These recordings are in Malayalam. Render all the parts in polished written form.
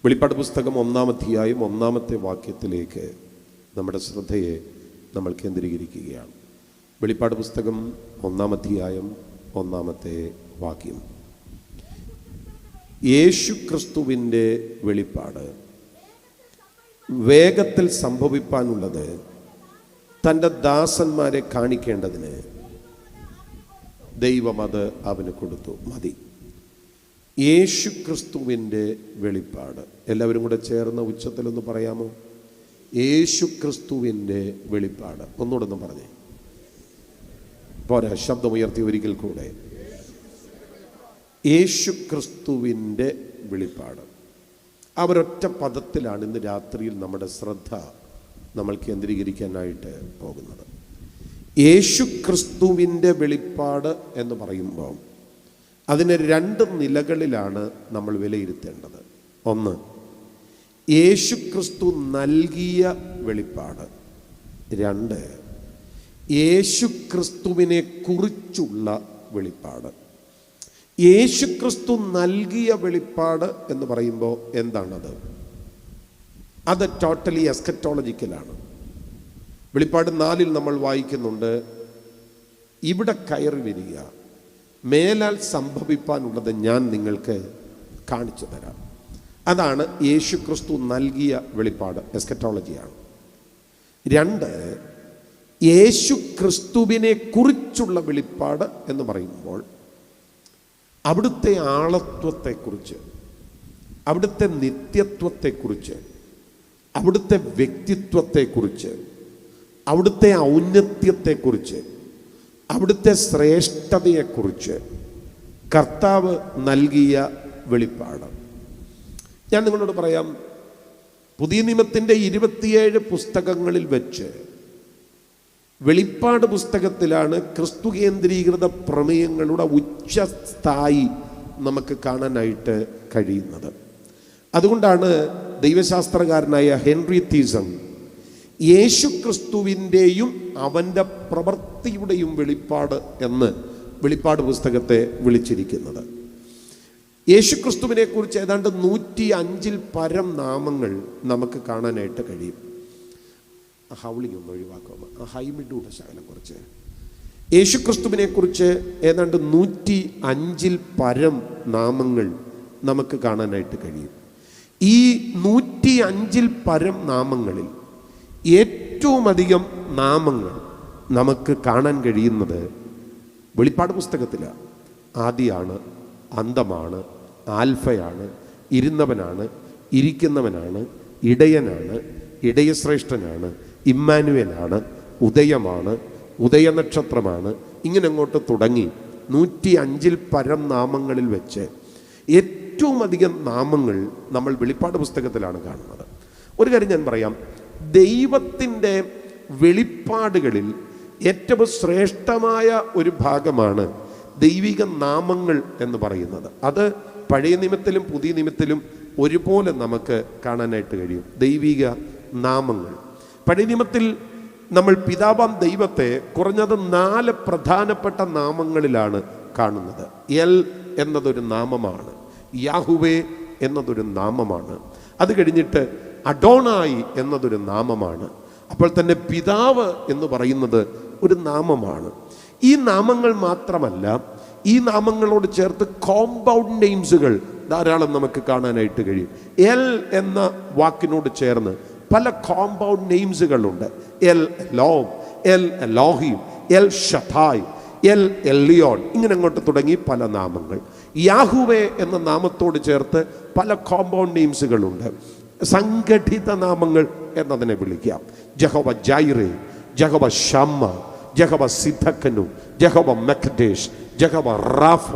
വെളിപ്പാട് പുസ്തകം 1-ാം അധ്യായം 1-ാമത്തെ വാക്യത്തിലേക്ക് നമ്മുടെ ശ്രദ്ധയെ നമ്മൾ കേന്ദ്രീകരിക്കുകയാണ്. വെളിപ്പാട് പുസ്തകം 1-ാം അധ്യായം 1-ാമത്തെ വാക്യം. യേശു ക്രിസ്തുവിൻ്റെ വെളിപ്പാട് വേഗത്തിൽ സംഭവിപ്പാനുള്ളത് തൻ്റെ ദാസന്മാരെ കാണിക്കേണ്ടതിന് ദൈവം അത് അവന് കൊടുത്തു. മതി. യേശു ക്രിസ്തുവിൻ്റെ വെളിപ്പാട്. എല്ലാവരും കൂടെ ചേർന്ന ഉച്ചത്തിലൊന്ന് പറയാമോ? യേശു ക്രിസ്തുവിൻ്റെ വെളിപ്പാട്. ഒന്നുകൂടെ ഒന്ന് പറഞ്ഞേ. പോരാ, ശബ്ദമുയർത്തി ഒരിക്കൽ കൂടെ. യേശു ക്രിസ്തുവിൻ്റെ വെളിപ്പാട്. ആ ഒരൊറ്റ പദത്തിലാണ് ഇന്ന് രാത്രിയിൽ നമ്മുടെ ശ്രദ്ധ നമ്മൾ കേന്ദ്രീകരിക്കാനായിട്ട് പോകുന്നത്. യേശു ക്രിസ്തുവിൻ്റെ വെളിപ്പാട് എന്ന് പറയുമ്പോൾ അതിനെ 2 നിലകളിലാണ് നമ്മൾ വിലയിരുത്തേണ്ടത്. ഒന്ന്, യേശു ക്രിസ്തു നൽകിയ വെളിപ്പാട്. 2, യേശു ക്രിസ്തുവിനെ കുറിച്ചുള്ള വെളിപ്പാട്. യേശു ക്രിസ്തു നൽകിയ വെളിപ്പാട് എന്ന് പറയുമ്പോൾ എന്താണത്? അത് ടോട്ടലി എസ്കറ്റോളജിക്കലാണ്. വെളിപ്പാട് 4 നമ്മൾ വായിക്കുന്നുണ്ട്, ഇവിടെ കയറി വരിക, മേലാൽ സംഭവിപ്പാനുള്ളത് ഞാൻ നിങ്ങൾക്ക് കാണിച്ചു തരാം. അതാണ് യേശു ക്രിസ്തു നൽകിയ വെളിപ്പാട്, എസ്കറ്റോളജിയാണ്. 2, യേശു ക്രിസ്തുവിനെ കുറിച്ചുള്ള വെളിപ്പാട് എന്ന് പറയുമ്പോൾ അവിടുത്തെ ആളത്വത്തെക്കുറിച്ച്, അവിടുത്തെ നിത്യത്വത്തെക്കുറിച്ച്, അവിടുത്തെ വ്യക്തിത്വത്തെക്കുറിച്ച്, അവിടുത്തെ ഔന്നത്യത്തെക്കുറിച്ച്, അവിടുത്തെ ശ്രേഷ്ഠതയെക്കുറിച്ച് കർത്താവ് നൽകിയ വെളിപ്പാട്. ഞാൻ നിങ്ങളോട് പറയാം, പുതിയ നിയമത്തിൻ്റെ 27 പുസ്തകങ്ങളിൽ വെച്ച് വെളിപ്പാട് പുസ്തകത്തിലാണ് ക്രിസ്തു കേന്ദ്രീകൃത പ്രമേയങ്ങളുടെ ഉച്ചസ്ഥായി നമുക്ക് കാണാനായിട്ട് കഴിയുന്നത്. അതുകൊണ്ടാണ് ദൈവശാസ്ത്രകാരനായ ഹെൻറി തീസൺ യേശു ക്രിസ്തുവിൻ്റെയും അവൻ്റെ പ്രവൃത്തിയുടെയും വെളിപ്പാട് എന്ന് വെളിപ്പാട് പുസ്തകത്തെ വിളിച്ചിരിക്കുന്നത്. യേശു ക്രിസ്തുവിനെ കുറിച്ച് ഏതാണ്ട് 105-ൽ പരം നാമങ്ങൾ നമുക്ക് കാണാനായിട്ട് കഴിയും. ഹൗളിംഗ് ഒന്ന് ഒഴിവാക്കുക, ഹൈമിഡൂടെ ശകലം കുറച്ച്. യേശു ക്രിസ്തുവിനെ കുറിച്ച് ഏതാണ്ട് 105-ൽ പരം നാമങ്ങൾ നമുക്ക് കാണാനായിട്ട് കഴിയും. ഈ 105-ൽ പരം നാമങ്ങളിൽ ഏറ്റവും അധികം നാമങ്ങൾ നമുക്ക് കാണാൻ കഴിയുന്നത് വെളിപ്പാട് പുസ്തകത്തിലാണ്. ആദിയാണ്, അന്തമാണ്, ആൽഫയാണ്, ഇരുന്നവനാണ്, ഇരിക്കുന്നവനാണ്, ഇടയനാണ്, ഇടയശ്രേഷ്ഠനാണ്, ഇമ്മാനുവേലാണ്, ഉദയമാണ്, ഉദയനക്ഷത്രമാണ്. ഇങ്ങനെ അങ്ങോട്ട് തുടങ്ങി 105-ൽ പരം നാമങ്ങളിൽ വെച്ച് ഏറ്റവും അധികം നാമങ്ങൾ നമ്മൾ വെളിപ്പാട് പുസ്തകത്തിലാണ് കാണുന്നത്. ഒരു കാര്യം ഞാൻ പറയാം, ദൈവത്തിൻ്റെ വെളിപ്പാടുകളിൽ ഏറ്റവും ശ്രേഷ്ഠമായ ഒരു ഭാഗമാണ് ദൈവിക നാമങ്ങൾ എന്ന് പറയുന്നത്. അത് പഴയ നിയമത്തിലും പുതിയ നിയമത്തിലും ഒരുപോലെ നമുക്ക് കാണാനായിട്ട് കഴിയും. ദൈവിക നാമങ്ങൾ. പഴയ നിയമത്തിൽ നമ്മൾ പിതാവാം ദൈവത്തെ കുറഞ്ഞത് 4 പ്രധാനപ്പെട്ട നാമങ്ങളിലാണ് കാണുന്നത്. എൽ എന്നതൊരു നാമമാണ്, യാഹുവേ എന്നതൊരു നാമമാണ്, അത് കഴിഞ്ഞിട്ട് അഡോണായി എന്നതൊരു നാമമാണ്. അപ്പോൾ തന്നെ പിതാവ് എന്ന് പറയുന്നത് ഒരു നാമമാണ്. ഈ നാമങ്ങൾ മാത്രമല്ല, ഈ നാമങ്ങളോട് ചേർത്ത് കോമ്പൗണ്ട് നെയിംസുകൾ ധാരാളം നമുക്ക് കാണാനായിട്ട് കഴിയും. എൽ എന്ന വാക്കിനോട് ചേർന്ന് പല കോമ്പൗണ്ട് നെയിംസുകളുണ്ട്. El Olam, El Elohim, El Shaddai, El Elyon, ഇങ്ങനെ അങ്ങോട്ട് തുടങ്ങി പല നാമങ്ങൾ. യാഹുവേ എന്ന നാമത്തോട് ചേർത്ത് പല കോമ്പൗണ്ട് നെയിംസുകളുണ്ട്. സംഘടിത നാമങ്ങൾ എന്നതിനെ വിളിക്കാം. ജഹോവ ജൈറെ, ജഹോവ ഷമ്മ, ജഹോവ സിദ്ധക്കനു, ജഹോവ മെഖ്ദേശ്, ജഹോവ റാഫ,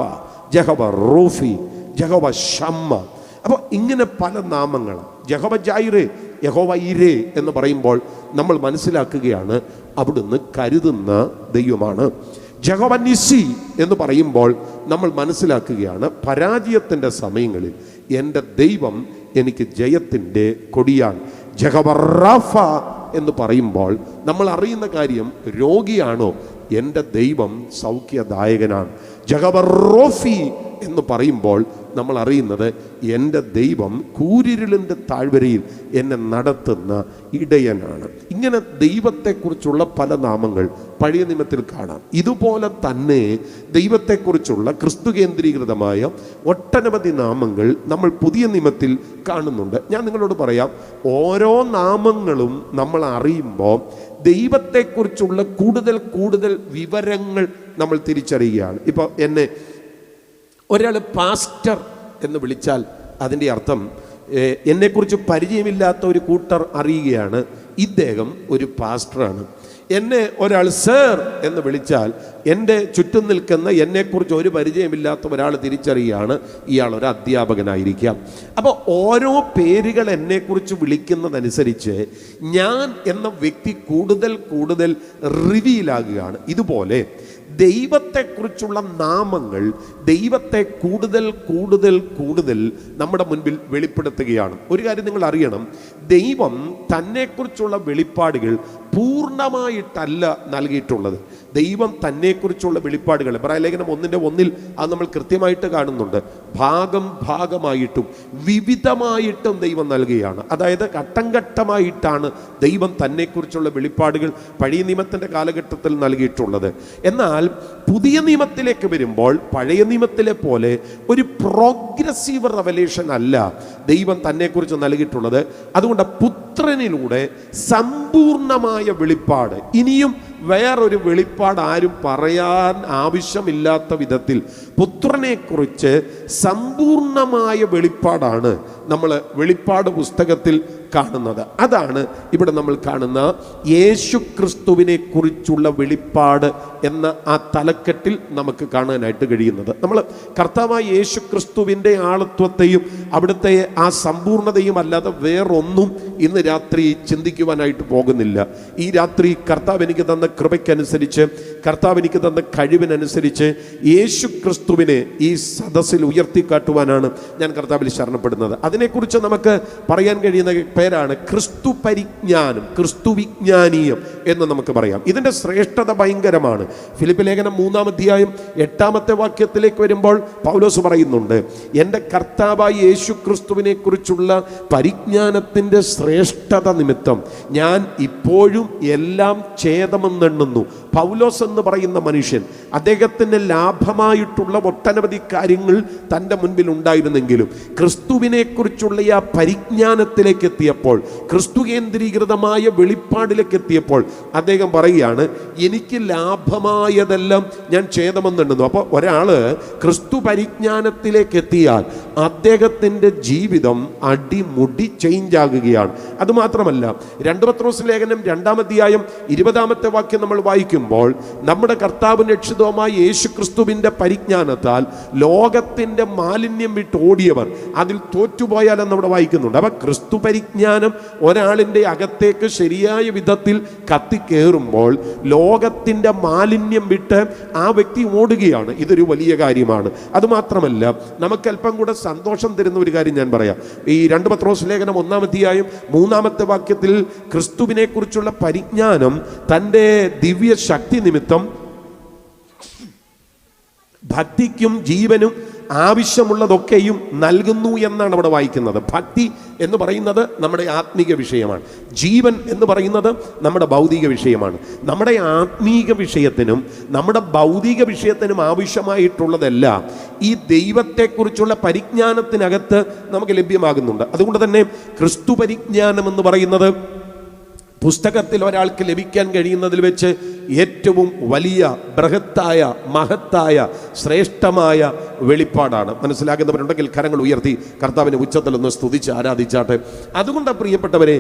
ജഹോവ റൂഫി, ജഹോവ ഷമ്മ. അപ്പോൾ ഇങ്ങനെ പല നാമങ്ങൾ. ജഹോവ ജൈറെ, യഹോവ ഇരേ എന്ന് പറയുമ്പോൾ നമ്മൾ മനസ്സിലാക്കുകയാണ് അവിടുന്ന് കരുതുന്ന ദൈവമാണ്. ജഹോവ നിസി എന്ന് പറയുമ്പോൾ നമ്മൾ മനസ്സിലാക്കുകയാണ് പരാജയത്തിൻ്റെ സമയങ്ങളിൽ എൻ്റെ ദൈവം എനിക്ക് ജയത്തിൻ്റെ കൊടിയാണ്. ജഹോവ റാഫ എന്ന് പറയുമ്പോൾ നമ്മൾ അറിയുന്ന കാര്യം, രോഗിയാണോ? എൻ്റെ ദൈവം സൗഖ്യദായകനാണ്. ജഹോവ റോഫി എന്ന് പറയുമ്പോൾ നമ്മൾ അറിയുന്നത് എൻ്റെ ദൈവം കൂരിരുളിൻ്റെ താഴ്വരയിൽ എന്നെ നടത്തുന്ന ഇടയനാണ്. ഇങ്ങനെ ദൈവത്തെക്കുറിച്ചുള്ള പല നാമങ്ങൾ പഴയ നിയമത്തിൽ കാണാം. ഇതുപോലെ തന്നെ ദൈവത്തെക്കുറിച്ചുള്ള ക്രിസ്തു കേന്ദ്രീകൃതമായ ഒട്ടനവധി നാമങ്ങൾ നമ്മൾ പുതിയ നിയമത്തിൽ കാണുന്നുണ്ട്. ഞാൻ നിങ്ങളോട് പറയാം, ഓരോ നാമങ്ങളും നമ്മൾ അറിയുമ്പോൾ ദൈവത്തെക്കുറിച്ചുള്ള കൂടുതൽ കൂടുതൽ വിവരങ്ങൾ നമ്മൾ തിരിച്ചറിയുകയാണ്. ഇപ്പോൾ എന്നെ ഒരാൾ പാസ്റ്റർ എന്ന് വിളിച്ചാൽ അതിൻ്റെ അർത്ഥം എന്നെക്കുറിച്ച് പരിചയമില്ലാത്ത ഒരു കൂട്ടർ അറിയുകയാണ്, ഇദ്ദേഹം ഒരു പാസ്റ്ററാണ്. എന്നെ ഒരാൾ സർ എന്ന് വിളിച്ചാൽ എൻ്റെ ചുറ്റും നിൽക്കുന്ന എന്നെക്കുറിച്ച് ഒരു പരിചയമില്ലാത്ത ഒരാൾ തിരിച്ചറിയുകയാണ്, ഇയാൾ ഒരു അധ്യാപകനായിരിക്കാം. അപ്പോൾ ഓരോ പേരുകൾ എന്നെക്കുറിച്ച് വിളിക്കുന്നതനുസരിച്ച് ഞാൻ എന്ന വ്യക്തി കൂടുതൽ കൂടുതൽ റിവീലാകുകയാണ്. ഇതുപോലെ ദൈവത്തെക്കുറിച്ചുള്ള നാമങ്ങൾ ദൈവത്തെ കൂടുതൽ കൂടുതൽ കൂടുതൽ നമ്മുടെ മുൻപിൽ വെളിപ്പെടുത്തുകയാണ്. ഒരു കാര്യം നിങ്ങൾ അറിയണം, ദൈവം തന്നെക്കുറിച്ചുള്ള വെളിപ്പാടുകൾ പൂർണ്ണമായിട്ടല്ല നൽകിയിട്ടുള്ളത്. ദൈവം തന്നെക്കുറിച്ചുള്ള വെളിപ്പാടുകൾ എബ്രായ ലേഖനം 1:1 അത് നമ്മൾ കൃത്യമായിട്ട് കാണുന്നുണ്ട്. ഭാഗമായിട്ടും വിവിധമായിട്ടും ദൈവം നൽകുകയാണ്. അതായത് ഘട്ടം ഘട്ടമായിട്ടാണ് ദൈവം തന്നെക്കുറിച്ചുള്ള വെളിപ്പാടുകൾ പഴയ നിയമത്തിൻ്റെ കാലഘട്ടത്തിൽ നൽകിയിട്ടുള്ളത്. എന്നാൽ പുതിയ നിയമത്തിലേക്ക് വരുമ്പോൾ പഴയ നിയമത്തിലെ പോലെ ഒരു പ്രോഗ്രസീവ് റെവലേഷൻ അല്ല ദൈവം തന്നെക്കുറിച്ച് നൽകിയിട്ടുള്ളത്. അതുകൊണ്ട് പുത്രനിലൂടെ സമ്പൂർണമായ വെളിപ്പാട്, ഇനിയും വേറൊരു വെളിപ്പാട് ആരും പറയാൻ ആവശ്യമില്ലാത്ത വിധത്തിൽ പുത്രനെക്കുറിച്ച് സമ്പൂർണമായ വെളിപ്പാടാണ് നമ്മൾ വെളിപ്പാട് പുസ്തകത്തിൽ കാണുന്നത്. അതാണ് ഇവിടെ നമ്മൾ കാണുന്ന യേശു ക്രിസ്തുവിനെ കുറിച്ചുള്ള വെളിപ്പാട് എന്ന ആ തലക്കെട്ടിൽ നമുക്ക് കാണാനായിട്ട് കഴിയുന്നത്. നമ്മൾ കർത്താവായ യേശു ക്രിസ്തുവിൻ്റെ ആളത്വത്തെയും അവിടുത്തെ ആ സമ്പൂർണതയും അല്ലാതെ വേറൊന്നും ഇന്ന് രാത്രി ചിന്തിക്കുവാനായിട്ട് പോകുന്നില്ല. ഈ രാത്രി കർത്താവ് എനിക്ക് തന്ന കൃപയ്ക്കനുസരിച്ച്, കർത്താവ് എനിക്ക് തന്ന കഴിവിനനുസരിച്ച് യേശു ക്രിസ്തുവിനെ ഈ സദസ്സിൽ ഉയർത്തിക്കാട്ടുവാനാണ് ഞാൻ കർത്താവിൽ ശരണപ്പെടുന്നത്. അതിനെക്കുറിച്ച് നമുക്ക് പറയാൻ കഴിയുന്ന പേരാണ് ക്രിസ്തു പരിജ്ഞാനം, ക്രിസ്തു വിജ്ഞാനീയം എന്ന് നമുക്ക് പറയാം. ഇതിൻ്റെ ശ്രേഷ്ഠത ഭയങ്കരമാണ്. ഫിലിപ്പി ലേഖനം 3:8 വരുമ്പോൾ പൗലോസ് പറയുന്നുണ്ട്, എൻ്റെ കർത്താവായ യേശു ക്രിസ്തുവിനെ കുറിച്ചുള്ള പരിജ്ഞാനത്തിൻ്റെ ശ്രേഷ്ഠത നിമിത്തം ഞാൻ ഇപ്പോഴും എല്ലാം ഛേദമെന്നെണ്ണുന്നു. പൗലോസ് എന്ന് പറയുന്ന മനുഷ്യൻ, അദ്ദേഹത്തിന് ലാഭമായിട്ടുള്ള ഒട്ടനവധി കാര്യങ്ങൾ തൻ്റെ മുൻപിൽ ഉണ്ടായിരുന്നെങ്കിലും ക്രിസ്തുവിനെ കുറിച്ചുള്ള ആ പരിജ്ഞാനത്തിലേക്ക് എത്തിയപ്പോൾ, ക്രിസ്തു കേന്ദ്രീകൃതമായ വെളിപ്പാടിലേക്ക് എത്തിയപ്പോൾ അദ്ദേഹം പറയുകയാണ്, എനിക്ക് ലാഭമായതെല്ലാം ഞാൻ ഛേദമെന്നെണ്ണുന്നു. അപ്പോൾ ഒരാൾ ക്രിസ്തു പരിജ്ഞാനത്തിലേക്ക് എത്തിയാൽ അദ്ദേഹത്തിൻ്റെ ജീവിതം അടിമുടി ചേഞ്ച് ആകുകയാണ്. അതുമാത്രമല്ല, 2 പത്രോസ് ലേഖനം 2:20 നമ്മൾ വായിക്കുമ്പോൾ നമ്മുടെ കർത്താവിൻ്റെ രക്ഷിതവുമായ യേശു ക്രിസ്തുവിൻ്റെ പരിജ്ഞാനത്താൽ ലോകത്തിൻ്റെ മാലിന്യം വിട്ട് ഓടിയവർ അതിൽ തോറ്റുപോയാലെന്ന് നമ്മുടെ വായിക്കുന്നുണ്ട്. അപ്പം ക്രിസ്തു പരിജ്ഞാനം ഒരാളിൻ്റെ അകത്തേക്ക് ശരിയായ വിധത്തിൽ കത്തിക്കേറുമ്പോൾ ലോകത്തിൻ്റെ മാലിന്യം വിട്ട് ആ വ്യക്തി ഓടുകയാണ്. ഇതൊരു വലിയ കാര്യമാണ്. അതുമാത്രമല്ല, നമുക്ക് അല്പം കൂടെ സന്തോഷം തരുന്ന ഒരു കാര്യം ഞാൻ പറയാം. ഈ 2 പത്രോസ് ലേഖനം 1:3 ക്രിസ്തുവിനെ കുറിച്ചുള്ള പരിജ്ഞാനം തൻ്റെ ദിവ്യ ശക്തി നിമിത്തം ഭക്തിക്കും ജീവനും ആവശ്യമുള്ളതൊക്കെയും നൽകുന്നു എന്നാണ് അവിടെ വായിക്കുന്നത്. ഭക്തി എന്ന് പറയുന്നത് നമ്മുടെ ആത്മീക വിഷയമാണ്. ജീവൻ എന്ന് പറയുന്നത് നമ്മുടെ ഭൗതിക വിഷയമാണ്. നമ്മുടെ ആത്മീക വിഷയത്തിനും നമ്മുടെ ഭൗതിക വിഷയത്തിനും ആവശ്യമായിട്ടുള്ളതെല്ലാം ഈ ദൈവത്തെക്കുറിച്ചുള്ള പരിജ്ഞാനത്തിനകത്ത് നമുക്ക് ലഭ്യമാകുന്നുണ്ട്. അതുകൊണ്ട് തന്നെ ക്രിസ്തു പരിജ്ഞാനം എന്ന് പറയുന്നത് പുസ്തകത്തിൽ ഒരാൾക്ക് ലഭിക്കാൻ കഴിയുന്നതിൽ വെച്ച് ഏറ്റവും വലിയ ബൃഹത്തായ മഹത്തായ ശ്രേഷ്ഠമായ വെളിപ്പാടാണ്. മനസ്സിലാകുന്നവരുണ്ടെങ്കിൽ കരങ്ങൾ ഉയർത്തി കർത്താവിനെ ഉച്ചത്തിലൊന്ന് സ്തുതിച്ച് ആരാധിച്ചാട്ടെ. അതുകൊണ്ട് പ്രിയപ്പെട്ടവരെ,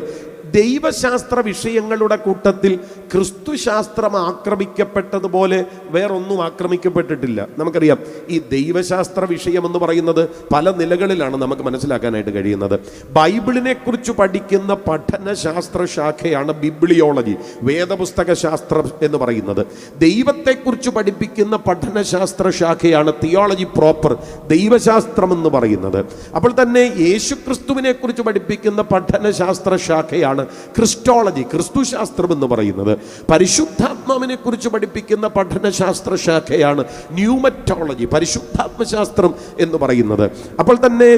ദൈവശാസ്ത്ര വിഷയങ്ങളുടെ കൂട്ടത്തിൽ ക്രിസ്തുശാസ്ത്രം ആക്രമിക്കപ്പെട്ടതുപോലെ വേറൊന്നും ആക്രമിക്കപ്പെട്ടിട്ടില്ല. നമുക്കറിയാം, ഈ ദൈവശാസ്ത്ര വിഷയം എന്ന് പറയുന്നത് പല നിലകളിലാണ് നമുക്ക് മനസ്സിലാക്കാനായിട്ട് കഴിയുന്നത്. ബൈബിളിനെ കുറിച്ച് പഠിക്കുന്ന പഠനശാസ്ത്ര ശാഖയാണ് ബിബ്ലിയോളജി, വേദപുസ്തക ശാസ്ത്രം എന്ന് എന്ന് പറയുന്നത്. ദൈവത്തെക്കുറിച്ച് പഠിപ്പിക്കുന്ന പഠനശാസ്ത്ര ശാഖയാണ് തിയോളജി പ്രോപ്പർ, ദൈവശാസ്ത്രം എന്ന് പറയുന്നത്. അപ്പോൾ തന്നെ യേശുക്രിസ്തുവിനെ കുറിച്ച് പഠിപ്പിക്കുന്ന പഠനശാസ്ത്ര ശാഖയാണ് ക്രിസ്റ്റോളജി, ക്രിസ്തുശാസ്ത്രം എന്ന് പറയുന്നത്. പരിശുദ്ധാത്മാവിനെ കുറിച്ച് പഠിപ്പിക്കുന്ന പഠനശാസ്ത്ര ശാഖയാണ് ന്യൂമറ്റോളജി, പരിശുദ്ധാത്മശാസ്ത്രം എന്ന് പറയുന്നത്. അപ്പോൾ തന്നെ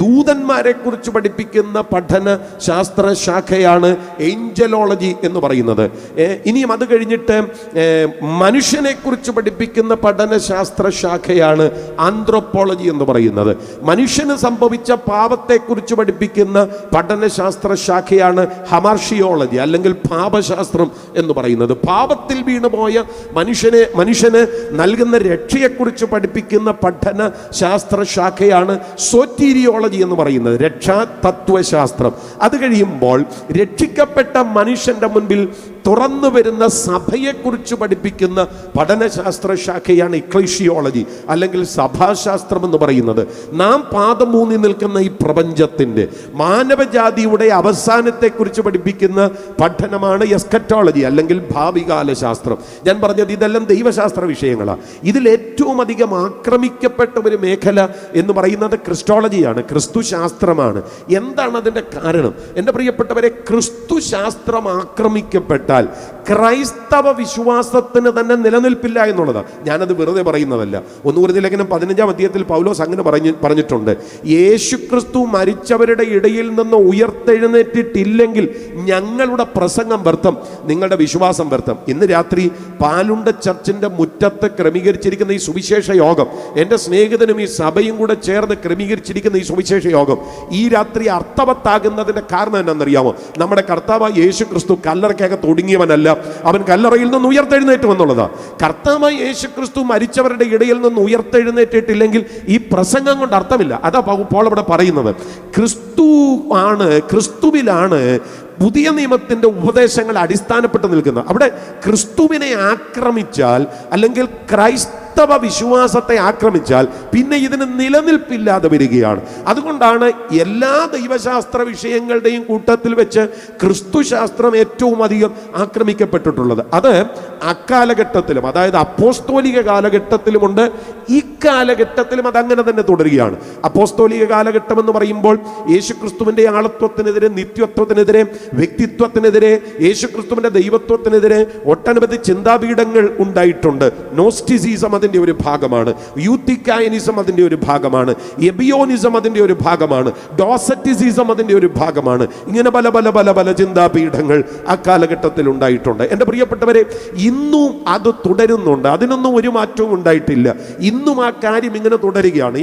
ദൂതന്മാരെ കുറിച്ച് പഠിപ്പിക്കുന്ന പഠനശാസ്ത്ര ശാഖയാണ് ഏഞ്ചലോളജി എന്ന് പറയുന്നത്. ഇനിയും അത് കഴിഞ്ഞിട്ട് മനുഷ്യനെ കുറിച്ച് പഠിപ്പിക്കുന്ന പഠനശാസ്ത്ര ശാഖയാണ് ആന്ത്രോപോളജി എന്ന് പറയുന്നത്. മനുഷ്യന് സംഭവിച്ച പാപത്തെക്കുറിച്ച് പഠിപ്പിക്കുന്ന പഠനശാസ്ത്ര ശാഖയാണ് ഹമാർഷിയോളജി അല്ലെങ്കിൽ പാപശാസ്ത്രം എന്ന് പറയുന്നത്. പാപത്തിൽ വീണുപോയ മനുഷ്യന് നൽകുന്ന രക്ഷയെക്കുറിച്ച് പഠിപ്പിക്കുന്ന പഠനശാസ്ത്ര ശാഖയാണ് സോറ്റീരിയോളജി എന്ന് പറയുന്നത്, രക്ഷാ തത്വശാസ്ത്രം. അത് കഴിയുമ്പോൾ രക്ഷിക്കപ്പെട്ട മനുഷ്യന്റെ മുൻപിൽ തുറന്നു വരുന്ന സഭയെക്കുറിച്ച് പഠിപ്പിക്കുന്ന പഠനശാസ്ത്ര ശാഖയാണ് ഇക്ലീഷിയോളജി അല്ലെങ്കിൽ സഭാശാസ്ത്രം എന്ന് പറയുന്നത്. നാം പാദം ഊന്നി നിൽക്കുന്ന ഈ പ്രപഞ്ചത്തിൻ്റെ മാനവജാതിയുടെ അവസാനത്തെക്കുറിച്ച് പഠിപ്പിക്കുന്ന പഠനമാണ് എസ്കറ്റോളജി അല്ലെങ്കിൽ ഭാവികാല ശാസ്ത്രം. ഞാൻ പറഞ്ഞത് ഇതെല്ലാം ദൈവശാസ്ത്ര വിഷയങ്ങളാണ്. ഇതിൽ ഏറ്റവും അധികം ആക്രമിക്കപ്പെട്ട ഒരു മേഖല എന്ന് പറയുന്നത് ക്രിസ്റ്റോളജിയാണ്, ക്രിസ്തുശാസ്ത്രമാണ്. എന്താണ് അതിൻ്റെ കാരണം? എൻ്റെ പ്രിയപ്പെട്ടവരെ, ക്രിസ്തുശാസ്ത്രം ആക്രമിക്കപ്പെട്ടാൽ ക്രൈസ്തവ വിശ്വാസത്തിന് തന്നെ നിലനിൽപ്പില്ല എന്നുള്ളതാണ്. ഞാനത് വെറുതെ പറയുന്നതല്ല. 1 കൊരിന്ത്യർ ലേഖനം 15-ാം അധ്യായത്തിൽ പൗലോസ് അങ്ങനെ പറഞ്ഞിട്ടുണ്ട്. യേശുക്രിസ്തു മരിച്ചവരുടെ ഇടയിൽ നിന്ന് ഉയർത്തെഴുന്നേറ്റിട്ടില്ലെങ്കിൽ ഞങ്ങളുടെ പ്രസംഗം വ്യർത്ഥം, നിങ്ങളുടെ വിശ്വാസം വ്യർത്ഥം. ഇന്ന് രാത്രി പാലുണ്ട ചർച്ചിന്റെ മുറ്റത്ത് ക്രമീകരിച്ചിരിക്കുന്ന ഈ സുവിശേഷ യോഗം, എൻ്റെ സ്നേഹിതനും ഈ സഭയും കൂടെ ചേർന്ന് ക്രമീകരിച്ചിരിക്കുന്ന ഈ സുവിശേഷ യോഗം ഈ രാത്രി അർത്ഥവത്താകുന്നതിന്റെ കാരണം എന്നാണെന്നറിയാമോ? നമ്മുടെ കർത്താവായ യേശുക്രിസ്തു കല്ലറയ്ക്കകത്ത് ഒടുങ്ങിയവനല്ല, അവൻ കല്ലറയിൽ നിന്ന് ഉയർത്തെഴുന്നേറ്റു എന്നുള്ളതാണ്. കർത്താവായ യേശുക്രിസ്തു മരിച്ചവരുടെ ഇടയിൽ നിന്ന് ഉയർത്തെഴുന്നേറ്റിട്ടില്ലെങ്കിൽ ഈ പ്രസംഗം കൊണ്ട് അർത്ഥമില്ല. അതാ പോൾ ഇവിടെ പറയുന്നത്. ക്രിസ്തുവിലാണ് പുതിയ നിയമത്തിന്റെ ഉപദേശങ്ങൾ അടിസ്ഥാനപ്പെട്ട് നിൽക്കുന്നത്. അവിടെ ക്രിസ്തുവിനെ ആക്രമിച്ചാൽ അല്ലെങ്കിൽ ക്രൈസ്തവ വിശ്വാസത്തെ ആക്രമിച്ചാൽ പിന്നെ ഇതിന് നിലനിൽപ്പില്ലാതെ വരികയാണ്. അതുകൊണ്ടാണ് എല്ലാ ദൈവശാസ്ത്ര വിഷയങ്ങളുടെയും കൂട്ടത്തിൽ വെച്ച് ക്രിസ്തുശാസ്ത്രം ഏറ്റവും അധികം ആക്രമിക്കപ്പെട്ടിട്ടുള്ളത്. അത് അക്കാലഘട്ടത്തിലും, അതായത് അപ്പോസ്തോലിക കാലഘട്ടത്തിലുമുണ്ട്, ഈ കാലഘട്ടത്തിലും അതങ്ങനെ തന്നെ തുടരുകയാണ്. അപ്പോസ്തോലിക കാലഘട്ടം എന്ന് പറയുമ്പോൾ യേശുക്രിസ്തുവിന്റെ ആളത്വത്തിനെതിരെ, നിത്യത്വത്തിനെതിരെ, വ്യക്തിത്വത്തിനെതിരെ, യേശുക്രിസ്തുവിന്റെ ദൈവത്വത്തിനെതിരെ ഒട്ടനവധി ചിന്താപീഠങ്ങൾ ഉണ്ടായിട്ടുണ്ട്. നോസ്റ്റിസിസം അതിന്റെ ഒരു ഭാഗമാണ്, യൂത്തിക്കായനിസം അതിന്റെ ഒരു ഭാഗമാണ്, എബിയോനിസം അതിന്റെ ഒരു ഭാഗമാണ്, ഡോസറ്റിസിസം അതിന്റെ ഒരു ഭാഗമാണ്. ഇങ്ങനെ പല പല പല പല ചിന്താപീഠങ്ങൾ ആ കാലഘട്ടത്തിൽ ഉണ്ടായിട്ടുണ്ട്. എൻ്റെ പ്രിയപ്പെട്ടവരെ, ഇന്നും അത് തുടരുന്നുണ്ട്. അതിനൊന്നും ഒരു മാറ്റവും ഉണ്ടായിട്ടില്ല. ഇന്നും ആ കാര്യം ഇങ്ങനെ തുടരുകയാണ്.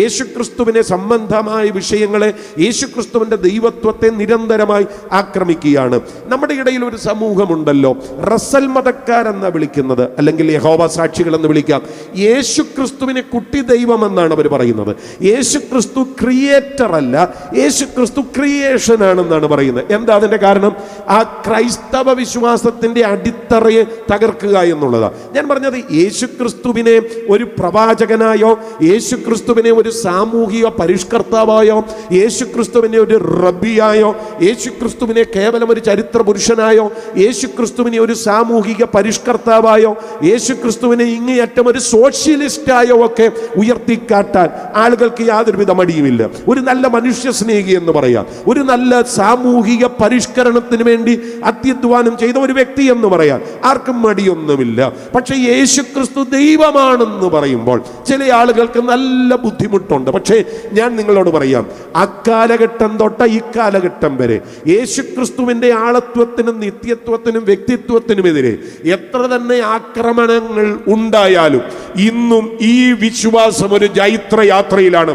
യേശുക്രിസ്തുവിനെ സംബന്ധമായ വിഷയങ്ങളെ, യേശുക്രിസ്തുവിന്റെ ദൈവത്വത്തെ നിരന്തരമായി ആക്രമിക്കുകയാണ്. നമ്മുടെ ഇടയിൽ ഒരു സമൂഹമുണ്ടല്ലോ, റസൽ മതക്കാരെന്നാ വിളിക്കുന്നത്, അല്ലെങ്കിൽ യഹോവ സാക്ഷികൾ എന്ന് വിളിക്കാം. യേശുക്രിസ്തുവിനെ കുട്ടി ദൈവം എന്നാണ് അവർ പറയുന്നത്. യേശുക്രിസ്തു ക്രിയേറ്റർ അല്ല, യേശുക്രിസ്തു ക്രിയേഷൻ ആണെന്നാണ് പറയുന്നത്. എന്താ അതിന്റെ കാരണം? ആ ക്രൈസ്തവ വിശ്വാസത്തിന്റെ അടിത്തറയെ തകർക്കുക എന്നുള്ളതാണ്. ഞാൻ പറഞ്ഞത്, യേശുക്രിസ്തുവിനെ ഒരു പ്രവാചകനായോ, യേശുക്രിസ്തുവിനെ ഒരു സാമൂഹിക പരിഷ്കർത്താവായോ, യേശുക്രിസ്തുവിനെ ഒരു റബ്ബിയായോ, യേശുക്രിസ്തുവിനെ കേവലം ഒരു ചരിത്ര പുരുഷനായോ, യേശുക്രിസ്തുവിനെ ഒരു സാമൂഹിക പരിഷ്കർത്താവായോ, യേശുക്രിസ്തുവിനെ ഇങ്ങേയറ്റം ഒരു സോഷ്യലിസ്റ്റായോ ഒക്കെ ഉയർത്തിക്കാട്ടാൻ ആളുകൾക്ക് യാതൊരുവിധ മടിയുമില്ല. ഒരു നല്ല മനുഷ്യ സ്നേഹി എന്ന് പറയാം, ഒരു നല്ല സാമൂഹിക പരിഷ്കരണത്തിന് വേണ്ടി അത്യധ്വാനം ചെയ്ത ഒരു വ്യക്തി എന്ന് പറയാൻ ആർക്കും മടിയൊന്നുമില്ല. പക്ഷെ യേശുക്രിസ്തു ദൈവമാണെന്ന് പറയുമ്പോൾ ചില ആളുകൾക്ക് നല്ല ബുദ്ധിമുട്ടുണ്ട്. പക്ഷേ ഞാൻ നിങ്ങളോട് പറയാം, അക്കാലഘട്ടം തൊട്ട് ഇക്കാലഘട്ടം വരെ യേശുക്രിസ്തുവിന്റെ ആളത്വത്തിനും നിത്യത്വത്തിനും വ്യക്തിത്വത്തിനുമെതിരെ എത്ര തന്നെ ആക്രമണങ്ങൾ ഉണ്ടായാലും ഇന്നും ഈ വിശ്വാസം ഒരു ജൈത്രയാത്രയിലാണ്.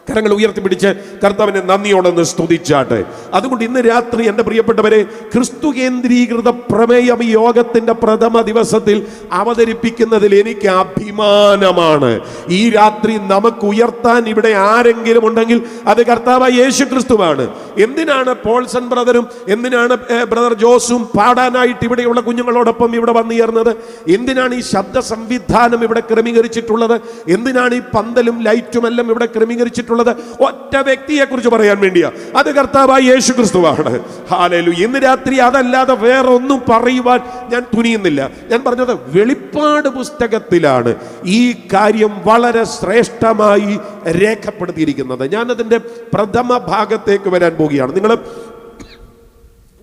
കരങ്ങൾ ഉയർത്തിപ്പിടിച്ച് കർത്താവിനെ നന്ദിയോടൊന്ന് സ്തുതിച്ചാട്ടെ. അതുകൊണ്ട് ഇന്ന് രാത്രി എൻ്റെ പ്രിയപ്പെട്ടവരെ, ക്രിസ്തു കേന്ദ്രീകൃത പ്രമേയം ഈ യോഗത്തിന്റെ പ്രഥമ ദിവസത്തിൽ അവതരിപ്പിക്കുന്നതിൽ എനിക്ക് അഭിമാനമാണ്. ഈ രാത്രി നമുക്ക് ഉയർത്താൻ ഇവിടെ ആരെങ്കിലും ഉണ്ടെങ്കിൽ അത് കർത്താവായ യേശുക്രിസ്തുവാണ്. എന്തിനാണ് പോൾസൺ ബ്രദറും എന്തിനാണ് ബ്രദർ ജോസും പാടാനായിട്ട് ഇവിടെയുള്ള കുഞ്ഞുങ്ങളോടൊപ്പം ഇവിടെ വന്നു ചേർന്നത്? എന്തിനാണ് ഈ ശബ്ദ സംവിധാനം ഇവിടെ ക്രമീകരിച്ചിട്ടുള്ളത്? എന്തിനാണ് ഈ പന്തലും ലൈറ്റും എല്ലാം ഇവിടെ ക്രമീകരിച്ചിട്ടുള്ളത്? പറഞ്ഞിട്ടുള്ളത് ഒറ്റ വ്യക്തിയെ കുറിച്ച് പറയാൻ വേണ്ടിയാ. അത് കർത്താവായ യേശു ക്രിസ്തുവാണ്. ഹല്ലേലൂയ. ഇന്ന് രാത്രി അതല്ലാതെ വേറെ ഒന്നും പറയുവാൻ ഞാൻ തുനിയുന്നില്ല. ഞാൻ പറഞ്ഞത് വെളിപ്പാട് പുസ്തകത്തിലാണ് ഈ കാര്യം വളരെ ശ്രേഷ്ഠമായി രേഖപ്പെടുത്തിയിരിക്കുന്നത്. ഞാനതിൻ്റെ പ്രഥമ ഭാഗത്തേക്ക് വരാൻ പോവുകയാണ്. നിങ്ങൾ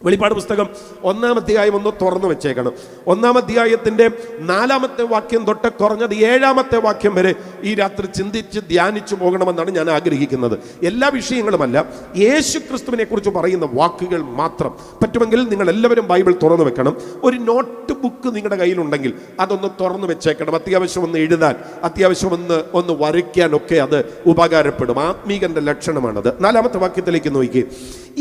വെളിപ്പാട് പുസ്തകം 1-ാം അധ്യായം ഒന്ന് തുറന്നു വെച്ചേക്കണം. 1-ാം അധ്യായത്തിൻ്റെ 4-ാമത്തെ വാക്യം തൊട്ട് കുറഞ്ഞത് 7-ാമത്തെ വാക്യം വരെ ഈ രാത്രി ചിന്തിച്ച് ധ്യാനിച്ചു പോകണമെന്നാണ് ഞാൻ ആഗ്രഹിക്കുന്നത്. എല്ലാ വിഷയങ്ങളുമല്ല, യേശു ക്രിസ്തുവിനെ കുറിച്ച് പറയുന്ന വാക്കുകൾ മാത്രം. പറ്റുമെങ്കിൽ നിങ്ങൾ എല്ലാവരും ബൈബിൾ തുറന്നു വെക്കണം. ഒരു നോട്ട് ബുക്ക് നിങ്ങളുടെ കയ്യിലുണ്ടെങ്കിൽ അതൊന്ന് തുറന്നു വെച്ചേക്കണം. അത്യാവശ്യം ഒന്ന് എഴുതാൻ, അത്യാവശ്യം ഒന്ന് വരയ്ക്കാനൊക്കെ അത് ഉപകാരപ്പെടും. ആത്മീകന്റെ ലക്ഷണമാണത്. 4-ാമത്തെ വാക്യത്തിലേക്ക് നോക്കി.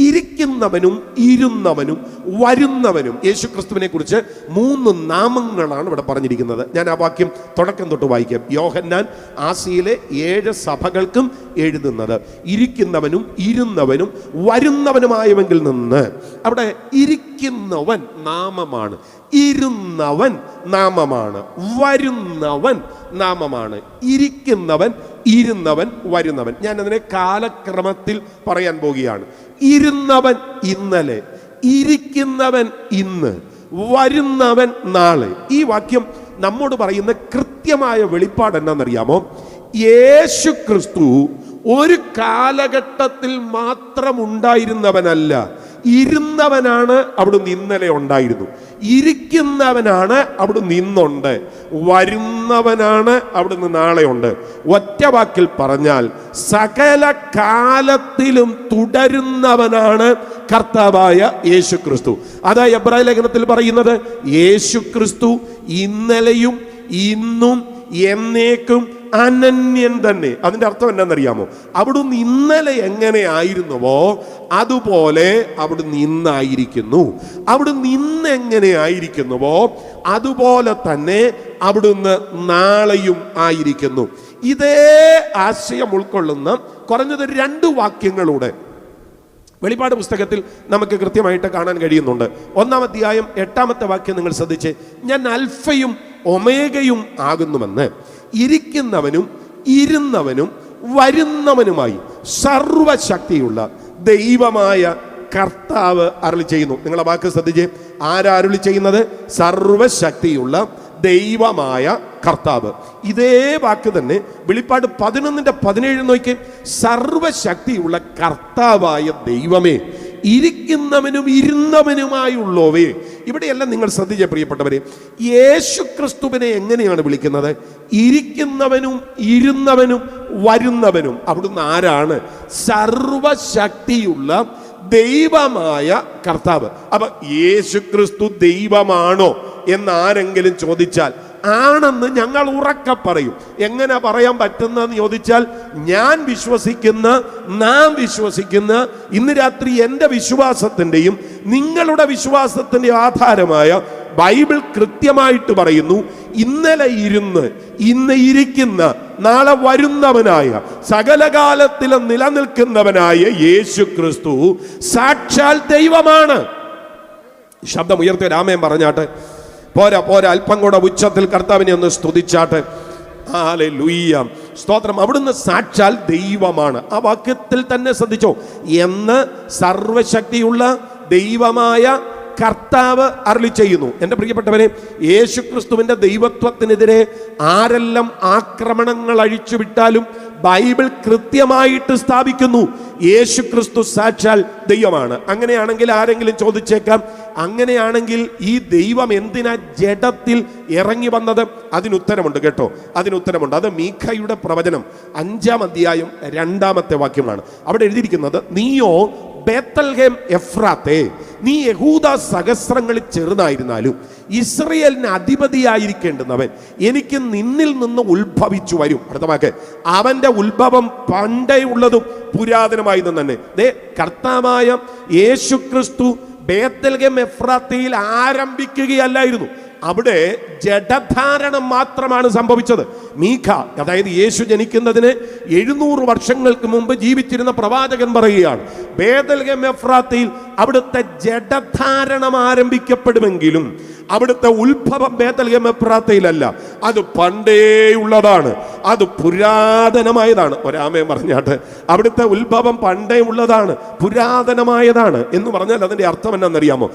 ഇരിക്കുന്നവനും ഇരുന്നവനും വരുന്നവനും. യേശു ക്രിസ്തുവിനെ കുറിച്ച് 3 നാമങ്ങളാണ് ഇവിടെ പറഞ്ഞിരിക്കുന്നത്. ഞാൻ ആ വാക്യം തുടക്കം തൊട്ട് വായിക്കാം. യോഹന്നാൻ ആസിയിലെ 7 സഭകൾക്കും എഴുതുന്നത്. ഇരിക്കുന്നവനും ഇരുന്നവനും വരുന്നവനുമായവങ്കിൽ നിന്ന്. അവിടെ ഇരിക്കുന്നവൻ നാമമാണ്, ഇരുന്നവൻ നാമമാണ്, വരുന്നവൻ നാമമാണ്. ഇരിക്കുന്നവൻ, ഇരുന്നവൻ, വരുന്നവൻ. ഞാൻ അതിനെ കാലക്രമത്തിൽ പറയാൻ പോവുകയാണ്. ഇരുന്നവൻ ഇന്നലെ, ഇരിക്കുന്നവൻ ഇന്ന്, വരുന്നവൻ നാളെ. ഈ വാക്യം നമ്മോട് പറയുന്ന കൃത്യമായ വെളിപ്പാട് എന്നാണെന്നറിയാമോ? യേശു ക്രിസ്തു ഒരു കാലഘട്ടത്തിൽ മാത്രം ഉണ്ടായിരുന്നവനല്ല. ഇരുന്നവനാണ്, അവിടുന്ന് ഇന്നലെ ഉണ്ടായിരുന്നു. ഇരിക്കുന്നവനാണ്, അവിടുന്ന് ഇന്നുണ്ട്. വരുന്നവനാണ്, അവിടുന്ന് നാളെ ഉണ്ട്. ഒറ്റ വാക്കിൽ പറഞ്ഞാൽ സകല കാലത്തിലും തുടരുന്നവനാണ് കർത്താവായ യേശു ക്രിസ്തു. അതാ എബ്രായ ലേഖനത്തിൽ പറയുന്നത്, യേശു ക്രിസ്തു ഇന്നലെയും ഇന്നും എന്നേക്കും അനന്യൻ തന്നെ. അതിന്റെ അർത്ഥം എന്താണെന്നറിയാമോ? അവിടുന്ന് ഇന്നലെ എങ്ങനെ ആയിരുന്നുവോ അതുപോലെ അവിടുന്ന് ഇന്നായിരിക്കുന്നു. അവിടുന്ന് ഇന്ന് എങ്ങനെ ആയിരിക്കുന്നുവോ അതുപോലെ തന്നെ അവിടുന്ന് നാളെയും ആയിരിക്കുന്നു. ഇതേ ആശയം ഉൾക്കൊള്ളുന്ന കുറഞ്ഞത് 2 വാക്യങ്ങളുടെ വെളിപ്പാട് പുസ്തകത്തിൽ നമുക്ക് കൃത്യമായിട്ട് കാണാൻ കഴിയുന്നുണ്ട്. 1-ാം അധ്യായം 8-ാമത്തെ വാക്യം നിങ്ങൾ ശ്രദ്ധിച്ച്. ഞാൻ അൽഫയും ഒമേഗയും ആകുന്നുവെന്ന് ഇരിക്കുന്നവനും ഇരുന്നവനും വരുന്നവനുമായി സർവശക്തിയുള്ള ദൈവമായ കർത്താവ് അരുളി ചെയ്യുന്നു. നിങ്ങളെ വാക്ക് ശ്രദ്ധിച്ചേ. ആരാ അരുളി ചെയ്യുന്നത്? സർവശക്തിയുള്ള ദൈവമായ കർത്താവ്. ഇതേ വാക്ക് തന്നെ വെളിപ്പാട് 11:17 നോക്കി. സർവശക്തിയുള്ള കർത്താവായ ദൈവമേ, ഇരിക്കുന്നവനും ഇരുന്നവനുമായുള്ളവേ. ഇവിടെയെല്ലാം നിങ്ങൾ ശ്രദ്ധിച്ച പ്രിയപ്പെട്ടവരെ, യേശു ക്രിസ്തുവിനെ എങ്ങനെയാണ് വിളിക്കുന്നത്? ഇരിക്കുന്നവനും ഇരുന്നവനും വരുന്നവനും. അവിടുന്ന് ആരാണ്? സർവശക്തിയുള്ള ദൈവമായ കർത്താവ്. അപ്പൊ യേശു ക്രിസ്തു ദൈവമാണോ എന്നാരെങ്കിലും ചോദിച്ചാൽ ആണെന്ന് ഞങ്ങൾ ഉറക്കെ പറയും. എങ്ങനെ പറയാൻ പറ്റുന്നതെന്ന് ചോദിച്ചാൽ, ഞാൻ വിശ്വസിക്കുന്ന, നാം വിശ്വസിക്കുന്ന, ഇന്ന് രാത്രി എൻ്റെ വിശ്വാസത്തിൻ്റെയും നിങ്ങളുടെ വിശ്വാസത്തിൻ്റെയും ആധാരമായ ബൈബിൾ കൃത്യമായിട്ട് പറയുന്നു, ഇന്നലെ ഇരുന്ന് ഇന്ന് ഇരിക്കുന്ന നാളെ വരുന്നവനായ സകലകാലത്തിലും നിലനിൽക്കുന്നവനായ യേശു ക്രിസ്തു സാക്ഷാൽ ദൈവമാണ്. ശബ്ദം ഉയർത്തി രാമേൻ പറഞ്ഞാട്ടെ. പോരാ, അല്പം കൂടെ ഉച്ചത്തിൽ കർത്താവിനെ ഒന്ന് സ്തുതിച്ചാട്ടെ. ഹല്ലേലൂയ, സ്തോത്രം. അവിടുന്ന് സാക്ഷാൽ ദൈവമാണ്. ആ വാക്യത്തിൽ തന്നെ ശ്രദ്ധിച്ചോ. എന്ന് സർവശക്തിയുള്ള ദൈവമായ കർത്താവ് അരുളി ചെയ്യുന്നു. എൻ്റെ പ്രിയപ്പെട്ടവരെ, യേശു ക്രിസ്തുവിൻ്റെ ദൈവത്വത്തിനെതിരെ ആരെല്ലാം ആക്രമണങ്ങൾ അഴിച്ചുവിട്ടാലും ബൈബിൾ കൃത്യമായിട്ട് സ്ഥാപിക്കുന്നു, യേശു ക്രിസ്തു സാക്ഷാൽ ദൈവമാണ്. അങ്ങനെയാണെങ്കിൽ ആരെങ്കിലും ചോദിച്ചേക്കാം, അങ്ങനെയാണെങ്കിൽ ഈ ദൈവം എന്തിനാ ജഡത്തിൽ ഇറങ്ങി വന്നത്? അതിനുത്തരമുണ്ട് കേട്ടോ, അതിനുത്തരമുണ്ട്. അത് മീഖയുടെ പ്രവചനം 5-ാം അധ്യായം 2-ാമത്തെ വാക്യമാണ്. അവിടെ എഴുതിയിരിക്കുന്നത്, നീയോ ബേത്തൽഹേം എഫ്രാത്തേ, നീ യഹൂദ സഹസ്രങ്ങളിൽ ചെറുതായിരുന്നാലും ഇസ്രയേലിന് അധിപതിയായിരിക്കേണ്ടുന്നവൻ എനിക്ക് നിന്നിൽ നിന്ന് ഉത്ഭവിച്ചു വരും. അടുത്ത വാക്ക്, അവന്റെ ഉത്ഭവം പണ്ടേ ഉള്ളതും പുരാതനമായതും തന്നെ. കർത്താവായ യേശു ക്രിസ്തു ബേത്തൽഹേം എഫ്രാത്തയിൽ ആരംഭിക്കുകയല്ലായിരുന്നു. അവിടെ ജഡധാരണം മാത്രമാണ് സംഭവിച്ചത്. മീഖ, അതായത് യേശു ജനിക്കുന്നതിന് 700 വർഷങ്ങൾക്ക് മുമ്പ് ജീവിച്ചിരുന്ന പ്രവാചകൻ പറയുകയാണ്, ബേത്തൽഹേം എഫ്രാത്തയിൽ അവിടുത്തെ ജഡധാരണം ആരംഭിക്കപ്പെടുമെങ്കിലും അവിടുത്തെ ഉത്ഭവം ബേത്ലഹേം എഫ്രാത്തയിലല്ല. അത് പണ്ടേ ഉള്ളതാണ്, അത് പുരാതനമായതാണ്. ഒരാമയും പറഞ്ഞാട്ട് അവിടുത്തെ ഉത്ഭവം പണ്ടേ ഉള്ളതാണ്, പുരാതനമായതാണ് എന്ന് പറഞ്ഞാൽ അതിന്റെ അർത്ഥം എന്നാണെന്നറിയാമോ?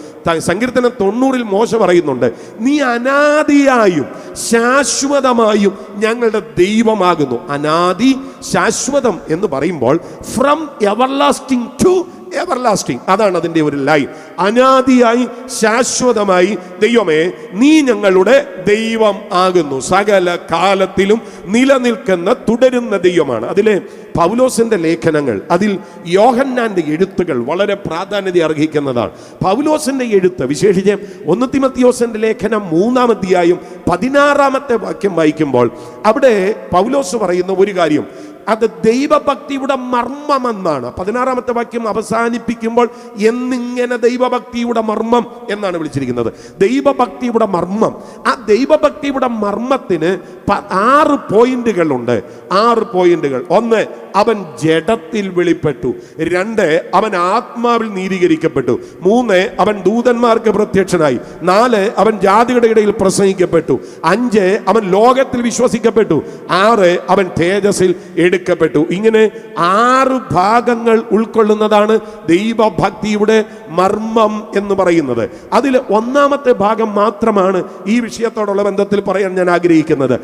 സങ്കീർത്തനം 90 മോശ പറയുന്നുണ്ട്, നീ അനാദിയായും ശാശ്വതമായും ഞങ്ങളുടെ ദൈവമാകുന്നു. അനാദി ശാശ്വതം എന്ന് പറയുമ്പോൾ ഫ്രം എവർലാസ്റ്റിംഗ് ടു എവർലാസ്റ്റിംഗ്, അതാണ് അതിൻ്റെ ഒരു ലൈൻ. അനാദിയായി ശാശ്വതമായി ദൈവമേ നീ ഞങ്ങളുടെ ദൈവം ആകുന്നു, സകല കാലത്തിലും നിലനിൽക്കുന്ന തുടരുന്ന ദൈവമാണ്. അതിലെ പൗലോസിന്റെ ലേഖനങ്ങൾ, അതിൽ യോഹന്നാന്റെ എഴുത്തുകൾ വളരെ പ്രാധാന്യത അർഹിക്കുന്നതാണ്. പൗലോസിന്റെ എഴുത്ത് വിശേഷിച്ച് 1 തിമോത്തിയോസിന്റെ ലേഖനം 3-ാം അധ്യായം 16-ാമത്തെ വാക്യം വായിക്കുമ്പോൾ അവിടെ പൗലോസ് പറയുന്ന ഒരു കാര്യം, അത് ദൈവഭക്തിയുടെ മർമ്മമെന്നാണ്. 16-ാമത്തെ വാക്യം അവസാനിപ്പിക്കുമ്പോൾ എന്നിങ്ങനെ ദൈവഭക്തിയുടെ മർമ്മം എന്നാണ് വിളിച്ചിരിക്കുന്നത്. ദൈവഭക്തിയുടെ മർമ്മം. ആ ദൈവഭക്തിയുടെ മർമ്മത്തിന് 6 പോയിന്റുകളുണ്ട്. 6 പോയിന്റുകൾ. 1, അവൻ ജഡത്തിൽ വെളിപ്പെട്ടു. 2, അവൻ ആത്മാവിൽ നീതീകരിക്കപ്പെട്ടു. 3, അവൻ ദൂതന്മാർക്ക് പ്രത്യക്ഷനായി. 4, അവൻ ജാതികളുടെ ഇടയിൽ പ്രസംഗിക്കപ്പെട്ടു. 5, അവൻ ലോകത്തിൽ വിശ്വസിക്കപ്പെട്ടു. 6, അവൻ തേജസ്സിൽ എടുക്കപ്പെട്ടു. ഇങ്ങനെ 6 ഭാഗങ്ങൾ ഉൾക്കൊള്ളുന്നതാണ് ദൈവഭക്തിയുടെ മർമ്മം എന്ന് പറയുന്നത്. അതിൽ 1-ാമത്തെ ഭാഗം മാത്രമാണ് ഈ വിഷയത്തോടുള്ള ബന്ധത്തിൽ പറയാൻ ഞാൻ ആഗ്രഹിക്കുന്നത്.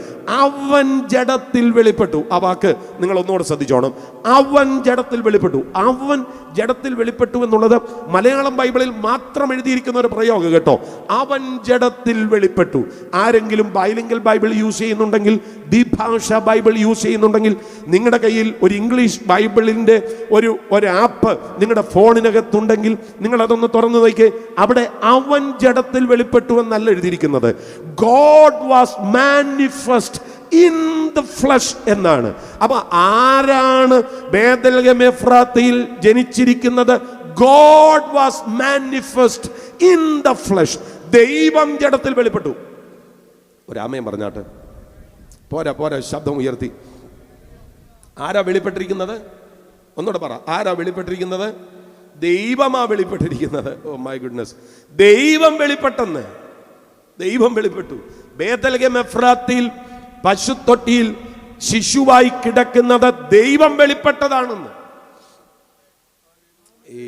അവൻ ജഡത്തിൽ വെളിപ്പെട്ടു. ആ വാക്ക് നിങ്ങൾ ഒന്നുകൂടെ ശ്രദ്ധിച്ചോണം. അവൻ ജഡത്തിൽ വെളിപ്പെട്ടു. അവൻ ജഡത്തിൽ വെളിപ്പെട്ടു എന്നുള്ളത് മലയാളം ബൈബിളിൽ മാത്രം എഴുതിയിരിക്കുന്ന ഒരു പ്രയോഗം കേട്ടോ. അവൻ ജഡത്തിൽ വെളിപ്പെട്ടു. ആരെങ്കിലും ബൈലിംഗൽ ബൈബിൾ യൂസ് ചെയ്യുന്നുണ്ടെങ്കിൽ, ദ്വിഭാഷ ബൈബിൾ യൂസ് ചെയ്യുന്നുണ്ടെങ്കിൽ, നിങ്ങളുടെ കയ്യിൽ ഒരു ഇംഗ്ലീഷ് ബൈബിളിന്റെ ഒരു ആപ്പ് നിങ്ങളുടെ ഫോണിനകത്തുണ്ടെങ്കിൽ നിങ്ങൾ അതൊന്ന് തുറന്നു നോക്കിയേ. അവിടെ അവൻ ജഡത്തിൽ വെളിപ്പെട്ടു എന്നല്ല എഴുതിയിരിക്കുന്നത്, God was manifest in the flesh എന്നാണ്. അപ്പൊ ആരാണ് ബേത്ലഹേം എഫ്രാത്തയിൽ ജനിച്ചിരിക്കുന്നത്? God was manifest in the flesh. ദൈവം ജഡത്തിൽ വെളിപ്പെട്ടു. ഒരാമയും പറഞ്ഞാട്ട് പോരാ, ശബ്ദം ഉയർത്തി. ആരാ വെളിപ്പെട്ടിരിക്കുന്നത്? ഒന്നുകൂടെ പറ, ആരാ വെളിപ്പെട്ടിരിക്കുന്നത്? ദൈവമാ വെളിപ്പെട്ടിരിക്കുന്നത്. ഓ മൈ ഗുഡ്നസ്, ദൈവം വെളിപ്പെട്ടെന്ന്. ദൈവം വെളിപ്പെട്ടു. ബേത്ലഹേം എഫ്രാത്തയിൽ പശുത്തൊട്ടിയിൽ ശിശുവായി കിടക്കുന്നത് ദൈവം വെളിപ്പെട്ടതാണെന്ന്. ഈ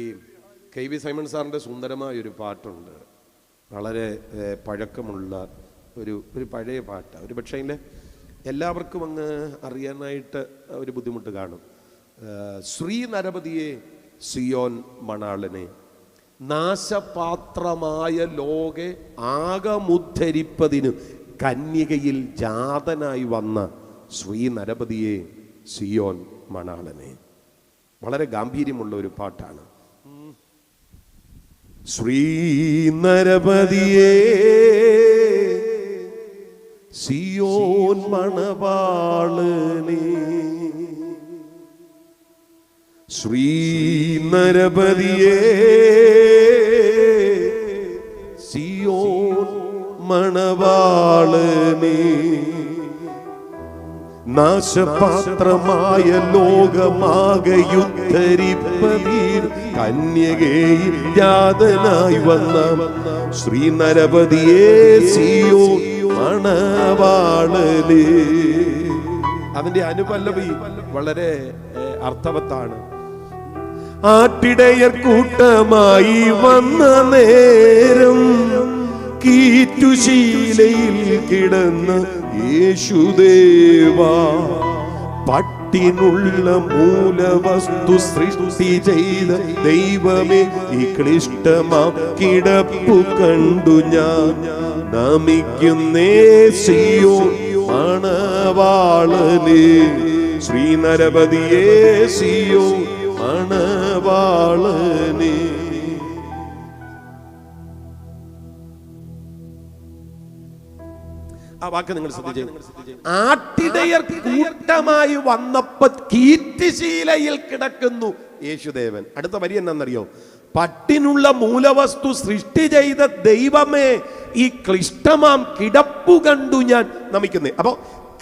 KV സൈമൺ സാറിന്റെ സുന്ദരമായ ഒരു പാട്ടുണ്ട്, വളരെ പഴക്കമുള്ള ഒരു പഴയ പാട്ട്. ഒരു പക്ഷേ എല്ലാവർക്കും അങ്ങ് അറിയാനായിട്ട് ഒരു ബുദ്ധിമുട്ട് കാണും. ശ്രീ നരപതിയെ സിയോൻ മണാളനെ, നാശപാത്രമായ ലോകെ ആകമുദ്ധരിപ്പതിന് കന്യകയിൽ ജാതനായി വന്ന ശ്രീ നരപതിയെ സിയോൻ മണാളനെ. വളരെ ഗാംഭീര്യമുള്ള ഒരു പാട്ടാണ്. ശ്രീ നരപതിയെ സിയോൻ മണവാളനെ, ശ്രീ നരപതിയെ സിയോൻ മണവാളനെ, നാശപാത്രമായ ലോകമാകയുദ്ധരിപ്പതിൽ കന്യകയിൽ ജാതനായി വന്ന ശ്രീ നരപതിയെ സിയോൻ മണവാളനെ. അതിന്റെ അനുപല്ലവി വളരെ അർത്ഥവത്താണ്. ആട്ടിടയർ കൂട്ടമായി വന്ന നേരം കീറ്റുശീലയിൽ കിടന്ന യേശുദേവാ, പട്ടിനുള്ള മൂലവസ്തു സൃഷ്ടി ചെയ്ത ദൈവമേ, ഈ ക്ലിഷ്ടമാം കിടപ്പു കണ്ടു ഞാൻ നമിക്കുന്നേ സിയോൻ മണവാളനെ, ശ്രീ നരപതിയെ സിയോൻ മണവാളനെ. ആ വാക്ക് നിങ്ങൾ ശ്രദ്ധിച്ചേ. ആട്ടിടയർ കൂട്ടമായി വന്നപ്പോ കീറ്റുശീലയിൽ കിടക്കുന്നു യേശുദേവൻ. അടുത്ത വരി എന്നാന്നറിയോ? പട്ടിനുള്ള മൂലവസ്തു സൃഷ്ടി ചെയ്ത ദൈവമേ, ഈ ക്ലിഷ്ടമാം കിടപ്പു കണ്ടു ഞാൻ നമിക്കുന്നേ. അപ്പോ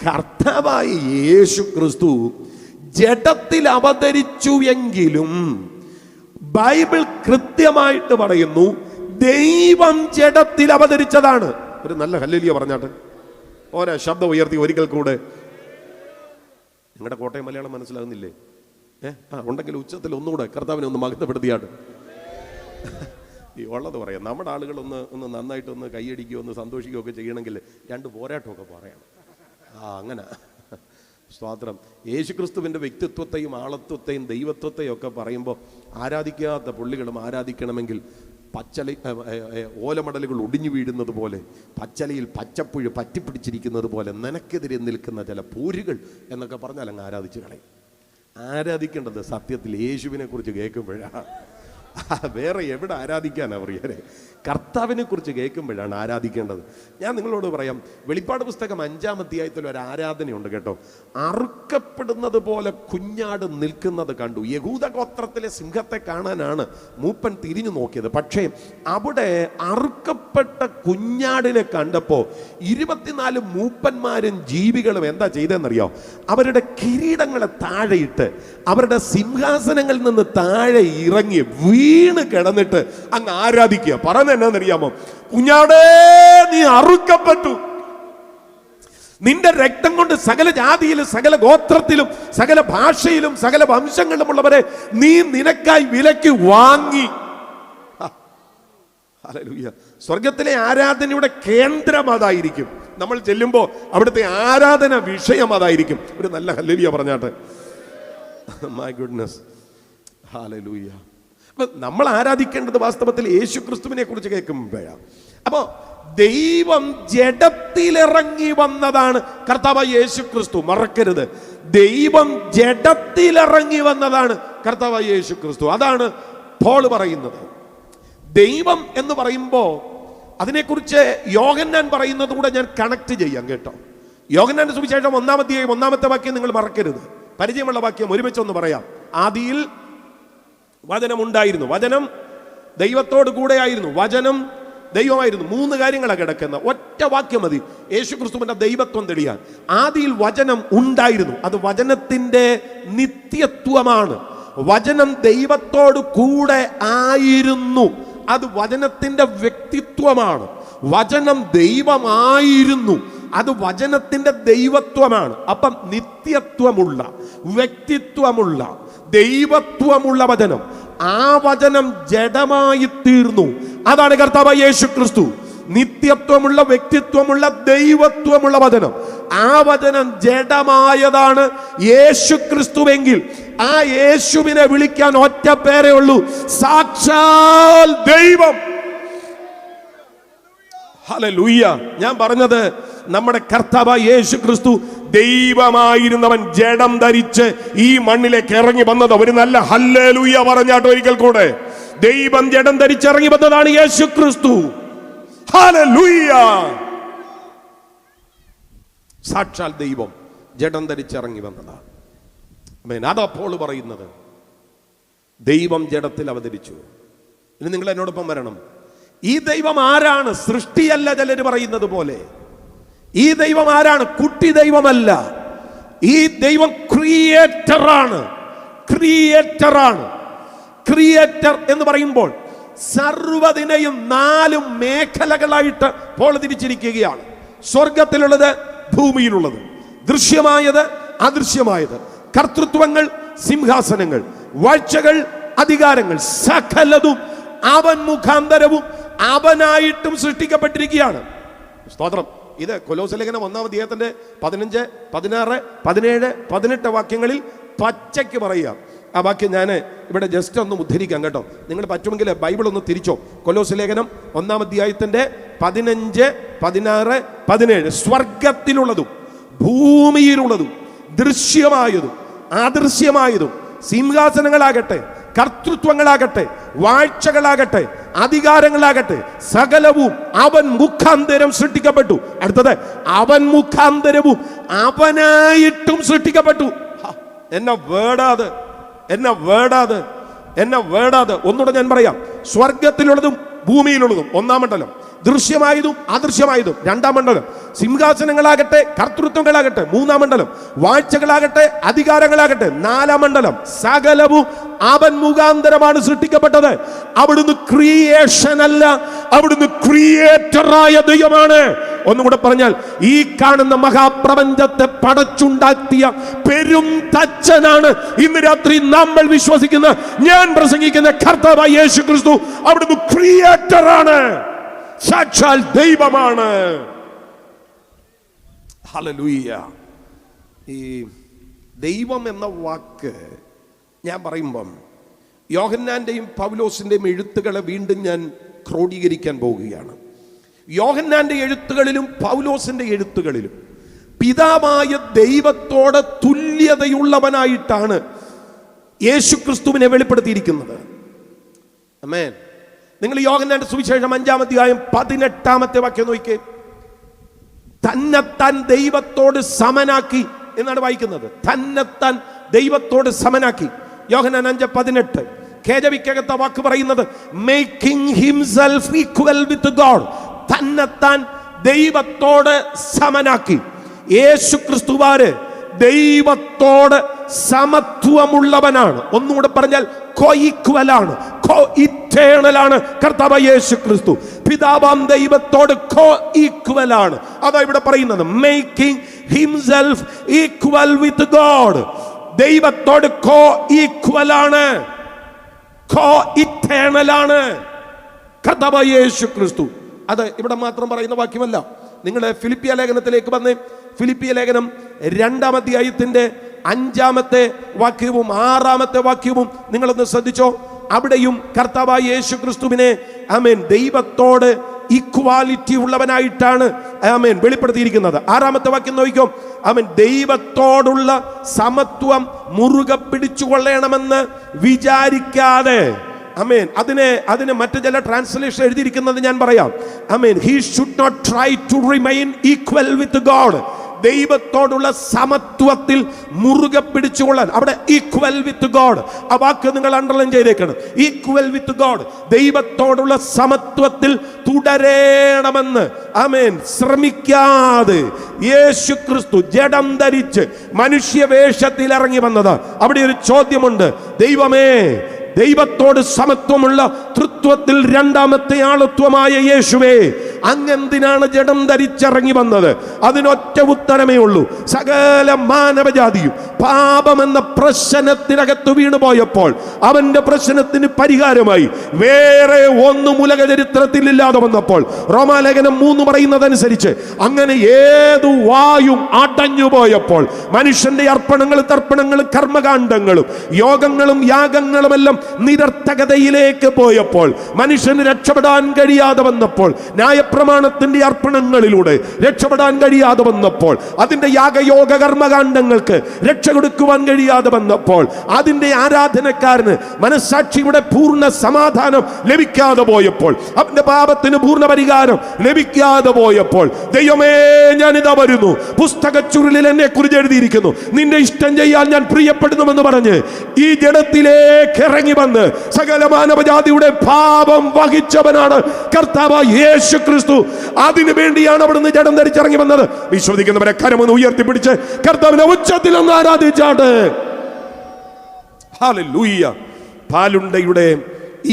കർത്താവായ യേശു ക്രിസ്തു ജഡത്തിൽ അവതരിച്ചു എങ്കിലും ബൈബിൾ കൃത്യമായിട്ട് പറയുന്നു ദൈവം ജഡത്തിൽ അവതരിച്ചതാണ്. ഒരു നല്ല ഹല്ലേലൂയ പറഞ്ഞാട്ട് ഓരോ ശബ്ദം ഉയർത്തി ഒരിക്കൽ കൂടെ. നിങ്ങളുടെ കോട്ടയം മലയാളം മനസ്സിലാകുന്നില്ലേ? ഉണ്ടെങ്കിൽ ഉച്ചത്തിൽ ഒന്നുകൂടെ കർത്താവിനെ ഒന്ന് മഹത്വപ്പെടുത്തിയാട്ട് ഈ ഉള്ളത് പറയാം. നമ്മുടെ ആളുകൾ ഒന്ന് നന്നായിട്ടൊന്ന് കൈയടിക്കുകയോ ഒന്ന് സന്തോഷിക്കുകയോ ഒക്കെ ചെയ്യണമെങ്കിൽ രണ്ട് പോരാട്ടമൊക്കെ പറയണം. അങ്ങനെ സ്തോത്രം. യേശുക്രിസ്തുവിൻ്റെ വ്യക്തിത്വത്തെയും ആളത്വത്തെയും ദൈവത്വത്തെയും ഒക്കെ പറയുമ്പോൾ ആരാധിക്കാത്ത പുള്ളികളും ആരാധിക്കണമെങ്കിൽ ഓലമടലുകൾ ഒടിഞ്ഞു വീഴുന്നത് പോലെ, പച്ചലയിൽ പച്ചപ്പുഴ് പറ്റിപ്പിടിച്ചിരിക്കുന്നത് പോലെ നിനക്കെതിരെ നിൽക്കുന്ന ചില പൂരുകൾ എന്നൊക്കെ പറഞ്ഞാൽ അങ്ങ് ആരാധിച്ച് കളയും. ആരാധിക്കേണ്ടത് സത്യത്തിൽ യേശുവിനെ കുറിച്ച് കേൾക്കുമ്പോഴാണ്. വേറെ എവിടെ ആരാധിക്കാനാണ് പറയാറ്? കർത്താവിനെ കുറിച്ച് കേൾക്കുമ്പോഴാണ് ആരാധിക്കേണ്ടത്. ഞാൻ നിങ്ങളോട് പറയാം, വെളിപ്പാട് പുസ്തകം 5-ാം അധ്യായത്തിൽ ഒരു ആരാധനയുണ്ട് കേട്ടോ. അറുക്കപ്പെടുന്നത് പോലെ കുഞ്ഞാട് നിൽക്കുന്നത് കണ്ടു. യഹൂദ ഗോത്രത്തിലെ സിംഹത്തെ കാണാനാണ് മൂപ്പൻ തിരിഞ്ഞു നോക്കിയത്. പക്ഷേ അവിടെ അറുക്കപ്പെട്ട കുഞ്ഞാടിനെ കണ്ടപ്പോൾ 24 മൂപ്പന്മാരും ജീവികളും എന്താ ചെയ്തതെന്നറിയോ? അവരുടെ കിരീടങ്ങളെ താഴെയിട്ട് അവരുടെ സിംഹാസനങ്ങളിൽ നിന്ന് താഴെ ഇറങ്ങി വീണ് കിടന്നിട്ട് അങ്ങ് ആരാധിക്കുക. പറഞ്ഞ എന്നാന്നറിയാമോ? കുഞ്ഞാടേ, നീ അറുക്കപ്പെട്ടു. നിന്റെ രക്തം കൊണ്ട് സകല ജാതിയിലും സകല ഗോത്രത്തിലും സകല ഭാഷയിലും സകല വംശങ്ങളിലുമുള്ളവരെ നീ നിനക്കായി വിലയ്ക്ക് വാങ്ങി. ഹല്ലേലൂയ. സ്വർഗത്തിലെ ആരാധനയുടെ കേന്ദ്രം അതായിരിക്കും. നമ്മൾ ചെല്ലുമ്പോൾ അവിടുത്തെ ആരാധന വിഷയം അതായിരിക്കും. ഒരു നല്ല ഹല്ലേലൂയ പറഞ്ഞാട്ടെ. My goodness, hallelujah. നമ്മൾ ആരാധിക്കേണ്ടത് വാസ്തവത്തിൽ യേശു ക്രിസ്തുവിനെ കുറിച്ച് കേൾക്കുമ്പോഴാണ്. അപ്പോ ദൈവം ജഡത്തിലിറങ്ങി വന്നതാണ് കർത്താവായ യേശു ക്രിസ്തു. മറക്കരുത്, ദൈവം ജഡത്തിലിറങ്ങി വന്നതാണ് കർത്താവായ യേശു ക്രിസ്തു. അതാണ് പോൾ പറയുന്നത്. ദൈവം എന്ന് പറയുമ്പോൾ അതിനെക്കുറിച്ച് യോഹന്നാൻ പറയുന്നത് കൂടെ ഞാൻ കണക്ട് ചെയ്യാം കേട്ടോ. യോഹന്നാന്റെ സുവിശേഷം 1-ാം അധ്യായം 1-ാമത്തെ വാക്യം നിങ്ങൾ മറക്കരുത്. പരിചയമുള്ള വാക്യം ഒരുമിച്ചൊന്ന് പറയാം. ആദിയിൽ വചനം ഉണ്ടായിരുന്നു, വചനം ദൈവത്തോട് കൂടെയായിരുന്നു, വചനം ദൈവമായിരുന്നു. 3 കാര്യങ്ങളാണ് കിടക്കുന്ന ഒറ്റ വാക്യം മതി യേശു ക്രിസ്തുവിന്റെ ദൈവത്വം തെളിയാൻ. ആദിയിൽ വചനം ഉണ്ടായിരുന്നു. അത് വചനത്തിന്റെ നിത്യത്വമാണ്. വചനം ദൈവത്തോട് കൂടെ ആയിരുന്നു. അത് വചനത്തിന്റെ വ്യക്തിത്വമാണ്. വചനം ദൈവമായിരുന്നു. അത് വചനത്തിന്റെ ദൈവത്വമാണ്. അപ്പം നിത്യത്വമുള്ള, വ്യക്തിത്വമുള്ള, ദൈവത്വമുള്ള വചനം. ആ വചനം ജഡമായി തീർന്നു. അതാണ് കർത്താവായ യേശു ക്രിസ്തു. നിത്യത്വമുള്ള, വ്യക്തിത്വമുള്ള, ദൈവത്വമുള്ള വചനം. ആ വചനം ജഡമായതാണ് യേശു ക്രിസ്തുവെങ്കിൽ ആ യേശുവിനെ വിളിക്കാൻ ഒറ്റ പേരേ ഉള്ളൂ, സാക്ഷാൽ ദൈവം. ഹല്ലേലൂയ. ഞാൻ പറഞ്ഞത് നമ്മുടെ കർത്താവായ യേശു ക്രിസ്തു ദൈവമായിരുന്നവൻ ജഡം ധരിച്ച് ഈ മണ്ണിലേക്ക് ഇറങ്ങി വന്നത്. ഒരു നല്ല ഹല്ലേലൂയ പറഞ്ഞാട്ടോ ഒരിക്കൽ കൂടെ. ദൈവം ജഡം ധരിച്ചിറങ്ങി വന്നതാണ് യേശു ക്രിസ്തു. ഹല്ലേലൂയ. സാക്ഷാൽ ദൈവം ജഡം ധരിച്ചിറങ്ങി വന്നതാണ്. അതാ പോൾ പറയുന്നത്. ദൈവം ജഡത്തിൽ അവതരിച്ചു. ഇനി നിങ്ങൾ എന്നോടൊപ്പം വരണം. ഈ ദൈവം ആരാണ്? സൃഷ്ടിയല്ല ചിലർ പറയുന്നത് പോലെ. ഈ ദൈവം ആരാണ്? കുട്ടി ദൈവമല്ല. ഈ ദൈവം ക്രിയേറ്ററാണ്. ക്രിയേറ്ററാണ്. ക്രിയേറ്റർ എന്ന് പറയുമ്പോൾ സർവ്വതിനെയും 4 മേഖലകളായിട്ട് പോൾ തിരിച്ചിരിക്കുകയാണ്. സ്വർഗത്തിലുള്ളത്, ഭൂമിയിലുള്ളത്, ദൃശ്യമായത്, അദൃശ്യമായത്, കർത്തൃത്വങ്ങൾ, സിംഹാസനങ്ങൾ, വാഴ്ചകൾ, അധികാരങ്ങൾ, സകലതും അവൻ മുഖാന്തരവും അവനായിട്ടും സൃഷ്ടിക്കപ്പെട്ടിരിക്കുകയാണ്. സ്തോത്രം. ഇത് കൊലോസ്യ ലേഖനം 1-ാം അധ്യായത്തിന്റെ 15, 16, 17, 18 വാക്യങ്ങളിൽ പച്ചയ്ക്ക് പറയുക. ആ വാക്യം ഞാൻ ഇവിടെ ജസ്റ്റ് ഒന്ന് ഉദ്ധരിക്കാം കേട്ടോ. നിങ്ങൾ പറ്റുമെങ്കിൽ ബൈബിൾ ഒന്ന് തിരിച്ചോ. കൊലോസ്യ ലേഖനം 1-ാം അധ്യായത്തിന്റെ 15, 16, 17. സ്വർഗത്തിലുള്ളതും ഭൂമിയിലുള്ളതും ദൃശ്യമായതും അദൃശ്യമായതും, സിംഹാസനങ്ങളാകട്ടെ, കർത്തൃത്വങ്ങളാകട്ടെ, വാഴ്ചകളാകട്ടെ, അധികാരങ്ങളാകട്ടെ, സകലവും അവൻ മുഖാന്തരം സൃഷ്ടിക്കപ്പെട്ടു. അടുത്തത്, അവൻ മുഖാന്തരവും അവനായിട്ടും സൃഷ്ടിക്കപ്പെട്ടു. എന്നെ വേടാത്, എന്നെ വേടാത്, എന്നെ വേടാത്. ഒന്നുകൂടെ ഞാൻ പറയാം. സ്വർഗത്തിലുള്ളതും ഭൂമിയിലുള്ളതും 1-ാം മണ്ഡലം, ദൃശ്യമായതും അദൃശ്യമായതും 2-ാം മണ്ഡലം, സിംഹാസനങ്ങളാകട്ടെ, കർത്തൃത്വങ്ങളാകട്ടെ 3-ാം മണ്ഡലം, വാഴ്ചകളാകട്ടെ, അധികാരങ്ങളാകട്ടെ 4-ാം മണ്ഡലം, സകലവും അവൻ മുഖാന്തരമാണ് സൃഷ്ടിക്കപ്പെട്ടത്. അവിടുന്ന് ക്രിയേഷൻ അല്ല, അവിടുന്ന് ക്രിയേറ്ററായ ദൈവമാണ്. ഒന്നുകൂടെ പറഞ്ഞാൽ, ഈ കാണുന്ന മഹാപ്രപഞ്ചത്തെ പടച്ചുണ്ടാക്കിയ പെരും തച്ചനാണ് ഇന്ന് രാത്രി നമ്മൾ വിശ്വസിക്കുന്ന, ഞാൻ പ്രസംഗിക്കുന്ന കർത്താവായ യേശു ക്രിസ്തു. അവിടുന്ന് ക്രിയേറ്ററാണ്, സാക്ഷാൽ ദൈവമാണ്. ഹല്ലേലൂയ. ഈ ദൈവം എന്ന വാക്ക് ഞാൻ പറയുമ്പം യോഹന്നാന്റെയും പൗലോസിന്റെയും എഴുത്തുകളെ വീണ്ടും ഞാൻ ക്രോഡീകരിക്കാൻ പോവുകയാണ്. യോഹന്നാന്റെ എഴുത്തുകളിലും പൗലോസിന്റെ എഴുത്തുകളിലും പിതാവായ ദൈവത്തോട് തുല്യതയുള്ളവനായിട്ടാണ് യേശുക്രിസ്തുവിനെ വെളിപ്പെടുത്തിയിരിക്കുന്നത്. ആമേൻ. നിങ്ങൾ യോഹന്നാന്റെ സുവിശേഷം 5-ാം അധ്യായം 18-ാമത്തെ വാക്യം നോക്കിക്കേ. തന്നെത്താൻ ദൈവത്തോട് സമനാക്കി എന്നാണ് വായിക്കുന്നത്. തന്നെത്താൻ ദൈവത്തോട് സമനാക്കി. യോഹന്നാൻ 5:18. KJV-ക്കകത്തെ വാക്ക് പറയുന്നത് making himself equal with God. തന്നെത്താൻ ദൈവത്തോട് സമനാക്കി. യേശുക്രിസ്തുവാര് ദൈവത്തോട് സമത്വമുള്ളവനാണ്. ഒന്നുകൂടെ പറഞ്ഞാൽ കോ-ഈക്വലാണ്, കോ-ഇറ്റേണലാണ് കർത്താവായ യേശുക്രിസ്തു. പിതാവാം ദൈവത്തോട് കോ-ഈക്വലാണ്. അതാ ഇവിടെ പറയുന്നത്, making himself equal with God. ദൈവത്തോട് കോ-ഈക്വലാണ്, കോ-ഇറ്റേണലാണ് കർത്താവായ യേശുക്രിസ്തു. അത് ഇവിടെ മാത്രം പറയുന്ന വാക്യമല്ല. നിങ്ങൾ ഫിലിപ്പിയ ലേഖനത്തിലേക്ക് വന്നേ. ഫിലിപ്പിയ ലേഖനം 2-ാം അധ്യായത്തിന്റെ 5-ാമത്തെ വാക്യവും 6-ാമത്തെ വാക്യവും നിങ്ങളൊന്ന് ശ്രദ്ധിച്ചോ. അവിടെയും കർത്താവായ യേശുക്രിസ്തുവിനെ ആമേൻ ദൈവത്തോട് ഈക്വാലിറ്റി ഉള്ളവനായിട്ടാണ് ആമേൻ വെളിപ്പെടുത്തിയിരിക്കുന്നത്. 6-ാമത്തെ വാക്യം നോക്കിക്കോ. ആമേൻ ദൈവത്തോടുള്ള സമത്വം മുറുകെ പിടിച്ചുകൊള്ളണമെന്ന് വിചാരിക്കാതെ. ആമേൻ. അതിനെ മറ്റു ചില ട്രാൻസ്ലേഷൻ എഴുതിയിരിക്കുന്നത് ഞാൻ പറയാം. Amen. He should not try to remain equal with God. ദൈവത്തോടുള്ള സമത്വത്തിൽ മുറുകെ പിടിച്ചുകൊള്ളാൻ. അവിടെ ഈക്വൽ വിത്ത് ഗോഡ്, ആ വാക്ക് നിങ്ങൾ അണ്ടർലൈൻ ചെയ്തേക്കണം. ഈക്വൽ വിത്ത് ഗോഡ്, ദൈവത്തോടുള്ള സമത്വത്തിൽ തുടരണമെന്ന് ആമേൻ ശ്രമിക്കാതെ യേശുക്രിസ്തു ജഡം ധരിച്ച് മനുഷ്യവേഷത്തിൽ ഇറങ്ങി വന്നത്. അവിടെ ഒരു ചോദ്യമുണ്ട്. ദൈവമേ, ദൈവത്തോട് സമത്വമുള്ള തൃത്വത്തിൽ 2ാമത്തെ ആളത്വമായ യേശുവേ, അങ്ങെന്തിനാണ് ജഡം ധരിച്ചിറങ്ങി വന്നത്? അതിനൊറ്റ ഉത്തരമേ ഉള്ളൂ. സകല മാനവജാതിയും പാപമെന്ന പ്രശ്നത്തിനകത്ത് വീണുപോയപ്പോൾ അവന്റെ പ്രശ്നത്തിന് പരിഹാരമായി വേറെ ഒന്നും ഉലക ചരിത്രത്തിൽ ഇല്ലാതെ വന്നപ്പോൾ റോമാലേഖനം 3 പറയുന്നതനുസരിച്ച് അങ്ങനെ ഏതു വായും അടഞ്ഞു പോയപ്പോൾ മനുഷ്യന്റെ അർപ്പണങ്ങളും തർപ്പണങ്ങളും കർമ്മകാണ്ഡങ്ങളും യോഗങ്ങളും യാഗങ്ങളുമെല്ലാം നിരർത്ഥകതയിലേക്ക് പോയപ്പോൾ മനുഷ്യന് രക്ഷപ്പെടാൻ കഴിയാതെ വന്നപ്പോൾ, ന്യായപ്രമാണത്തിന്റെ അർപ്പണങ്ങളിലൂടെ രക്ഷപ്പെടാൻ കഴിയാതെ വന്നപ്പോൾ, അതിന്റെ യാഗയോഗ കർമ്മകാണ്ഡങ്ങൾക്ക് രക്ഷ കൊടുക്കുവാൻ കഴിയാതെ വന്നപ്പോൾ, അതിന്റെ ആരാധനക്കാരന് മനസ്സാക്ഷിയുടെ പൂർണ്ണ സമാധാനം ലഭിക്കാതെ പോയപ്പോൾ, അവന്റെ പാപത്തിന് പൂർണ്ണ പരിഹാരം ലഭിക്കാതെ പോയപ്പോൾ, ദൈവമേ ഞാനിതാ വരുന്നു, പുസ്തക ചുരുളിൽ എന്നെ കുറിച്ച് എഴുതിയിരിക്കുന്നു, നിന്റെ ഇഷ്ടം ചെയ്യാൻ ഞാൻ പ്രിയപ്പെടുന്നുവെന്ന് പറഞ്ഞ് ഈ ജഡത്തിലേക്ക് ഇറങ്ങി വന്ന് സകല മാനവജാതിയുടെ പാപം വഹിച്ചവനാണ് കർത്താവായ യേശുക്രിസ്തു. അതിനു വേണ്ടിയാണ് അവിടുന്ന് ജഡം ധരിച്ചിറങ്ങി വന്നത്. വിശ്വസിക്കുന്നവരെ കരമൊന്ന് ഉയർത്തിപ്പിടിച്ച് കർത്താവിനെ ഉച്ചത്തിൽ ഒന്ന് ആരാധിച്ചാട്ട്. ഹല്ലേലൂയ. പാലുണ്ടയുടെ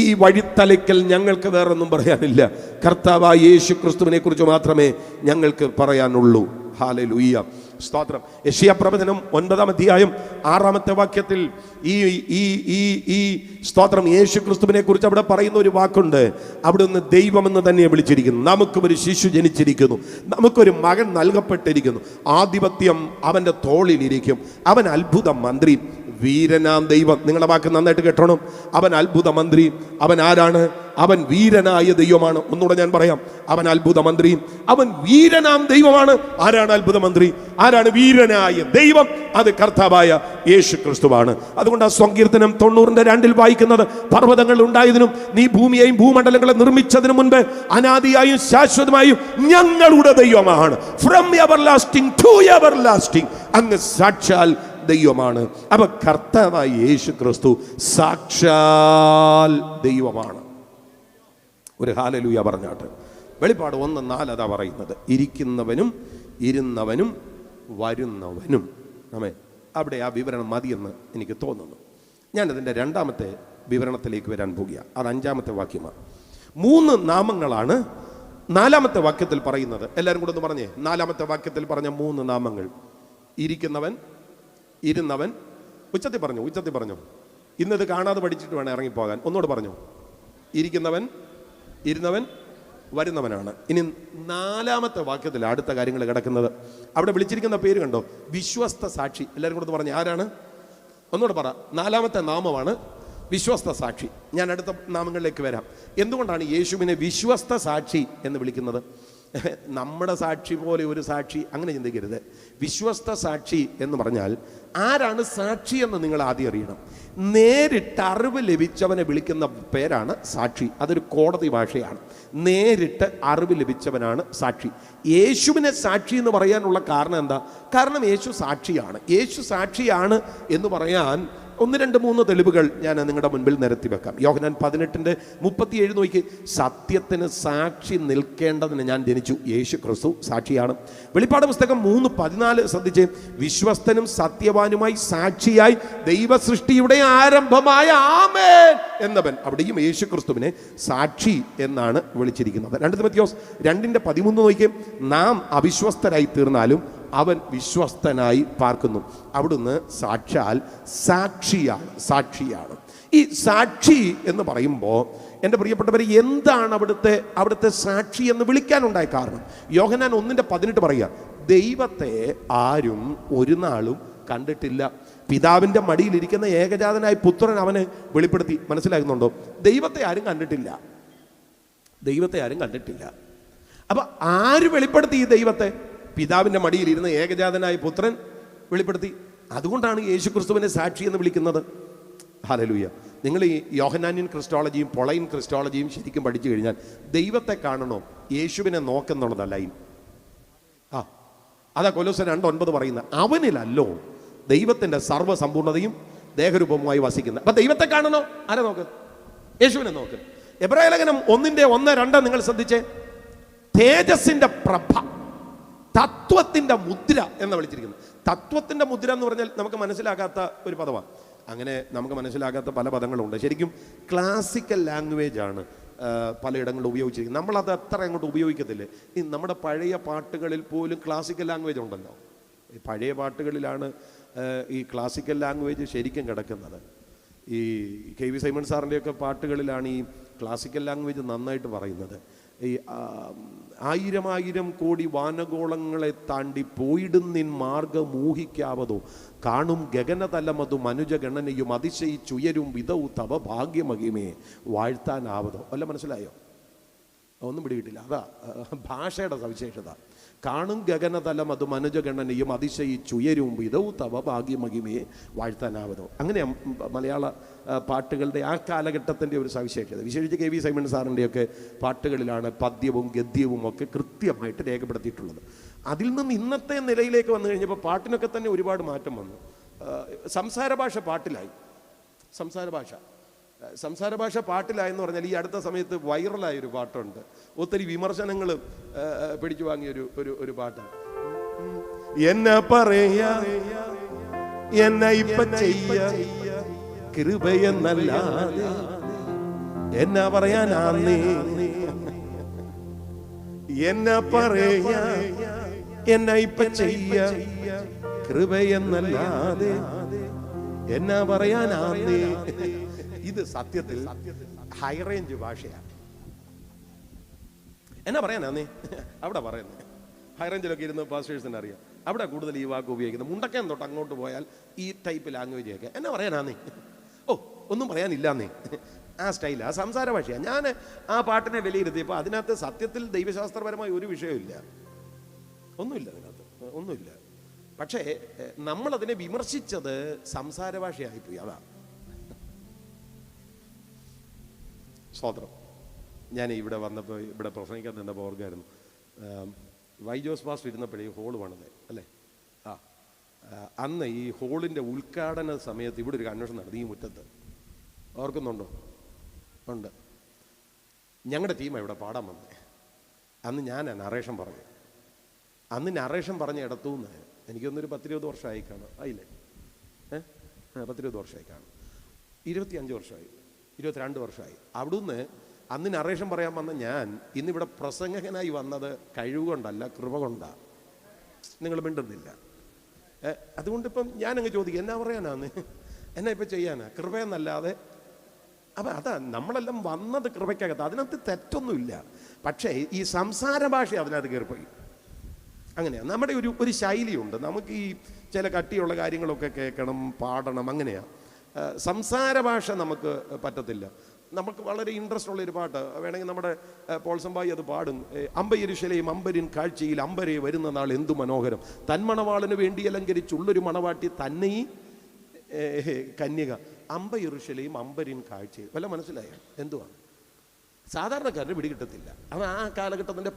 ഈ വഴിത്തലയ്ക്കൽ ഞങ്ങൾക്ക് വേറൊന്നും പറയാനില്ല. കർത്താവായ യേശുക്രിസ്തുവിനെ കുറിച്ച് മാത്രമേ ഞങ്ങൾക്ക് പറയാനുള്ളൂ. ഹല്ലേലൂയ. സ്തോത്രം. യെശയ്യാ പ്രവചനം 9-ാം അധ്യായം 6-ാമത്തെ വാക്യത്തിൽ ഈ സ്തോത്രം യേശുക്രിസ്തുവിനെ കുറിച്ച് അവിടെ പറയുന്ന ഒരു വാക്കുണ്ട്. അവിടുന്ന് ദൈവമെന്ന് തന്നെ വിളിച്ചിരിക്കുന്നു. നമുക്കൊരു ശിശു ജനിച്ചിരിക്കുന്നു, നമുക്കൊരു മകൻ നൽകപ്പെട്ടിരിക്കുന്നു, ആധിപത്യം അവന്റെ തോളിലിരിക്കും, അവൻ അത്ഭുത മന്ത്രി, വീരനാം ദൈവം. നിങ്ങളുടെ വാക്ക് നന്നായിട്ട് കേട്ടോണം. അവൻ അത്ഭുത മന്ത്രി. അവൻ ആരാണ്? അവൻ വീരനായ ദൈവമാണ്. ഒന്നുകൂടെ ഞാൻ പറയാം. അവൻ അത്ഭുത മന്ത്രി, അവൻ വീരനാം ദൈവമാണ്. ആരാണ് അത്ഭുത മന്ത്രി? ആരാണ് വീരനായ ദൈവം? അത് കർത്താവായ യേശുക്രിസ്തുവാണ്. അതുകൊണ്ട് ആ സങ്കീർത്തനം 90:2 വായിക്കുന്നത്, പർവ്വതങ്ങൾ ഉണ്ടായതിനും നീ ഭൂമിയെയും ഭൂമണ്ഡലങ്ങളെ നിർമ്മിച്ചതിനു മുൻപ് അനാദിയായും ശാശ്വതമായും ഞങ്ങളുടെ ദൈവമാണ്. ഫ്രം എവർലാസ്റ്റിംഗ് ടു എവർലാസ്റ്റിംഗ് അങ്ങ് സാക്ഷാൽ ദൈവമാണ്. അപ്പൊ കർത്താവായ യേശുക്രിസ്തു സാക്ഷാൽ ദൈവമാണ്. ഒരു ഹല്ലേലൂയ പറഞ്ഞാട്ട്. വെളിപ്പാട് 1:4 അതാ പറയുന്നത്. ഇരിക്കുന്നവനും ഇരുന്നവനും വരുന്നവനും. ആമേൻ. അവിടെ ആ വിവരണം മതിയെന്ന് എനിക്ക് തോന്നുന്നു. ഞാനതിൻ്റെ രണ്ടാമത്തെ വിവരണത്തിലേക്ക് വരാൻ പോകുക. അത് 5-ാമത്തെ വാക്യമാണ്. 3 നാമങ്ങളാണ് 4-ാമത്തെ വാക്യത്തിൽ പറയുന്നത്. എല്ലാവരും കൂടെ ഒന്ന് പറഞ്ഞേ, 4-ാമത്തെ വാക്യത്തിൽ പറഞ്ഞ 3 നാമങ്ങൾ. ഇരിക്കുന്നവൻ, ഇരുന്നവൻ, ഉച്ചത്തിൽ പറഞ്ഞു. ഇന്നത് കാണാതെ പഠിച്ചിട്ട് വേണം ഇറങ്ങിപ്പോകാൻ. ഒന്നുകൂടെ പറഞ്ഞു. ഇരിക്കുന്നവൻ, ഇരുന്നവൻ, വരുന്നവനാണ്. ഇനി 4-ാമത്തെ വാക്യത്തിൽ അടുത്ത കാര്യങ്ങൾ കിടക്കുന്നത്. അവിടെ വിളിച്ചിരിക്കുന്ന പേര് കണ്ടോ? വിശ്വസ്ത സാക്ഷി. എല്ലാവരും കൂടെ പറഞ്ഞേ, ആരാണ്? ഒന്നുകൂടെ പറ. 4-ാമത്തെ നാമമാണ് വിശ്വസ്ത സാക്ഷി. ഞാൻ അടുത്ത നാമങ്ങളിലേക്ക് വരാം. എന്തുകൊണ്ടാണ് യേശുവിനെ വിശ്വസ്ത സാക്ഷി എന്ന് വിളിക്കുന്നത്? നമ്മുടെ സാക്ഷി പോലെ ഒരു സാക്ഷി അങ്ങനെ ചിന്തിക്കരുത്. വിശ്വസ്ത സാക്ഷി എന്ന് പറഞ്ഞാൽ ആരാണ് സാക്ഷി എന്ന് നിങ്ങൾ ആദ്യം അറിയണം. നേരിട്ട് അറിവ് ലഭിച്ചവനെ വിളിക്കുന്ന പേരാണ് സാക്ഷി. അതൊരു കോടതി ഭാഷയാണ്. നേരിട്ട് അറിവ് ലഭിച്ചവനാണ് സാക്ഷി. യേശുവിനെ സാക്ഷി എന്ന് പറയാനുള്ള കാരണം എന്താ? കാരണം യേശു സാക്ഷിയാണ്. യേശു സാക്ഷിയാണ് എന്ന് പറയാൻ 1, 2, 3 തെളിവുകൾ ഞാൻ നിങ്ങളുടെ മുൻപിൽ നിരത്തി വെക്കാം. യോഹന്നാൻ 18:37 നോക്കി. സത്യത്തിന് സാക്ഷി നിൽക്കേണ്ടതിന് ഞാൻ ജനിച്ചു. യേശു ക്രിസ്തു സാക്ഷിയാണ്. വെളിപ്പാട് പുസ്തകം 3:14 ശ്രദ്ധിച്ച്. വിശ്വസ്തനും സത്യവാനുമായി സാക്ഷിയായി ദൈവ സൃഷ്ടിയുടെ ആരംഭമായ ആമേൻ എന്നവൻ. അവിടെയും യേശു ക്രിസ്തുവിനെ സാക്ഷി എന്നാണ് വിളിച്ചിരിക്കുന്നത്. 2 തിമോഥെയോസ് 2:13 നോക്കി. നാം അവിശ്വസ്തരായി തീർന്നാലും അവൻ വിശ്വസ്തനായി പാർക്കുന്നു. അവിടുന്ന് സാക്ഷാൽ സാക്ഷിയാണ്. ഈ സാക്ഷി എന്ന് പറയുമ്പോൾ എൻ്റെ പ്രിയപ്പെട്ടവർ, എന്താണ് അവിടുത്തെ സാക്ഷി എന്ന് വിളിക്കാനുണ്ടായ കാരണം? യോഹന്നാൻ 1:18 പറയുക, ദൈവത്തെ ആരും ഒരു നാളും കണ്ടിട്ടില്ല. പിതാവിൻ്റെ മടിയിലിരിക്കുന്ന ഏകജാതനായ പുത്രൻ അവനെ വെളിപ്പെടുത്തി. മനസ്സിലാകുന്നുണ്ടോ? ദൈവത്തെ ആരും കണ്ടിട്ടില്ല. അപ്പൊ ആര് വെളിപ്പെടുത്തി ഈ ദൈവത്തെ? പിതാവിൻ്റെ മടിയിലിരുന്ന ഏകജാതനായ പുത്രൻ വെളിപ്പെടുത്തി. അതുകൊണ്ടാണ് യേശു ക്രിസ്തുവിനെ സാക്ഷി എന്ന് വിളിക്കുന്നത്. ഹല്ലേലൂയ. നിങ്ങൾ ഈ യോഹന്നാനിയൻ ക്രിസ്റ്റോളജിയും പൊളൈൻ ക്രിസ്റ്റോളജിയും ശരിക്കും പഠിച്ചു കഴിഞ്ഞാൽ ദൈവത്തെ കാണണോ, യേശുവിനെ നോക്കെന്നുള്ളതല്ല. അതാ കൊലോസ്യർ 2:9 പറയുന്നത്. അവനിലല്ലോ ദൈവത്തിൻ്റെ സർവ്വസമ്പൂർണതയും ദേഹരൂപമായി വസിക്കുന്നത്. അപ്പൊ ദൈവത്തെ കാണണോ? ആരെ നോക്ക്? യേശുവിനെ നോക്ക്. എബ്രായ ലേഖനം 1:1-2 നിങ്ങൾ ശ്രദ്ധിച്ചേ. തേജസ്സിന്റെ പ്രഭ, തത്വത്തിന്റെ മുദ്ര എന്ന് വിളിച്ചിരിക്കുന്നത്. തത്വത്തിന്റെ മുദ്ര എന്ന് പറഞ്ഞാൽ നമുക്ക് മനസ്സിലാകാത്ത ഒരു പദമാണ്. അങ്ങനെ നമുക്ക് മനസ്സിലാകാത്ത പല പദങ്ങളുണ്ട്. ശരിക്കും ക്ലാസിക്കൽ ലാംഗ്വേജ് ആണ് പലയിടങ്ങളിലും ഉപയോഗിച്ചിരിക്കുന്നത്. നമ്മളത് അത്ര അങ്ങോട്ട് ഉപയോഗിക്കത്തില്ലേ. ഈ നമ്മുടെ പഴയ പാട്ടുകളിൽ പോലും ക്ലാസിക്കൽ ലാംഗ്വേജ് ഉണ്ടല്ലോ. ഈ പഴയ പാട്ടുകളിലാണ് ഈ ക്ലാസിക്കൽ ലാംഗ്വേജ് ശരിക്കും കിടക്കുന്നത്. ഈ KV സൈമൺ സാറിൻ്റെയൊക്കെ പാട്ടുകളിലാണ് ഈ ക്ലാസിക്കൽ ലാംഗ്വേജ് നന്നായിട്ട് പറയുന്നത്. ഈ 1000 കോടി വാനഗോളങ്ങളെ താണ്ടി പോയിടുന്നിൻ മാർഗം ഊഹിക്കാവതോ, കാണും ഗഗനതലമതു മനുജഗണനയും അതിശയിച്ചുയരും വിധവും തവ ഭാഗ്യമഹിമേ വാഴ്ത്താനാവതോ. വല്ല മനസ്സിലായോ? ഒന്നും പിടികിട്ടില്ല. അതാ ഭാഷയുടെ സവിശേഷത. കാണും ഗഗനതലം അത് മനുജഗണനയും അതിശയിച്ചുയരും വിധവും തവ ഭാഗ്യമഹിമയെ വാഴ്ത്താനാവതോ. അങ്ങനെ മലയാള പാട്ടുകളുടെ ആ കാലഘട്ടത്തിൻ്റെ ഒരു സവിശേഷത. വിശേഷിച്ച് KV സൈമൺ സാറിൻ്റെയൊക്കെ പാട്ടുകളിലാണ് പദ്യവും ഗദ്യവും ഒക്കെ കൃത്യമായിട്ട് രേഖപ്പെടുത്തിയിട്ടുള്ളത്. അതിൽ നിന്ന് ഇന്നത്തെ നിലയിലേക്ക് വന്നു കഴിഞ്ഞപ്പോൾ പാട്ടിനൊക്കെ തന്നെ ഒരുപാട് മാറ്റം വന്നു. സംസാര ഭാഷ പാട്ടിലായി. സംസാര ഭാഷ പാട്ടിലായെന്ന് പറഞ്ഞാൽ ഈ അടുത്ത സമയത്ത് വൈറലായൊരു പാട്ടുണ്ട്. ഒത്തിരി വിമർശനങ്ങൾ പിടിച്ചു വാങ്ങിയൊരു ഒരു പാട്ടാണ്. എന്നെ പറയാ എന്നെ ഇപ്പ ചെയ്യ കൃപയെന്നല്ലാതെ എന്നാ പറയാനാന്നേ, എന്നെ പറയാ എന്നെ ഇപ്പ ചെയ്യ കൃപയെന്നല്ലാതെ എന്നാ പറയാനാന്നേ. ഇത് സത്യത്തിൽ ഹൈ റേഞ്ച് ഭാഷയാണ്. എന്നാ പറയാനാന്നേ അവിടെ പറയുന്നത്. ഹൈ റേഞ്ചിലൊക്കെ ഇരുന്ന് പാസ്റ്റേഴ്സിന് അറിയാം. അവിടെ കൂടുതൽ ഈ വാക്ക് ഉപയോഗിക്കുന്നത്. മുണ്ടക്കൻ തൊട്ട് അങ്ങോട്ട് പോയാൽ ഈ ടൈപ്പ് ലാംഗ്വേജൊക്കെ എന്നാ പറയാനാന്നേ, ഒന്നും പറയാനില്ലാന്നേ, ആ സ്റ്റൈലാണ്, ആ സംസാര ഭാഷയാണ്. ഞാൻ ആ പാട്ടിനെ വിലയിരുത്തിയപ്പോൾ അതിനകത്ത് സത്യത്തിൽ ദൈവശാസ്ത്രപരമായ ഒരു വിഷയമില്ല, ഒന്നുമില്ല, ഒന്നുമില്ല. പക്ഷേ നമ്മളതിനെ വിമർശിച്ചത് സംസാര ഭാഷയായിപ്പോയി. അതാ സ്തോത്രം. ഞാൻ ഇവിടെ വന്നപ്പോൾ, ഇവിടെ പ്രസംഗിക്കാൻ നിന്നപ്പോൾ ഓർക്കായിരുന്നു, വൈജോസ് പാസ്റ്റർ ഇരുന്നപ്പോഴേ ഹോള് പണിത് അല്ലേ? അന്ന് ഈ ഹോളിൻ്റെ ഉദ്ഘാടന സമയത്ത് ഇവിടെ ഒരു കൺവെൻഷൻ നടത്തി ഈ മുറ്റത്ത്. ഓർക്കുന്നുണ്ടോ? ഉണ്ട്. ഞങ്ങളുടെ ടീമാണ് ഇവിടെ പാടാൻ വന്നത്. അന്ന് ഞാൻ നറേഷൻ പറഞ്ഞു. അന്ന് നറേഷൻ പറഞ്ഞ ഇടത്തുനിന്ന് എനിക്കൊന്നൊരു 10-20 വർഷമായി കാണും. ആയില്ലേ? 10-20 വർഷമായി കാണും. 25 വർഷമായി, 22 വർഷമായി. അവിടുന്ന് അന്ന് നറേഷൻ പറയാൻ വന്ന ഞാൻ ഇന്നിവിടെ പ്രസംഗകനായി വന്നത് കഴിവുകൊണ്ടല്ല, കൃപ കൊണ്ടാണ്. നിങ്ങൾ മിണ്ടുന്നില്ല. അതുകൊണ്ടിപ്പം ഞാനങ്ങ് ചോദിക്കും, എന്നാ പറയാനാന്ന്, എന്നാ ഇപ്പം ചെയ്യാനാ? കൃപയെന്നല്ലാതെ. അപ്പം അതാ നമ്മളെല്ലാം വന്നത് കൃപയ്ക്കകത്ത്, അതിനകത്ത് തെറ്റൊന്നുമില്ല. പക്ഷേ ഈ സംസാര ഭാഷ അതിനകത്ത് കയറിപ്പോയി. അങ്ങനെയാണ് നമ്മുടെ ഒരു ശൈലിയുണ്ട്. നമുക്ക് ഈ ചില കട്ടിയുള്ള കാര്യങ്ങളൊക്കെ കേൾക്കണം, പാടണം, അങ്ങനെയാണ്. സംസാര ഭാഷ നമുക്ക് പറ്റത്തില്ല. നമുക്ക് വളരെ ഇൻട്രസ്റ്റ് ഉള്ളൊരു പാട്ട് വേണമെങ്കിൽ നമ്മുടെ പോൾസംബായി അത് പാടും. അമ്പയരുശലേം അമ്പരിൻ കാഴ്ചയിൽ അമ്പരെ വരുന്ന നാൾ എന്തു മനോഹരം, തന്മണവാളന് വേണ്ടി അലങ്കരിച്ചുള്ളൊരു മണവാട്ടി തന്നെ ഈ കന്യക. അമ്പയരുശലേം അമ്പരിൻ കാഴ്ചയിൽ. വല്ല മനസ്സിലായോ എന്തുവാണ്? സാധാരണക്കാരന് പിടികിട്ടത്തില്ല. അവൻ ആ കാലഘട്ടത്തിൻ്റെ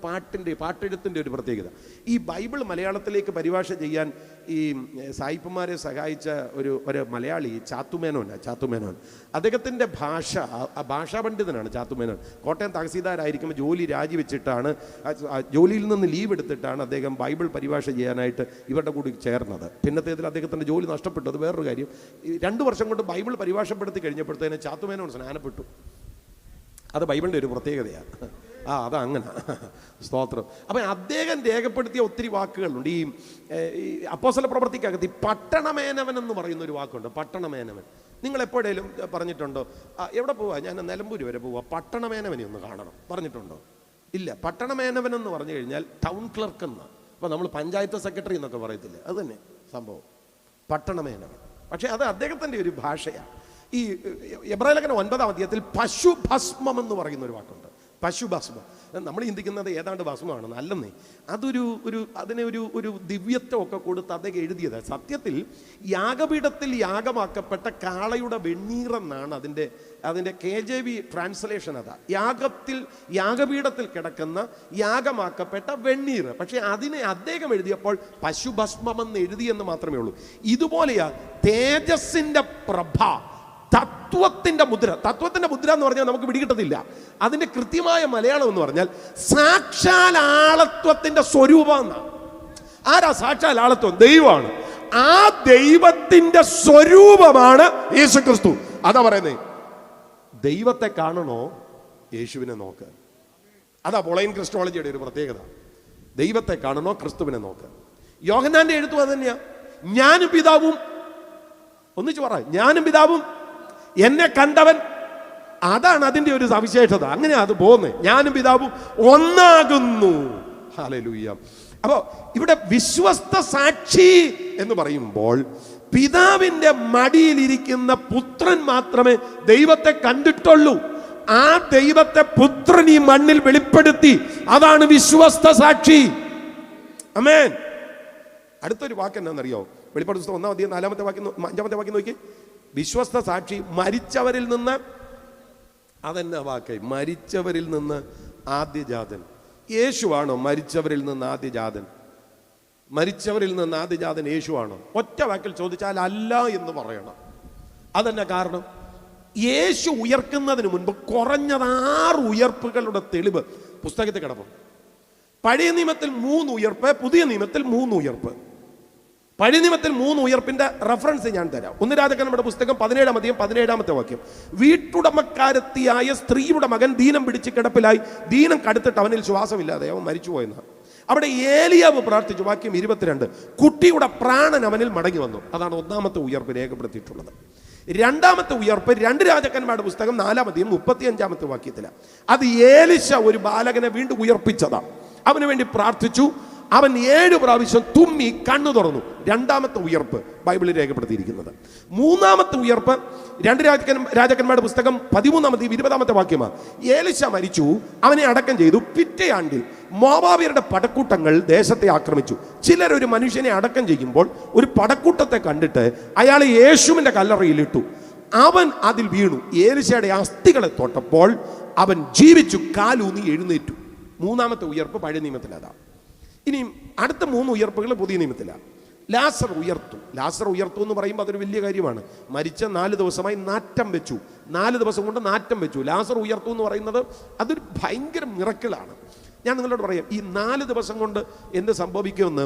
പാട്ടെഴുത്തിൻ്റെ ഒരു പ്രത്യേകത. ഈ ബൈബിൾ മലയാളത്തിലേക്ക് പരിഭാഷ ചെയ്യാൻ ഈ സായിപ്പന്മാരെ സഹായിച്ച ഒരു മലയാളി ചാത്തുമേനോൻ. അദ്ദേഹത്തിൻ്റെ ഭാഷാ പണ്ഡിതനാണ് ചാത്തുമേനോൻ. കോട്ടയം തഹസീൽദാരായിരിക്കുമ്പോൾ ജോലി രാജിവെച്ചിട്ടാണ്, ജോലിയിൽ നിന്ന് ലീവ് എടുത്തിട്ടാണ് അദ്ദേഹം ബൈബിൾ പരിഭാഷ ചെയ്യാനായിട്ട് ഇവരുടെ കൂടി ചേർന്നത്. പിന്നത്തേതിൽ അദ്ദേഹത്തിൻ്റെ ജോലി നഷ്ടപ്പെട്ടു. അത് വേറൊരു കാര്യം. 2 വർഷം കൊണ്ട് ബൈബിൾ പരിഭാഷപ്പെടുത്തി കഴിഞ്ഞപ്പോഴത്തേന് ചാത്തുമേനോൻ സ്നാനപ്പെട്ടു. അത് ബൈബിളിൻ്റെ ഒരു പ്രത്യേകതയാണ്. അതങ്ങനെ സ്തോത്രം. അപ്പം അദ്ദേഹം രേഖപ്പെടുത്തിയ ഒത്തിരി വാക്കുകളുണ്ട്. ഈ അപ്പോസ്തല പ്രവൃത്തിക്കകത്ത് ഈ പട്ടണമേനവൻ എന്ന് പറയുന്ന ഒരു വാക്കുണ്ട്. പട്ടണമേനവൻ നിങ്ങൾ എപ്പോഴേലും പറഞ്ഞിട്ടുണ്ടോ? എവിടെ പോവാ? ഞാൻ നിലമ്പൂർ വരെ പോവാ, പട്ടണമേനവനെ ഒന്ന് കാണണം പറഞ്ഞിട്ടുണ്ടോ? ഇല്ല. പട്ടണമേനവൻ എന്ന് പറഞ്ഞു കഴിഞ്ഞാൽ ടൗൺ ക്ലർക്ക് എന്ന്. അപ്പോൾ നമ്മൾ പഞ്ചായത്ത് സെക്രട്ടറി എന്നൊക്കെ പറയത്തില്ലേ, അത് തന്നെ സംഭവം, പട്ടണമേനവൻ. പക്ഷേ അത് അദ്ദേഹത്തിൻ്റെ ഒരു ഭാഷയാണ്. ഈ എബ്രായലേഖനം 9-ാം അധ്യായത്തിൽ പശുഭസ്മം എന്ന് പറയുന്ന ഒരു വാക്കുണ്ട്. പശുഭസ്മം നമ്മൾ ചിന്തിക്കുന്നത് ഏതാണ്ട് ഭസ്മമാണ്, അല്ലെന്നേ. അതിനെ ഒരു ദിവ്യത്വമൊക്കെ കൊടുത്ത് അദ്ദേഹം എഴുതിയത്. സത്യത്തിൽ യാഗപീഠത്തിൽ യാഗമാക്കപ്പെട്ട കാളയുടെ വെണ്ണീറെന്നാണ് അതിൻ്റെ KJV ട്രാൻസ്ലേഷൻ. അതാ യാഗപീഠത്തിൽ കിടക്കുന്ന യാഗമാക്കപ്പെട്ട വെണ്ണീർ. പക്ഷെ അതിനെ അദ്ദേഹം എഴുതിയപ്പോൾ പശുഭസ്മം എന്ന് എഴുതിയെന്ന് മാത്രമേ ഉള്ളൂ. ഇതുപോലെയാ തേജസ്സിന്റെ പ്രഭ, തത്വത്തിന്റെ മുദ്ര എന്ന് പറഞ്ഞാൽ നമുക്ക് പിടികിട്ടത്തില്ല. അതിന്റെ കൃത്യമായ മലയാളം എന്ന് പറഞ്ഞാൽ സാക്ഷാൽ ആളത്വത്തിന്റെ സ്വരൂപം എന്നാണ്. ആരാ സാക്ഷാൽ ആളത്വം? ദൈവമാണ്. ആ ദൈവത്തിന്റെ സ്വരൂപമാണ് യേശുക്രിസ്തു. അതാ പറയുന്നത്, ദൈവത്തെ കാണണോ യേശുവിനെ നോക്ക്. അതാ പൊളൈൻ ക്രിസ്റ്റോളജിയുടെ ഒരു പ്രത്യേകത. ദൈവത്തെ കാണണോ ക്രിസ്തുവിനെ നോക്ക്. യോഹന്നാന്റെ എഴുത്തും അത് തന്നെയാ. ഞാനും പിതാവും, ഒന്നിച്ചു പറ, ഞാനും പിതാവും എന്നെ കണ്ടവൻ. അതാണ് അതിൻ്റെ ഒരു സവിശേഷത. അങ്ങനെയാ അത് പോകുന്നത്. ഞാനും പിതാവും ഒന്നാകുന്നു. ഹല്ലേലൂയ. അപ്പോൾ ഇവിടെ വിശ്വസ്ത സാക്ഷി എന്ന് പറയുമ്പോൾ പിതാവിൻ്റെ മടിയിലിരിക്കുന്ന പുത്രൻ മാത്രമേ ദൈവത്തെ കണ്ടിട്ടുള്ളൂ. ആ ദൈവത്തെ പുത്രൻ ഈ മണ്ണിൽ വെളിപ്പെടുത്തി. അതാണ് വിശ്വസ്ത സാക്ഷി. ആമേൻ. അടുത്തൊരു വാക്ക് എന്നാണെന്നറിയോ? വെളിപ്പാട് പുസ്തകം 1-ാം അധ്യായം 4-ാമത്തെ വാക്യം 5-ാമത്തെ വാക്യം നോക്കി. വിശ്വസ്ത സാക്ഷി മരിച്ചവരിൽ നിന്ന്, അതെന്നാ വാക്ക്? മരിച്ചവരിൽ നിന്ന് ആദ്യജാതൻ. യേശുവാണോ മരിച്ചവരിൽ നിന്ന് ആദ്യജാതൻ? മരിച്ചവരിൽ നിന്ന് ആദ്യജാതൻ യേശുവാണോ? ഒറ്റ വാക്കിൽ ചോദിച്ചാൽ അല്ല എന്ന് പറയണം. അതെന്നാ കാരണം? യേശു ഉയർക്കുന്നതിന് മുൻപ് കുറഞ്ഞത് 6 ഉയർപ്പുകളുടെ തെളിവ് പുസ്തകത്തിൽ കിടപ്പും. പഴയ നിയമത്തിൽ 3 ഉയർപ്പ്, പുതിയ നിയമത്തിൽ 3 ഉയർപ്പ്. പഴയ നിയമത്തിൽ 3 ഉയർപ്പിന്റെ റെഫറൻസ് ഞാൻ തരാം. 1 രാജാക്കന്മാരുടെ പുസ്തകം 17-ാം അധ്യായം 17-ാമത്തെ വാക്യം. വീട്ടുടമക്കാരത്തിയായ സ്ത്രീയുടെ മകൻ ദീനം പിടിച്ച് കിടപ്പിലായി, ദീനം കടുത്തിട്ട് അവനിൽ ശ്വാസമില്ലാതെ അവൻ മരിച്ചുപോയെന്ന്. അവിടെ ഏലിയാവ് പ്രാർത്ഥിച്ചു. വാക്യം 22. കുട്ടിയുടെ പ്രാണൻ അവനിൽ മടങ്ങി വന്നു. അതാണ് 1-ാമത്തെ ഉയർപ്പ് രേഖപ്പെടുത്തിയിട്ടുള്ളത്. 2-ാമത്തെ ഉയർപ്പ് 2 രാജാക്കന്മാരുടെ പുസ്തകം 4-ാം അധ്യായം 35-ാമത്തെ വാക്യത്തിലാണ്. അത് ഏലിശ ഒരു ബാലകനെ വീണ്ടും ഉയർപ്പിച്ചതാണ്. അവന് വേണ്ടി പ്രാർത്ഥിച്ചു. അവൻ 7 പ്രാവശ്യം തുമ്മി കണ്ണു തുറന്നു. 2-ാമത്തെ ഉയർപ്പ് ബൈബിളിൽ രേഖപ്പെടുത്തിയിരിക്കുന്നത്. 3-ാമത്തെ ഉയർപ്പ് 2 രാജാക്കന്മാരുടെ പുസ്തകം 13-ാം അധ്യായം 20-ാമത്തെ വാക്യമാണ്. ഏലിശ മരിച്ചു, അവനെ അടക്കം ചെയ്തു. പിറ്റേ ആണ്ടിൽ മോവാബ്യരുടെ പടക്കൂട്ടങ്ങൾ ദേശത്തെ ആക്രമിച്ചു. ചിലരൊരു മനുഷ്യനെ അടക്കം ചെയ്യുമ്പോൾ ഒരു പടക്കൂട്ടത്തെ കണ്ടിട്ട് അയാൾ യേശുവിൻ്റെ കല്ലറയിലിട്ടു. അവൻ അതിൽ വീണു. ഏലിശയുടെ അസ്ഥികളെ തൊട്ടപ്പോൾ അവൻ ജീവിച്ചു, കാലൂന്നി എഴുന്നേറ്റു. 3-ാമത്തെ ഉയർപ്പ് പഴയ നിയമത്തിലതാ. ഇനിയും അടുത്ത 3 ഉയർപ്പുകൾ പുതിയ നിയമത്തിലാണ്. ലാസർ ഉയർത്തു എന്ന് പറയുമ്പോൾ അതൊരു വലിയ കാര്യമാണ്. മരിച്ച 4 ദിവസമായി നാറ്റം വെച്ചു. 4 ദിവസം കൊണ്ട് നാറ്റം വെച്ചു. ലാസർ ഉയർത്തു എന്ന് പറയുന്നത് അതൊരു ഭയങ്കര മിറക്കിളാണ്. ഞാൻ നിങ്ങളോട് പറയാം, ഈ 4 ദിവസം കൊണ്ട് എന്ത് സംഭവിക്കുമെന്ന്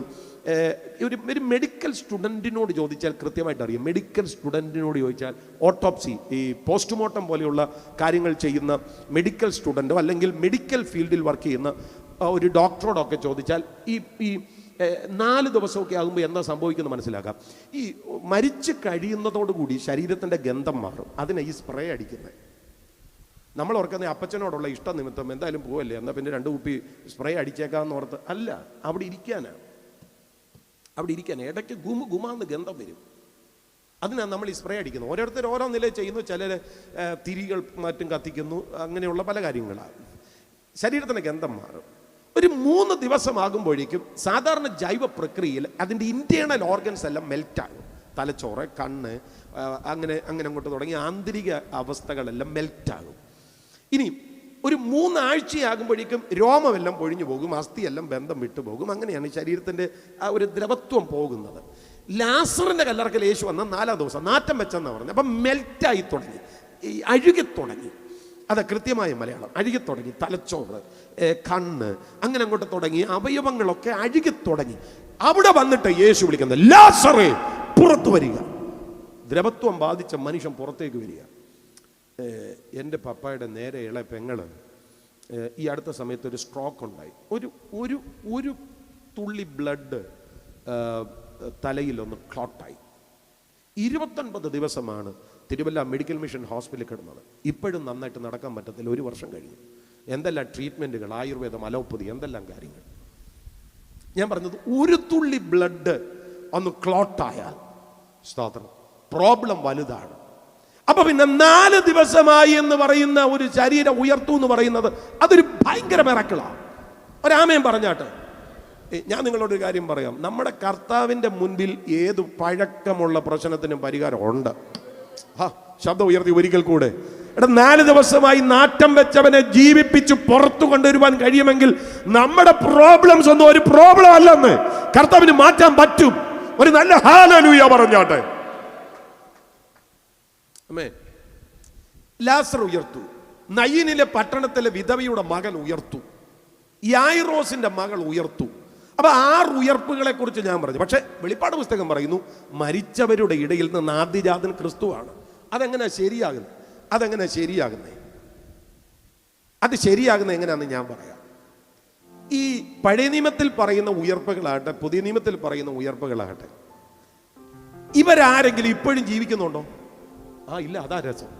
ഒരു മെഡിക്കൽ സ്റ്റുഡൻറ്റിനോട് ചോദിച്ചാൽ കൃത്യമായിട്ട് അറിയാം. മെഡിക്കൽ സ്റ്റുഡൻറ്റിനോട് ചോദിച്ചാൽ, ഓട്ടോപ്സി, ഈ പോസ്റ്റ്മോർട്ടം പോലെയുള്ള കാര്യങ്ങൾ ചെയ്യുന്ന മെഡിക്കൽ സ്റ്റുഡൻറ്റോ അല്ലെങ്കിൽ മെഡിക്കൽ ഫീൽഡിൽ വർക്ക് ചെയ്യുന്ന ഒരു ഡോക്ടറോടൊക്കെ ചോദിച്ചാൽ ഈ 4 ദിവസമൊക്കെ ആകുമ്പോൾ എന്താ സംഭവിക്കുന്നത് മനസ്സിലാക്കാം. ഈ മരിച്ച് കഴിയുന്നതോടുകൂടി ശരീരത്തിൻ്റെ ഗന്ധം മാറും. അതിനെ ഈ സ്പ്രേ അടിക്കുന്നത്. നമ്മൾ ഓർക്കുന്ന അപ്പച്ചനോടുള്ള ഇഷ്ടനിമിത്തം എന്തായാലും പോവല്ലേ, എന്നാൽ പിന്നെ 2 കുപ്പി സ്പ്രേ അടിച്ചേക്കാമെന്ന് ഓർത്ത് അല്ല, അവിടെ ഇരിക്കാനാണ്. ഇടയ്ക്ക് ഗുമാന്ന് ഗന്ധം വരും. അതിനാണ് നമ്മൾ ഈ സ്പ്രേ അടിക്കുന്നത്. ഓരോരുത്തർ ഓരോ നിലയിൽ ചെയ്യുന്നു. ചിലർ തിരികൾ മറ്റും കത്തിക്കുന്നു. അങ്ങനെയുള്ള പല കാര്യങ്ങളാണ്. ശരീരത്തിൻ്റെ ഗന്ധം മാറും. ഒരു 3 ദിവസമാകുമ്പോഴേക്കും സാധാരണ ജൈവ പ്രക്രിയയിൽ അതിൻ്റെ ഇൻറ്റേർണൽ ഓർഗൻസ് എല്ലാം മെൽറ്റാകും. തലച്ചോറ്, കണ്ണ്, അങ്ങനെ അങ്ങോട്ട് തുടങ്ങി ആന്തരിക അവസ്ഥകളെല്ലാം മെൽറ്റാകും. ഇനി ഒരു 3 ആഴ്ചയാകുമ്പോഴേക്കും രോമമെല്ലാം പൊഴിഞ്ഞു പോകും, അസ്ഥിയെല്ലാം ബന്ധം വിട്ടുപോകും. അങ്ങനെയാണ് ശരീരത്തിൻ്റെ ആ ഒരു ദ്രവത്വം പോകുന്നത്. ലാസറിൻ്റെ കല്ലറക്കൽ യേശു വന്ന 4-ാം ദിവസം നാറ്റം വെച്ചെന്നാണ് പറഞ്ഞത്. അപ്പം മെൽറ്റായി തുടങ്ങി, ഈ അഴുകി തുടങ്ങി. അത് കൃത്യമായ മലയാളം. അഴുകി തുടങ്ങി. തലച്ചോറ്, കണ്ണ്, അങ്ങനെ അങ്ങോട്ട് തുടങ്ങി അവയവങ്ങളൊക്കെ അഴുകി തുടങ്ങി. അവിടെ വന്നിട്ട് യേശു വിളിക്കുന്നത്, ലാസറേ പുറത്തു വരിക. ദ്രവത്വം ബാധിച്ച മനുഷ്യൻ പുറത്തേക്ക് വരിക. എൻ്റെ പപ്പായുടെ നേരെ ഇളയ പെങ്ങള് ഈ അടുത്ത സമയത്ത് ഒരു സ്ട്രോക്ക് ഉണ്ടായി. ഒരു തുള്ളി ബ്ലഡ് തലയിലൊന്ന് ക്ലോട്ടായി. 29 ദിവസമാണ് തിരുവല്ല മെഡിക്കൽ മിഷൻ ഹോസ്പിറ്റലിൽ കിടന്നത്. ഇപ്പോഴും നന്നായിട്ട് നടക്കാൻ പറ്റത്തില്ല. 1 വർഷം കഴിഞ്ഞു. എന്തെല്ലാം ട്രീറ്റ്മെൻറ്റുകൾ, ആയുർവേദം, അലോപ്പതി, എന്തെല്ലാം കാര്യങ്ങൾ. ഞാൻ പറഞ്ഞത്, ഒരു തുള്ളി ബ്ലഡ് ഒന്ന് ക്ലോട്ടായാൽ സ്തോത്രം, പ്രോബ്ലം വലുതാണ്. അപ്പൊ പിന്നെ 4 ദിവസമായി എന്ന് പറയുന്ന ഒരു ശരീരം ഉയർത്തു എന്ന് പറയുന്നത് അതൊരു ഭയങ്കര മിറക്കിളാണ്. ഒരാമയും പറഞ്ഞാട്ടെ. ഞാൻ നിങ്ങളോടൊരു കാര്യം പറയാം. നമ്മുടെ കർത്താവിൻ്റെ മുൻപിൽ ഏത് പഴക്കമുള്ള പ്രശ്നത്തിനും പരിഹാരമുണ്ട്. ശബ്ദം ഉയർത്തി ഒരിക്കൽ കൂടെ. 4 ദിവസമായി നാറ്റം വെച്ചവനെ ജീവിപ്പിച്ച് പുറത്തു കൊണ്ടുവരുവാൻ കഴിയുമെങ്കിൽ നമ്മുടെ പ്രോബ്ലംസ് ഒന്നും ഒരു പ്രോബ്ലം അല്ലെന്ന് കർത്താവിന് മാറ്റാൻ പറ്റും. ഒരു നല്ല ഹല്ലേലൂയ പറഞ്ഞാട്ടെ. ലാസർ ഉയർത്തു. നയീനിലെ പട്ടണത്തിലെ വിധവയുടെ മകൻ ഉയർത്തു. യായിറോസിന്റെ മകൾ ഉയർത്തു. അപ്പൊ 6 ഉയർപ്പുകളെ കുറിച്ച് ഞാൻ പറഞ്ഞു. പക്ഷെ വെളിപ്പാട് പുസ്തകം പറയുന്നു, മരിച്ചവരുടെ ഇടയിൽ നിന്ന് ആദ്യജാതൻ ക്രിസ്തുവാണ്. അതെങ്ങനെ ശരിയാകുന്നത്? അത് ശരിയാകുന്നത് എങ്ങനെയാണെന്ന് ഞാൻ പറയാം. ഈ പഴയ നിയമത്തിൽ പറയുന്ന ഉയർപ്പുകളാകട്ടെ, പുതിയ നിയമത്തിൽ പറയുന്ന ഉയർപ്പുകളാകട്ടെ, ഇവരാരെങ്കിലും ഇപ്പോഴും ജീവിക്കുന്നുണ്ടോ? ഇല്ല. അതാ രസം.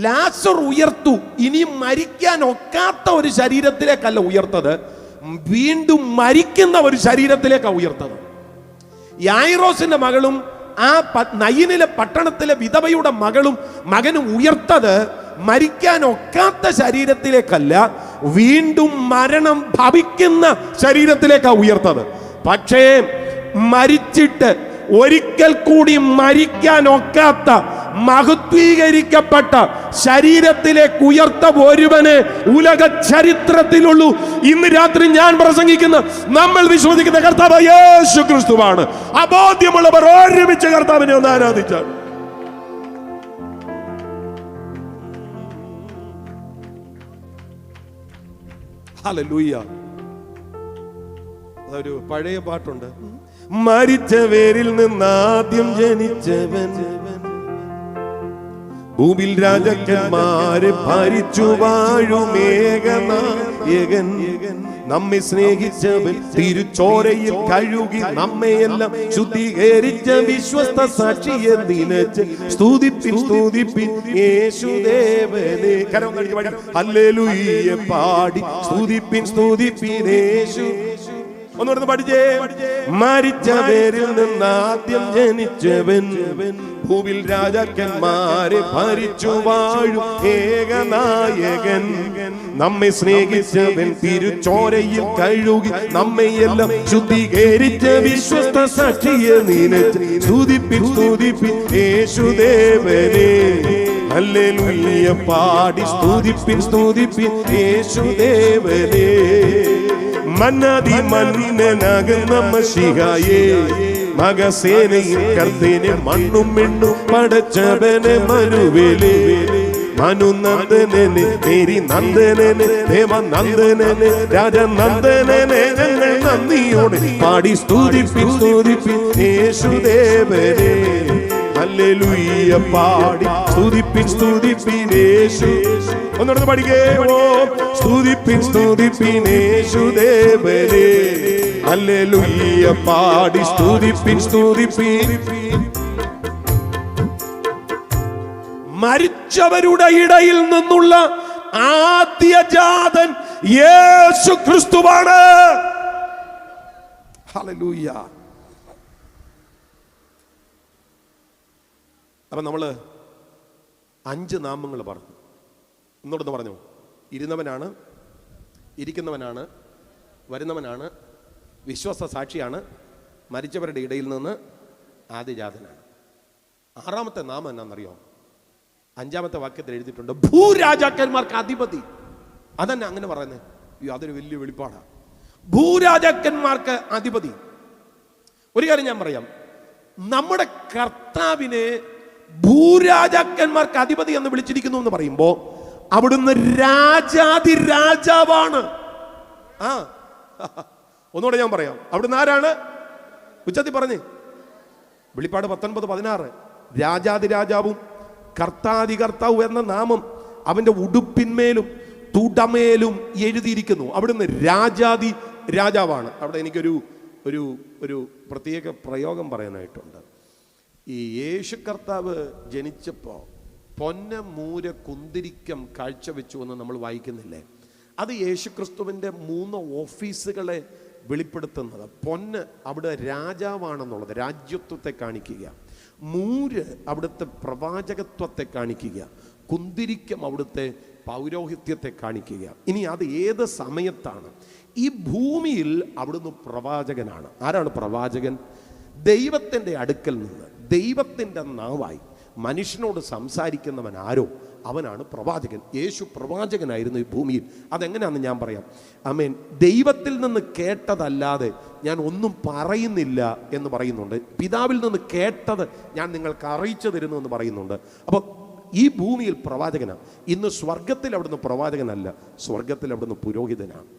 ലാസർ ഉയർത്തു. ഇനിയും മരിക്കാൻ ഒക്കാത്ത ഒരു ശരീരത്തിലേക്കല്ല ഉയർത്തത്, വീണ്ടും മരിക്കുന്ന ഒരു ശരീരത്തിലേക്കാണ് ഉയർത്തത്. യായിറോസിന്റെ മകളും ആ നയീനിലെ പട്ടണത്തിലെ വിധവയുടെ മകനും ഉയർത്തത് മരിക്കാൻ ഒക്കാത്ത ശരീരത്തിലേക്കല്ല, വീണ്ടും മരണം ഭവിക്കുന്ന ശരീരത്തിലേക്കാണ് ഉയർത്തത്. പക്ഷേ മരിച്ചിട്ട് ഒരിക്കൽ കൂടി മരിക്കാൻ ഒക്കാത്ത മഹത്വീകരിക്കപ്പെട്ട ശരീരത്തിലേക്ക് ഉയർത്ത ഒരുവനെ ഉലക ചരിത്രത്തിലുള്ളൂ. ഇന്ന് രാത്രി ഞാൻ പ്രസംഗിക്കുന്ന, നമ്മൾ വിശ്വസിക്കുന്ന കർത്താവ് യേശു ക്രിസ്തുവാണ്. അബോധ്യമുള്ളവർ ഒരുമിച്ച് കർത്താവിനെ ഒന്ന് ആരാധിച്ചാൽ. ഹല്ലേലൂയ. അതൊരു പഴയ പാട്ടുണ്ട്. മരിച്ചവരിൽ നിന്നാദ്യം ജനിച്ചവൻ, ഭൂമിയിൽ രാജാക്കന്മാരെ ഭരിച്ചു വാഴുമേകനായകൻ, നമ്മെ സ്നേഹിച്ചവൻ, തിരുച്ചോരയിൽ കഴുകി നമ്മയെല്ലാം ശുദ്ധീകരിച്ച വിശ്വസ്ത സാക്ഷിയെ നിനച്ച് സ്തുതിപ്പിൻ യേശുദേവനെ. ഹല്ലേലൂയ പാടി സ്തുതിപ്പിൻ യേശു. ഒന്നുകൂടെ പഠിച്ചേ. മരിച്ചവരിൽ നിന്നാദ്യം ജനിച്ചവൻ, ഭൂവിൽ രാജാക്കന്മാരെ ഭരിച്ചു വാഴും ഏകനായകൻ, നമ്മെ സ്നേഹിച്ചവൻ, തിരുച്ചോരയിൽ കഴുകി നമ്മയെല്ലാം ശുദ്ധീകരിച്ച വിശ്വസ്ത സാക്ഷിയെ നിനച്ച് സ്തുതിപ്പിൻ യേശുദേവനെ. ഹല്ലേലൂയ പാടി സ്തുതിപ്പിൻ യേശുദേവനെ. മന്നാതി മന്നനാകുന്ന മശിഹായേ, മകസേനയിൽ കർത്തേനെ മണ്ണും മിണ്ണും പടച്ചവനെ മരുവേലേ. മനുനന്ദനനെ മേരി നന്ദനനെ ദേവനന്ദനനെ രാജനന്ദനനെ ഞങ്ങൾ നന്ദിയോടെ പാടി സ്തുതിപ്പിൻ സ്തുതിപ്പിൻ യേശുദേവനെ. ഹല്ലേലൂയ പാടി സ്തുതിപ്പിൻ സ്തുതിപ്പിൻ യേശു. ഒന്നുകൂടെ പാടിക്കേ. ഓ സ്തുതിപ്പിൻ സ്തുതിപ്പിൻ യേശുദേവനെ. ഹല്ലേലൂയ പാടി സ്തുതിപ്പിൻ സ്തുതിപ്പിൻ. മരിച്ചവരുടെ ഇടയിൽ നിന്നുള്ള ആദ്യജാതൻ യേശു ക്രിസ്തുവാണ്. ഹല്ലേലൂയ. അപ്പം നമ്മൾ 5 നാമങ്ങൾ പറഞ്ഞു. ഒന്നുകൂടെ പറഞ്ഞു. ഇരുന്നവനാണ്, ഇരിക്കുന്നവനാണ്, വരുന്നവനാണ്, വിശ്വാസ സാക്ഷിയാണ്, മരിച്ചവരുടെ ഇടയിൽ നിന്ന് ആദ്യജാതനാണ്. 6ാമത്തെ നാമം എന്നാണെന്നറിയോ? 5ാമത്തെ വാക്യത്തിൽ എഴുതിയിട്ടുണ്ട്, ഭൂരാജാക്കന്മാർക്ക് അധിപതി. അതന്നെ അങ്ങനെ പറയുന്നത്. അതൊരു വലിയ വെളിപ്പാടാണ്. ഭൂരാജാക്കന്മാർക്ക് അധിപതി. ഒരു കാര്യം ഞാൻ പറയാം, നമ്മുടെ കർത്താവിനെ ഭൂരാജാക്കന്മാർക്ക് അധിപതി എന്ന് വിളിച്ചിരിക്കുന്നു എന്ന് പറയുമ്പോ അവിടുന്ന് രാജാതി രാജാവാണ്. ഒന്നുകൂടെ ഞാൻ പറയാം, അവിടുന്ന് ആരാണ്? ഉച്ചത്തിൽ പറഞ്ഞേ. വെളിപ്പാട് 19:16 രാജാതി രാജാവും കർത്താതി കർത്താവ് എന്ന നാമം അവന്റെ ഉടുപ്പിന്മേലും തുടമേലും എഴുതിയിരിക്കുന്നു. അവിടുന്ന് രാജാതി രാജാവാണ്. അവിടെ എനിക്കൊരു ഒരു ഒരു പ്രത്യേക പ്രയോഗം പറയാനായിട്ടുണ്ട്. ഈ യേശു കർത്താവ് ജനിച്ചപ്പോൾ പൊന്ന മൂര കുന്തിരിക്കം കാഴ്ചവെച്ചു എന്ന് നമ്മൾ വായിക്കുന്നില്ലേ? അത് യേശുക്രിസ്തുവിൻ്റെ 3 ഓഫീസുകളെ വെളിപ്പെടുത്തുന്നത്. പൊന്ന് അവിടെ രാജാവാണെന്നുള്ളത്, രാജ്യത്വത്തെ കാണിക്കുക. മൂര് അവിടുത്തെ പ്രവാചകത്വത്തെ കാണിക്കുക. കുന്തിരിക്കം അവിടുത്തെ പൗരോഹിത്യത്തെ കാണിക്കുക. ഇനി അത് ഏത് സമയത്താണ്? ഈ ഭൂമിയിൽ അവിടുന്ന് പ്രവാചകനാണ്. ആരാണ് പ്രവാചകൻ? ദൈവത്തിൻ്റെ അടുക്കൽ നിന്ന് ദൈവത്തിൻ്റെ നാവായി മനുഷ്യനോട് സംസാരിക്കുന്നവൻ ആരോ അവനാണ് പ്രവാചകൻ. യേശു പ്രവാചകനായിരുന്നു ഈ ഭൂമിയിൽ. അതെങ്ങനെയാണെന്ന് ഞാൻ പറയാം. ആമേൻ. ദൈവത്തിൽ നിന്ന് കേട്ടതല്ലാതെ ഞാൻ ഒന്നും പറയുന്നില്ല എന്ന് പറയുന്നുണ്ട്. പിതാവിൽ നിന്ന് കേട്ടത് ഞാൻ നിങ്ങൾക്ക് അറിയിച്ചു തരുന്നു എന്ന് പറയുന്നുണ്ട്. അപ്പോൾ ഈ ഭൂമിയിൽ പ്രവാചകനാണ്. ഇന്ന് സ്വർഗത്തിൽ അവിടുന്ന് പ്രവാചകനല്ല, സ്വർഗത്തിൽ അവിടുന്ന് പുരോഹിതനാണ്.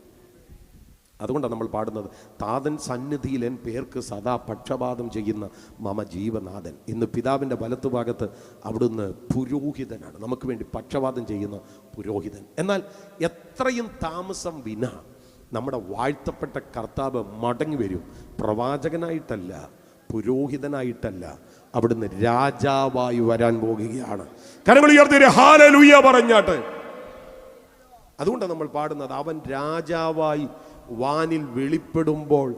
അതുകൊണ്ടാണ് നമ്മൾ പാടുന്നത്, താതൻ സന്നിധിയിൽ എൻ പേർക്ക് സദാ പക്ഷപാതം ചെയ്യുന്ന മമ ജീവനാഥൻ. ഇന്ന് പിതാവിൻ്റെ വലത്തുഭാഗത്ത് അവിടുന്ന് പുരോഹിതനാണ്, നമുക്ക് വേണ്ടി പക്ഷപാതം ചെയ്യുന്ന പുരോഹിതൻ. എന്നാൽ എത്രയും താമസം വിന നമ്മുടെ വാഴ്ത്തപ്പെട്ട കർത്താവ് മടങ്ങി വരും. പ്രവാചകനായിട്ടല്ല, പുരോഹിതനായിട്ടല്ല, അവിടുന്ന് രാജാവായി വരാൻ പോകുകയാണ്. കരങ്ങൾ ഉയർത്തി ഹല്ലേലൂയ പറഞ്ഞാട്ട്. അതുകൊണ്ടാണ് നമ്മൾ പാടുന്നത്, അവൻ രാജാവായി വാനിൽ വെളിപ്പെടുമ്പോൾ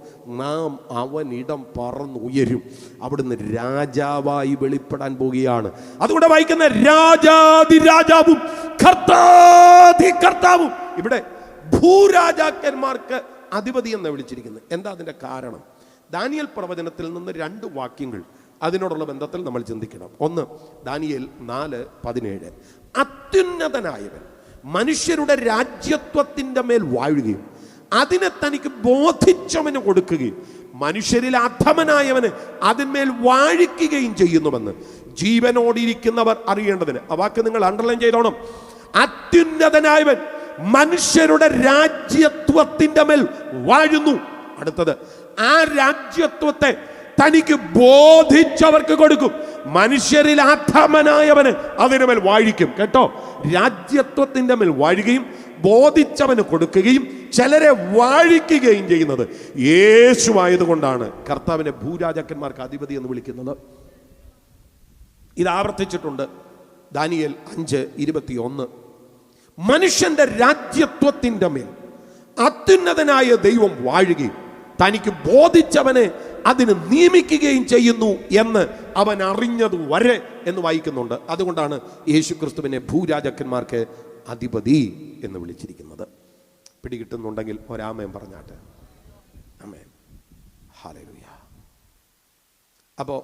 നാം അവനിടം പറന്നുയരും. അവിടുന്ന് രാജാവായി വെളിപ്പെടാൻ പോകുകയാണ്. അതുകൊണ്ട് വായിക്കുന്ന രാജാതി രാജാവും കർത്താതി കർത്താവും. ഇവിടെ ഭൂരാജാക്കന്മാർക്ക് അധിപതി എന്ന് വിളിച്ചിരിക്കുന്നത്. എന്താ അതിൻ്റെ കാരണം? ദാനിയേൽ പ്രവചനത്തിൽ നിന്ന് 2 വാക്യങ്ങൾ അതിനോടുള്ള ബന്ധത്തിൽ നമ്മൾ ചിന്തിക്കണം. ഒന്ന്, ദാനിയേൽ 4:17. അത്യുന്നതനായവൻ മനുഷ്യരുടെ രാജ്യത്വത്തിൻ്റെ മേൽ വാഴുകയും അതിനെ തനിക്ക് ബോധിച്ചവന് കൊടുക്കുകയും മനുഷ്യരിൽ അധമനായവന് അതിന്മേൽ വാഴിക്കുകയും ചെയ്യുന്നുവെന്ന് ജീവനോടിരിക്കുന്നവർ അറിയേണ്ടതിന്. ആ വാക്ക് നിങ്ങൾ അണ്ടർലൈൻ ചെയ്തോണം. അത്യുന്നതനായവൻ മനുഷ്യരുടെ രാജ്യത്വത്തിൻ്റെ മേൽ വാഴുന്നു. അടുത്തത്, ആ രാജ്യത്വത്തെ തനിക്ക് ബോധിച്ചവർക്ക് കൊടുക്കും. മനുഷ്യരിൽ അധമനായവന് അതിനുമേൽ വാഴിക്കും. കേട്ടോ, രാജ്യത്വത്തിൻ്റെ മേൽ വാഴുകയും ബോധിച്ചവന് കൊടുക്കുകയും ചിലരെ വാഴിക്കുകയും ചെയ്യുന്നത് യേശുവായതുകൊണ്ടാണ് കർത്താവിനെ ഭൂരാജാക്കന്മാർക്ക് അധിപതി എന്ന് വിളിക്കുന്നത്. ഇത് ആവർത്തിച്ചിട്ടുണ്ട്. ദാനിയേൽ 5:21. മനുഷ്യന്റെ രാജ്യത്വത്തിൻ്റെ മേൽ അത്യുന്നതനായ ദൈവം വാഴുകയും തനിക്ക് ബോധിച്ചവനെ അതിന് നിയമിക്കുകയും ചെയ്യുന്നു എന്ന് അവൻ അറിഞ്ഞത് വരെ എന്ന് വായിക്കുന്നുണ്ട്. അതുകൊണ്ടാണ് യേശുക്രിസ്തുവിനെ ഭൂരാജാക്കന്മാർക്ക് അധിപതി എന്ന് വിളിച്ചിരിക്കുന്നത്. പിടികിട്ടുന്നുണ്ടെങ്കിൽ ഒരാമയം പറഞ്ഞാട്ടെ. ആമേൻ. ഹല്ലേലൂയ. അപ്പോൾ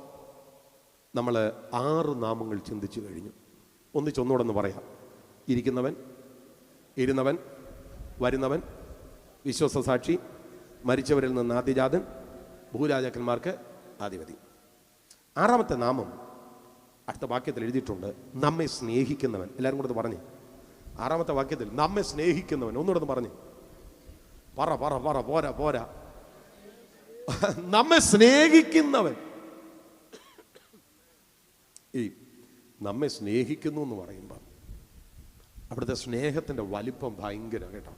നമ്മൾ 6 നാമങ്ങൾ ചിന്തിച്ചു കഴിഞ്ഞു. ഒന്നിച്ചൊന്നുകൂടെ പറയാം. ഇരിക്കുന്നവൻ, ഇരുന്നവൻ, വരുന്നവൻ, വിശ്വാസ സാക്ഷി, മരിച്ചവരിൽ നിന്ന് ആദ്യജാതൻ, ഭൂരാജാക്കന്മാർക്ക് അധിപതി. 6ാമത്തെ നാമം അടുത്ത വാക്യത്തിൽ എഴുതിയിട്ടുണ്ട്, നമ്മെ സ്നേഹിക്കുന്നവൻ. എല്ലാവരും കൂടെ പറഞ്ഞേ, 6-ാമത്തെ വാക്യത്തിൽ നമ്മെ സ്നേഹിക്കുന്നവൻ. ഒന്നുകൂടെ പറഞ്ഞേ, പറ പറ പറ പോരാ പോരാ. നമ്മെ സ്നേഹിക്കുന്നവൻ. ഈ നമ്മെ സ്നേഹിക്കുന്നു എന്ന് പറയുമ്പോൾ അവിടുത്തെ സ്നേഹത്തിൻ്റെ വലിപ്പം ഭയങ്കര കേട്ടോ.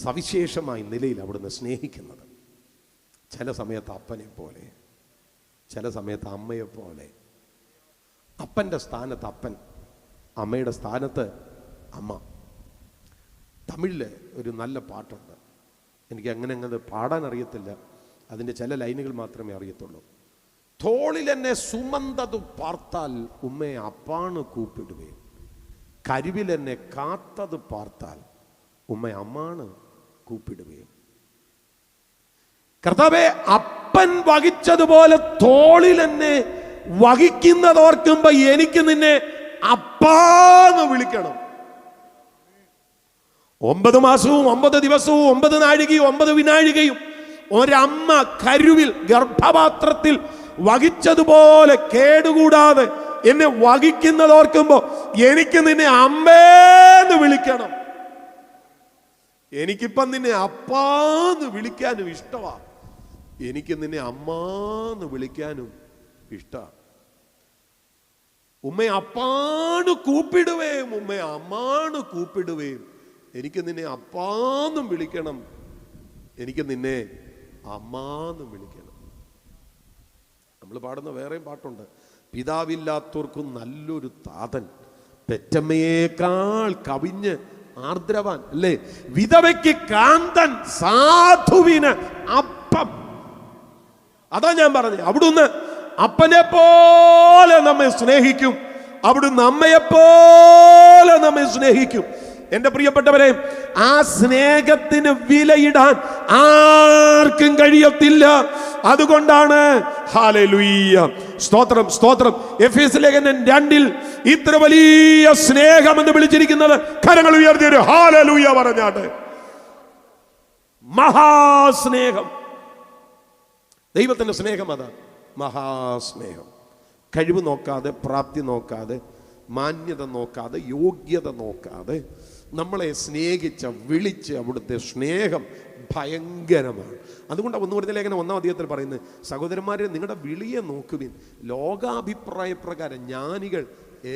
സവിശേഷമായ നിലയിൽ അവിടുന്ന് സ്നേഹിക്കുന്നത്. ചില സമയത്ത് അപ്പനെ പോലെ, ചില സമയത്ത് അമ്മയെ പോലെ. അപ്പൻ്റെ സ്ഥാനത്ത് അപ്പൻ, അമ്മയുടെ സ്ഥാനത്ത് അമ്മ. തമിഴിൽ ഒരു നല്ല പാട്ടുണ്ട്, എനിക്ക് അങ്ങനെ പാടാൻ അറിയത്തില്ല, അതിൻ്റെ ചില ലൈനുകൾ മാത്രമേ അറിയത്തുള്ളൂ. തോളിൽ എന്നെ സുമന്തതു പാർത്താൽ ഉമ്മയെ അപ്പാണ് കൂപ്പിടുകയും, കരുവിൽ എന്നെ കാത്തത് പാർത്താൽ ഉമ്മയെ അമ്മാണ് കൂപ്പിടുകയും. കർത്താവേ, അപ്പൻ വഹിച്ചതുപോലെ തോളിൽ എന്നെ വഹിക്കുന്നതോർക്കുമ്പോ എനിക്ക് നിന്നെ അപ്പാന്ന് വിളിക്കണം. 9 മാസവും 9 ദിവസവും 9 നാഴികയും 9 വിനാഴികയും ഒരമ്മ കരുവിൽ ഗർഭപാത്രത്തിൽ വഹിച്ചതുപോലെ കേടുകൂടാതെ എന്നെ വഹിക്കുന്നതോർക്കുമ്പോ എനിക്ക് നിന്നെ അമ്മേന്ന് വിളിക്കണം. എനിക്കിപ്പം നിന്നെ അപ്പാന്ന് വിളിക്കാനും ഇഷ്ടമാ, എനിക്ക് നിന്നെ അമ്മാന്ന് വിളിക്കാനും ഇഷ്ടമാണ്. ഉമ്മയെ അപ്പാണ് കൂപ്പിടുവേം, ഉമ്മയെ അമ്മാണ് കൂപ്പിടുവേം. എനിക്ക് നിന്നെ അപ്പാന്നും വിളിക്കണം, എനിക്ക് നിന്നെ അമ്മാന്നും വിളിക്കണം. നമ്മൾ പാടുന്ന വേറെയും പാട്ടുണ്ട്, പിതാവില്ലാത്തവർക്കും നല്ലൊരു താതൻ, പെറ്റമ്മയേക്കാൾ കവിഞ്ഞ് ആർദ്രവാൻ, അല്ലേ? വിധവയ്ക്ക് കാന്തൻ, സാധുവിന് അപ്പം. അതാ ഞാൻ പറഞ്ഞത്, അവിടുന്ന് അപ്പനെ പോലെ നമ്മെ സ്നേഹിക്കും, അവിടുന്ന് അമ്മയെ പോലെ നമ്മെ സ്നേഹിക്കും. എന്റെ പ്രിയപ്പെട്ടവരെ, ആ സ്നേഹത്തിന് വിലയിടാൻ ആർക്കും കഴിയത്തില്ല. അതുകൊണ്ടാണ് ഹല്ലേലൂയ, സ്തോത്രം സ്തോത്രം, എഫേസ്യ ലേഖനം 2 ഇത്ര വലിയ സ്നേഹം എന്ന് വിളിച്ചിരിക്കുന്നത്. കരങ്ങൾ ഉയർത്തിയൊരു ഹല്ലേലൂയ പറഞ്ഞാട്ടെ. മഹാസ്നേഹം, ദൈവത്തിന്റെ സ്നേഹം അതാണ് മഹാസ്നേഹം. കഴിവ് നോക്കാതെ, പ്രാപ്തി നോക്കാതെ, മാന്യത നോക്കാതെ, യോഗ്യത നോക്കാതെ നമ്മളെ സ്നേഹിച്ച വിളിച്ച് അവിടുത്തെ സ്നേഹം ഭയങ്കരമാണ്. അതുകൊണ്ട് 1 കൊരിന്ത്യർ ലേഖനം 1-ാം അധ്യായത്തിൽ പറയുന്നത്, സഹോദരന്മാരെ, നിങ്ങളുടെ വിളിയെ നോക്കുവിൻ, ലോകാഭിപ്രായ പ്രകാരം ജ്ഞാനികൾ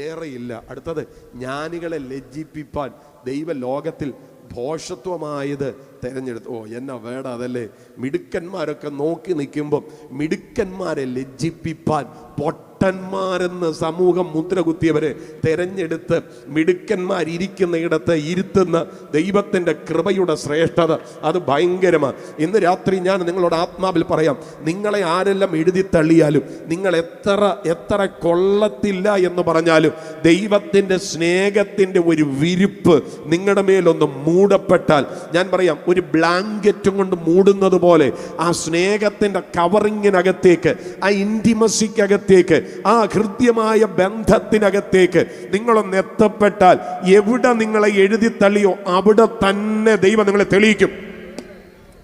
ഏറെയില്ല. അടുത്തത്, ജ്ഞാനികളെ ലജ്ജിപ്പിപ്പാൻ ദൈവ ലോകത്തിൽ ഭോഷത്വമായത് തിരഞ്ഞെടുത്തു. ഓ, എന്നാ വേണം അതല്ലേ. മിടുക്കന്മാരൊക്കെ നോക്കി നിൽക്കുമ്പോൾ മിടുക്കന്മാരെ ലജ്ജിപ്പിപ്പാൻ പൊട്ടന്മാരെന്ന് സമൂഹം മുദ്ര കുത്തിയവരെ തിരഞ്ഞെടുത്ത് മിടുക്കന്മാരിയ്ക്കുന്ന ഇടത്ത് ഇരുത്തുന്ന ദൈവത്തിൻ്റെ കൃപയുടെ ശ്രേഷ്ഠത അത് ഭയങ്കരമാണ്. ഇന്ന് രാത്രി ഞാൻ നിങ്ങളോട് ആത്മാവിൽ പറയാം, നിങ്ങളെ ആരെല്ലാം എഴുതി തള്ളിയാലും, നിങ്ങൾ എത്ര കൊള്ളത്തില്ല എന്ന് പറഞ്ഞാലും, ദൈവത്തിൻ്റെ സ്നേഹത്തിൻ്റെ ഒരു വിരിപ്പ് നിങ്ങളുടെ മേലൊന്ന് മൂടപ്പെട്ടാൽ, ഞാൻ പറയാം, ഒരു ബ്ലാങ്കറ്റും കൊണ്ട് മൂടുന്നത് പോലെ ആ സ്നേഹത്തിൻ്റെ കവറിങ്ങിനകത്തേക്ക്, ആ ഇൻറ്റിമസിക്കകത്തേക്ക്, ആ ഹൃദ്യമായ ബന്ധത്തിനകത്തേക്ക് നിങ്ങളൊന്ന് എത്തപ്പെട്ടാൽ, എവിടെ നിങ്ങളെ എഴുതി തള്ളിയോ അവിടെ തന്നെ ദൈവം നിങ്ങളെ തെളിയിക്കും.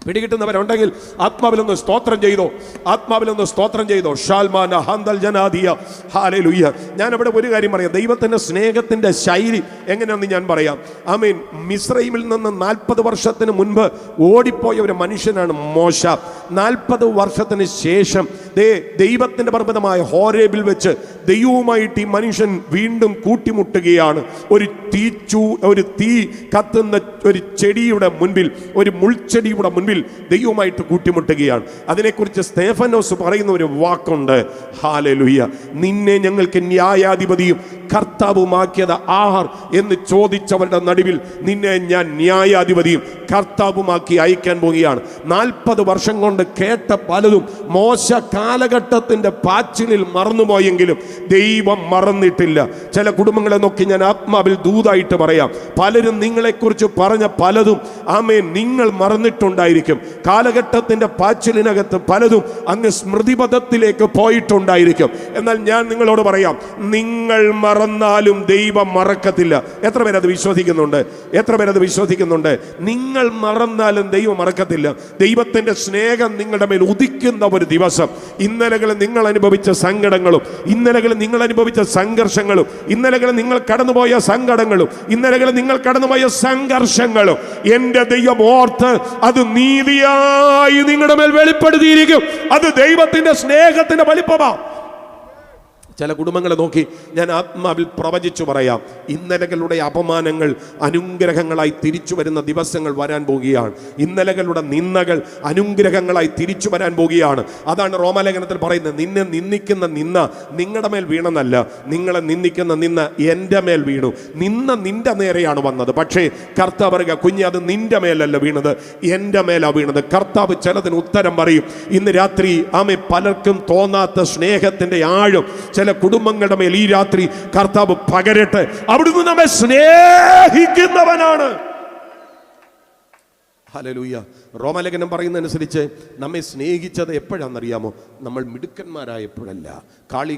പിടികിട്ടുന്നവരുണ്ടെങ്കിൽ ആത്മാവിലൊന്ന് സ്തോത്രം ചെയ്തോ, ആത്മാവിലൊന്ന് സ്തോത്രം ചെയ്തോ. ഷാൽമാന ഹന്തൽ ജനാദിയ ഹല്ലേലൂയ. ഞാൻ അവിടെ ഒരു കാര്യം പറയാം, ദൈവത്തിൻ്റെ സ്നേഹത്തിൻ്റെ ശൈലി എങ്ങനെയാണെന്ന് ഞാൻ പറയാം. ആമേൻ. മിസ്രൈമിൽ നിന്ന് 40 വർഷത്തിന് മുൻപ് ഓടിപ്പോയ ഒരു മനുഷ്യനാണ് മോശ. 40 വർഷത്തിന് ശേഷം ദൈവത്തിൻ്റെ പർവ്വതമായ ഹോരേബിൽ വെച്ച് ദൈവവുമായിട്ട് ഈ മനുഷ്യൻ വീണ്ടും കൂട്ടിമുട്ടുകയാണ്. ഒരു തീ കത്തുന്ന ഒരു ചെടിയുടെ മുൻപിൽ, ഒരു മുൾച്ചെടിയുടെ മുൻപിൽ ദൈവവുമായിട്ട് കൂട്ടിമുട്ടുകയാണ്. അതിനെക്കുറിച്ച് സ്തേഫനോസ് പറയുന്ന ഒരു വാക്കുണ്ട്, ഹല്ലേലൂയ. നിന്നെ ഞങ്ങൾക്ക് ന്യായാധിപതിയും കർത്താവുമാക്കിയത് ആർ എന്ന് ചോദിച്ചവരുടെ നടുവിൽ നിന്നെ ഞാൻ ന്യായാധിപതിയും കർത്താവുമാക്കി അയക്കാൻ പോവുകയാണ്. 40 വർഷം കൊണ്ട് കേട്ട പലതും മോശ കാലഘട്ടത്തിൻ്റെ പാച്ചിലിൽ മറന്നുപോയെങ്കിലും ദൈവം മറന്നിട്ടില്ല. ചില കുടുംബങ്ങളെ നോക്കി ഞാൻ ആത്മാവിൽ ദൂതായിട്ട് പറയാം, പലരും നിങ്ങളെക്കുറിച്ച് പറഞ്ഞ പലതും ആമേൻ നിങ്ങൾ മറന്നിട്ടുണ്ടായിരിക്കും. കാലഘട്ടത്തിൻ്റെ പാച്ചിലിനകത്ത് പലതും അങ്ങ് സ്മൃതിപഥത്തിലേക്ക് പോയിട്ടുണ്ടായിരിക്കും. എന്നാൽ ഞാൻ നിങ്ങളോട് പറയാം, നിങ്ങൾ മറന്നാലും ദൈവം മറക്കത്തില്ല. എത്ര പേരത് വിശ്വസിക്കുന്നുണ്ട്? എത്ര പേരത് വിശ്വസിക്കുന്നുണ്ട്? നിങ്ങൾ മറന്നാലും ദൈവം മറക്കത്തില്ല. ദൈവത്തിന്റെ സ്നേഹം നിങ്ങളുടെ മേൽ ഉദിക്കുന്ന ഒരു ദിവസം, ഇന്നലകളിൽ നിങ്ങൾ അനുഭവിച്ച സങ്കടങ്ങളും, ഇന്നലകളിൽ നിങ്ങൾ അനുഭവിച്ച സംഘർഷങ്ങളും, ഇന്നലകളിൽ നിങ്ങൾ കടന്നുപോയ സങ്കടങ്ങളും, ഇന്നലകളിൽ നിങ്ങൾ കടന്നുപോയ സംഘർഷങ്ങളും എന്റെ ദൈവം ഓർത്ത് അത് നീതിയായി നിങ്ങളുടെ മേൽ വെളിപ്പെടുത്തിയിരിക്കും. അത് ദൈവത്തിന്റെ സ്നേഹത്തിന്റെ വലിപ്പമാണ്. ചില കുടുംബങ്ങളെ നോക്കി ഞാൻ ആത്മാവിൽ പ്രവചിച്ചു പറയാം, ഇന്നലകളുടെ അപമാനങ്ങൾ അനുഗ്രഹങ്ങളായി തിരിച്ചു വരുന്ന ദിവസങ്ങൾ വരാൻ പോകുകയാണ്. ഇന്നലകളുടെ നിന്ദകൾ അനുഗ്രഹങ്ങളായി തിരിച്ചു വരാൻ പോകുകയാണ്. അതാണ് റോമാലേഖനത്തിൽ പറയുന്നത്, നിന്നെ നിന്ദിക്കുന്ന നിന്ന നിങ്ങളുടെ മേൽ വീണെന്നല്ല, നിങ്ങളെ നിന്ദിക്കുന്ന നിന്ന എൻ്റെ മേൽ വീണു. നിന്ന നിന്റെ നേരെയാണ് വന്നത്. പക്ഷേ കർത്താവ് പറയുക, കുഞ്ഞ്, അത് നിന്റെ മേലല്ല വീണത്, എൻ്റെ മേലാണ് വീണത്. കർത്താവ് ചിലതിന് ഉത്തരം പറയും. ഇന്ന് രാത്രി ആമേ പലർക്കും തോന്നാത്ത സ്നേഹത്തിന്റെ ആഴം ചില കുടുംബങ്ങളുടെ മേൽ ഈ രാത്രി കർത്താവ് പകരട്ടെ. അവിടുന്ന് നമ്മെ സ്നേഹിക്കുന്നവനാണ്. ഹല്ലേലൂയ. റോമാലേഖനം പറയുന്നതനുസരിച്ച് നമ്മെ സ്നേഹിച്ചത് എപ്പോഴാണെന്നറിയാമോ? നമ്മൾ മിടുക്കന്മാരായപ്പോഴല്ല,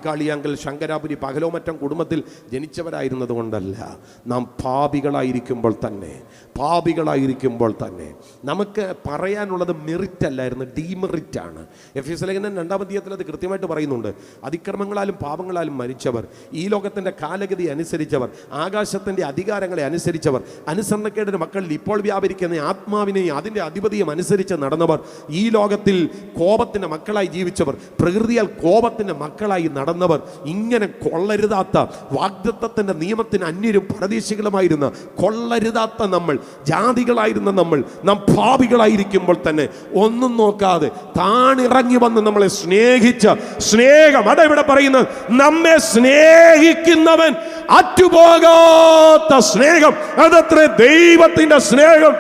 കാളിയാങ്കൽ ശങ്കരാപുരി പകലോമറ്റം കുടുംബത്തിൽ ജനിച്ചവരായിരുന്നത് കൊണ്ടല്ല, നാം പാപികളായിരിക്കുമ്പോൾ തന്നെ നമുക്ക് പറയാനുള്ളത് മെറിറ്റ് അല്ലായിരുന്നു, ഡീമെറിറ്റാണ്. എഫെസ്യ ലേഖനം 2-ാം അധ്യായത്തിൽ അത് കൃത്യമായിട്ട് പറയുന്നുണ്ട്. അതിക്രമങ്ങളാലും പാപങ്ങളാലും മരിച്ചവർ, ഈ ലോകത്തിൻ്റെ കാലഗതി അനുസരിച്ചവർ, ആകാശത്തിൻ്റെ അധികാരങ്ങളെ അനുസരിച്ചവർ, അനുസരണക്കേടിന് മക്കളിൽ ഇപ്പോൾ വ്യാപരിക്കുന്ന ആത്മാവിനെയും അതിൻ്റെ അധിപതിയും അനുസരിച്ച് നടന്നവർ, ഈ ലോകത്തിൽ കോപത്തിൻ്റെ മക്കളായി ജീവിച്ചവർ, പ്രകൃതിയാൽ കോപത്തിൻ്റെ മക്കളായി നടന്നവർ, ഇങ്ങനെ കൊള്ളരുതാത്ത വാഗ്ദത്തത്തിൻ്റെ നിയമത്തിന് അന്യരും പരദേശികളുമായിരുന്ന കൊള്ളരുതാത്ത നമ്മൾ, ജാതികളായിരുന്ന നാം പാപികളായിരിക്കുമ്പോൾ തന്നെ ഒന്നും നോക്കാതെ താണിറങ്ങി വന്ന് നമ്മളെ സ്നേഹിച്ച സ്നേഹം, അതെവിടെ പറയുന്നത്? നമ്മെ സ്നേഹിക്കുന്നവൻ അറ്റുപോകാത്ത സ്നേഹം, അതത്ര ദൈവത്തിന്റെ സ്നേഹം.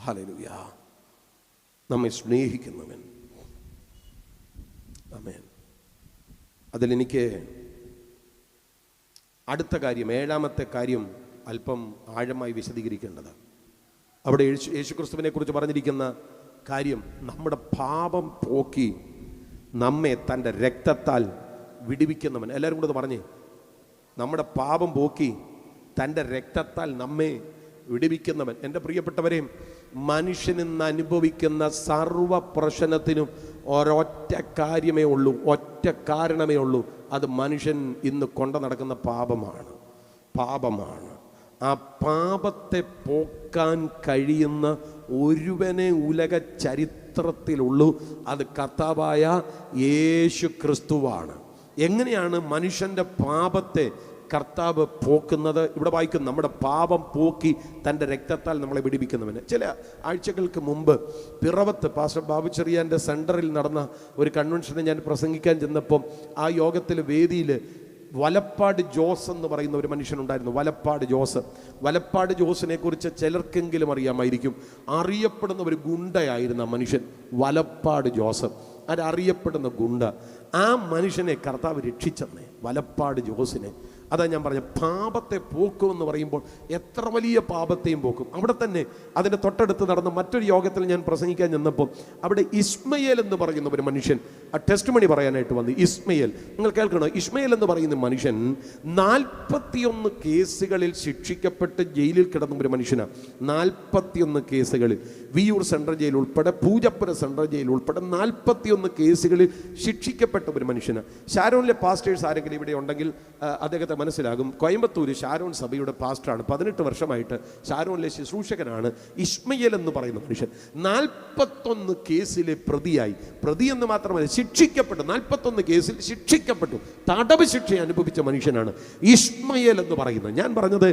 ഹല്ലേലൂയ. നമ്മെ സ്നേഹിക്കുന്നവൻ. ആമേൻ. അതിലെനിക്ക് അടുത്ത കാര്യം, 7-ാമത്തെ കാര്യം അല്പം ആഴമായി വിശദീകരിക്കേണ്ടത്. അവിടെ യേശുക്രിസ്തുവിനെ കുറിച്ച് പറഞ്ഞിരിക്കുന്ന കാര്യം, നമ്മുടെ പാപം പോക്കി നമ്മെ തൻ്റെ രക്തത്താൽ വിടുവിക്കുന്നവൻ. എല്ലാവരും കൂടെ പറഞ്ഞേ, നമ്മുടെ പാപം പോക്കി തൻ്റെ രക്തത്താൽ നമ്മെ വിടുവിക്കുന്നവൻ. എൻ്റെ പ്രിയപ്പെട്ടവരെ, മനുഷ്യൻ ഇന്ന് അനുഭവിക്കുന്ന സർവ പ്രശ്നത്തിനും ഒരൊറ്റ കാര്യമേ ഉള്ളൂ, ഒറ്റ കാരണമേ ഉള്ളൂ. അത് മനുഷ്യൻ ഇന്ന് കൊണ്ടു നടക്കുന്ന പാപമാണ്. ആ പാപത്തെ പോക്കാൻ കഴിയുന്ന ഒരുവനെ ഉലക ചരിത്രത്തിലുള്ളൂ, അത് കർത്താവായ യേശു ക്രിസ്തുവാണ്. എങ്ങനെയാണ് മനുഷ്യൻ്റെ പാപത്തെ കർത്താവ് പോക്കുന്നത്? ഇവിടെ വായിക്കുന്നു, നമ്മുടെ പാപം പോക്കി തൻ്റെ രക്തത്താൽ നമ്മളെ വിടുവിക്കുന്നവന്. ചില ആഴ്ചകൾക്ക് മുമ്പ് പിറവത്ത് പാസ്റ്റർ ബാബു ചെറിയാൻ്റെ സെൻറ്ററിൽ നടന്ന ഒരു കൺവെൻഷന് ഞാൻ പ്രസംഗിക്കാൻ ചെന്നപ്പം ആ യോഗത്തിൽ വേദിയിൽ വലപ്പാട് ജോസ് എന്ന് പറയുന്ന ഒരു മനുഷ്യനുണ്ടായിരുന്നു. വലപ്പാട് ജോസിനെ കുറിച്ച് ചിലർക്കെങ്കിലും അറിയാമായിരിക്കും. അറിയപ്പെടുന്ന ഒരു ഗുണ്ടയായിരുന്ന മനുഷ്യൻ വലപ്പാട് ജോസഫ്. അറിയപ്പെടുന്ന ഗുണ്ട. ആ മനുഷ്യനെ കർത്താവ് രക്ഷിച്ചെന്നേ, വലപ്പാട് ജോസിനെ. അതാ ഞാൻ പറഞ്ഞ പാപത്തെ പോക്കും എന്ന് പറയുമ്പോൾ എത്ര വലിയ പാപത്തെയും പോക്കും. അവിടെ തന്നെ അതിൻ്റെ തൊട്ടടുത്ത് നടന്ന മറ്റൊരു യോഗത്തിൽ ഞാൻ പ്രസംഗിക്കാൻ ചെന്നപ്പോൾ അവിടെ ഇസ്മയേൽ എന്ന് പറയുന്ന ഒരു മനുഷ്യൻ ആ ടെസ്റ്റ് മണി പറയാനായിട്ട് വന്നു. ഇസ്മയേൽ, നിങ്ങൾ കേൾക്കണോ? ഇസ്മയേൽ എന്ന് പറയുന്ന മനുഷ്യൻ 41 കേസുകളിൽ ശിക്ഷിക്കപ്പെട്ട് ജയിലിൽ കിടന്ന ഒരു മനുഷ്യനാണ്. 41 കേസുകളിൽ, വിയൂർ സെൻട്രൽ ജയിൽ ഉൾപ്പെടെ, പൂജപ്പുര സെൻട്രൽ ജയിൽ ഉൾപ്പെടെ 41 കേസുകളിൽ ശിക്ഷിക്കപ്പെട്ട ഒരു മനുഷ്യനാണ്. ഷാരോണിലെ പാസ്റ്റേഴ്സ് ആരെങ്കിലും ഇവിടെ ഉണ്ടെങ്കിൽ അദ്ദേഹത്തെ മനസ്സിലാകും. കോയമ്പത്തൂർ ഷാരോൺ സഭയുടെ പാസ്റ്ററാണ്. 18 വർഷമായിട്ട് ഷാരോണിലെ ശുശ്രൂഷകനാണ് ഇസ്മയേൽ എന്ന് പറയുന്ന മനുഷ്യൻ. 41 കേസിലെ പ്രതി എന്ന് മാത്രമല്ല, ശിക്ഷിക്കപ്പെട്ടു. 41 കേസിൽ ശിക്ഷിക്കപ്പെട്ടു, തടവ് ശിക്ഷ അനുഭവിച്ച മനുഷ്യനാണ് ഇസ്മയേൽ എന്ന് പറയുന്നത്. ഞാൻ പറഞ്ഞത്,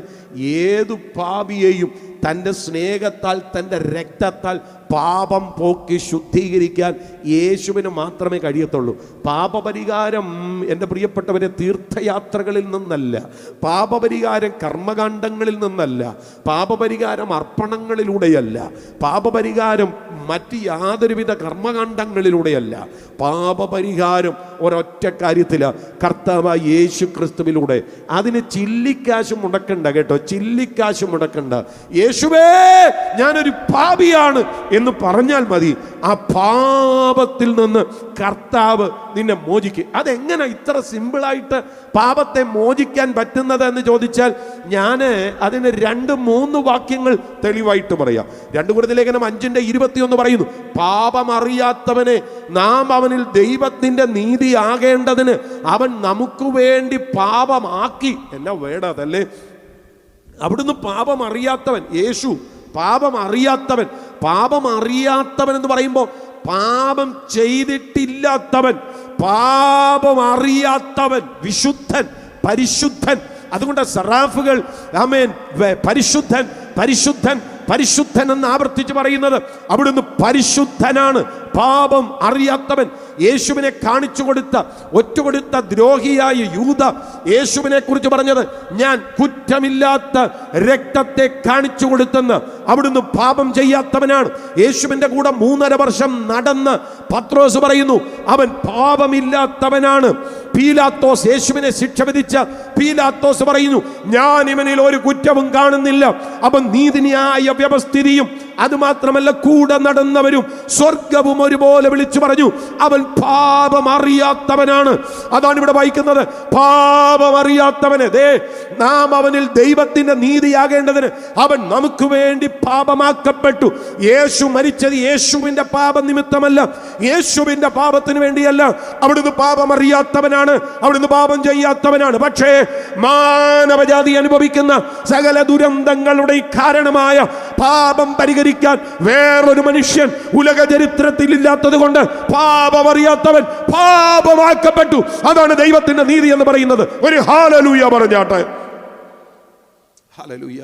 ഏതു പാപിയെയും തൻ്റെ സ്നേഹത്താൽ, തൻ്റെ രക്തത്താൽ പാപം പോക്കി ശുദ്ധീകരിക്കാൻ യേശുവിന് മാത്രമേ കഴിയത്തുള്ളൂ. പാപപരിഹാരം എൻ്റെ പ്രിയപ്പെട്ടവരെ തീർത്ഥയാത്രകളിൽ നിന്നല്ല, പാപപരിഹാരം കർമ്മകാണ്ഡങ്ങളിൽ നിന്നല്ല, പാപപരിഹാരം അർപ്പണങ്ങളിലൂടെയല്ല, പാപപരിഹാരം മറ്റ് യാതൊരുവിധ കർമ്മകാണ്ഡങ്ങളിലൂടെയല്ല. പാപപരിഹാരം ഒരൊറ്റ കാര്യത്തില, കർത്താവായ യേശു ക്രിസ്തുവിലൂടെ. അതിന് ചില്ലിക്കാശ് മുടക്കണ്ട കേട്ടോ, ചില്ലിക്കാശ് മുടക്കണ്ട. യേശുവേ ഞാനൊരു പാപിയാണ് എന്ന് പറഞ്ഞാൽ മതി. ആ പാപത്തിൽ നിന്ന് കർത്താവ് നിന്നെ മോചിക്കും. അതെങ്ങനെ ഇത്ര സിമ്പിളായിട്ട് പാപത്തെ മോചിക്കാൻ പറ്റുന്നത് എന്ന് ചോദിച്ചാൽ ഞാൻ അതിന് 2-3 വാക്യങ്ങൾ തെളിവായിട്ട് പറയാം. 2 കൊരിന്ത്യർ ലേഖനം 5:21 പറയുന്നു, പാപമറിയാത്തവനെ നാം അവനിൽ ദൈവത്തിന്റെ നീതി ആകേണ്ടതിന് അവൻ നമുക്ക് വേണ്ടി പാപമാക്കി. എന്നാ വേണ്ടതല്ലേ? അവിടുന്ന് പാപമറിയാത്തവൻ, യേശു പാപമറിയാത്തവൻ. പാപമറിയാത്തവൻ എന്ന് പറയുമ്പോൾ പാപം ചെയ്തിട്ടില്ലാത്തവൻ, പാപമറിയാത്തവൻ, വിശുദ്ധൻ, പരിശുദ്ധൻ. അതുകൊണ്ട് സറാഫുകൾ ആമേൻ പരിശുദ്ധൻ പരിശുദ്ധൻ പരിശുദ്ധൻ എന്ന് ആവർത്തിച്ച് പറയുന്നത്. അവിടുന്ന് പരിശുദ്ധനാണ്, പാപം അറിയാത്തവൻ. യേശുവിനെ കാണിച്ചു കൊടുത്ത ഒറ്റുകൊടുത്ത ദ്രോഹിയായ യൂദ യേശുവിനെ കുറിച്ച് പറഞ്ഞത്, ഞാൻ കുറ്റമില്ലാത്ത രക്തത്തെ കാണിച്ചു കൊടുത്തെന്ന്. അവിടുന്ന് പാപം ചെയ്യാത്തവനാണ്. യേശുവിന്റെ കൂടെ 3.5 വർഷം നടന്ന് പത്രോസ് പറയുന്നു, അവൻ പാപമില്ലാത്തവനാണ്. പീലാത്തോസ് യേശുവിനെ ശിക്ഷ വിധിച്ച പീലാത്തോസ് പറയുന്നു, ഞാൻ ഇവനിൽ ഒരു കുറ്റവും കാണുന്നില്ല. അവൻ നീതിന്യായ വ്യവസ്ഥിതിയും അതുമാത്രമല്ല കൂടെ നടന്നവരും സ്വർഗവും ഒരുപോലെ വിളിച്ചു പറഞ്ഞു, അവൻ പാപം അറിയാത്തവനാണ്. അതാണ് ഇവിടെ വായിക്കുന്നത്, പാപം അറിയാത്തവന്. നാം അവനിൽ ദൈവത്തിന്റെ നീതിയാകേണ്ടതിന് അവൻ നമുക്ക് വേണ്ടി പാപമാക്കപ്പെട്ടു. യേശു മരിച്ചത് യേശുവിന്റെ പാപം നിമിത്തമല്ല, യേശുവിന്റെ പാപത്തിന് വേണ്ടിയല്ല. അവിടുന്ന് പാപം അറിയാത്തവനാണ്, അവിടുന്ന് പാപം ചെയ്യാത്തവനാണ്. പക്ഷേ മാനവജാതി അനുഭവിക്കുന്ന സകല ദുരന്തങ്ങളുടെ കാരണമായ പാപം പരിഹരിക്കാൻ വേറൊരു മനുഷ്യൻ ഉലക ചരിത്രത്തിൽ ഇല്ലാത്തത് കൊണ്ട് പാപം അറിയാത്തവൻ പാപമാക്കപ്പെട്ടു. അതാണ് ദൈവത്തിന്റെ നീതി എന്ന് പറയുന്നത്. ഒരു ഹല്ലേലൂയ പറഞ്ഞാട്ടെ. ഹല്ലേലൂയ.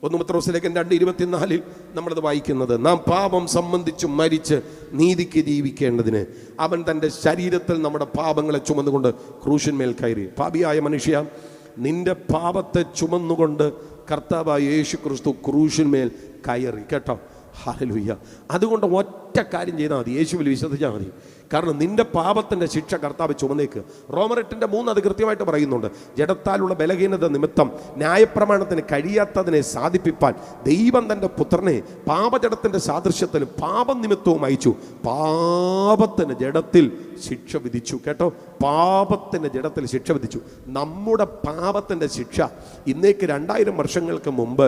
1 പത്രോസ് ലേഖനം 2:24 നമ്മളത് വായിക്കുന്നത്, നാം പാപം സംബന്ധിച്ച് മരിച്ച് നീതിക്ക് ജീവിക്കേണ്ടതിന് അവൻ തൻ്റെ ശരീരത്തിൽ നമ്മുടെ പാപങ്ങളെ ചുമന്നുകൊണ്ട് ക്രൂശിന്മേൽ കയറി. പാപിയായ മനുഷ്യ, നിന്റെ പാപത്തെ ചുമന്നുകൊണ്ട് കർത്താവായ യേശു ക്രിസ്തു ക്രൂശിന്മേൽ കയറി കേട്ടോ. ഹല്ലേലൂയ. അതുകൊണ്ട് ഒറ്റ കാര്യം ചെയ്താൽ മതി, യേശുവിൽ വിശ്വസിച്ചാൽ മതി. കാരണം നിന്റെ പാപത്തിൻ്റെ ശിക്ഷ കർത്താവ് ചുമന്നേക്ക്. റോമർ 8:3 അത് കൃത്യമായിട്ട് പറയുന്നുണ്ട്. ജഡത്താലുള്ള ബലഹീനത നിമിത്തം ന്യായപ്രമാണത്തിന് കഴിയാത്തതിനെ സാധിപ്പിപ്പാൻ ദൈവം തൻ്റെ പുത്രനെ പാപജഡത്തിൻ്റെ സാദൃശ്യത്തിലും പാപം നിമിത്തവും അയച്ചു. പാപത്തിന് ജഡത്തിൽ ശിക്ഷ വിധിച്ചു കേട്ടോ. പാപത്തിൻ്റെ ജഡത്തിൽ ശിക്ഷ വിധിച്ചു. നമ്മുടെ പാപത്തിൻ്റെ ശിക്ഷ ഇന്നേക്ക് 2000 വർഷങ്ങൾക്ക് മുമ്പ്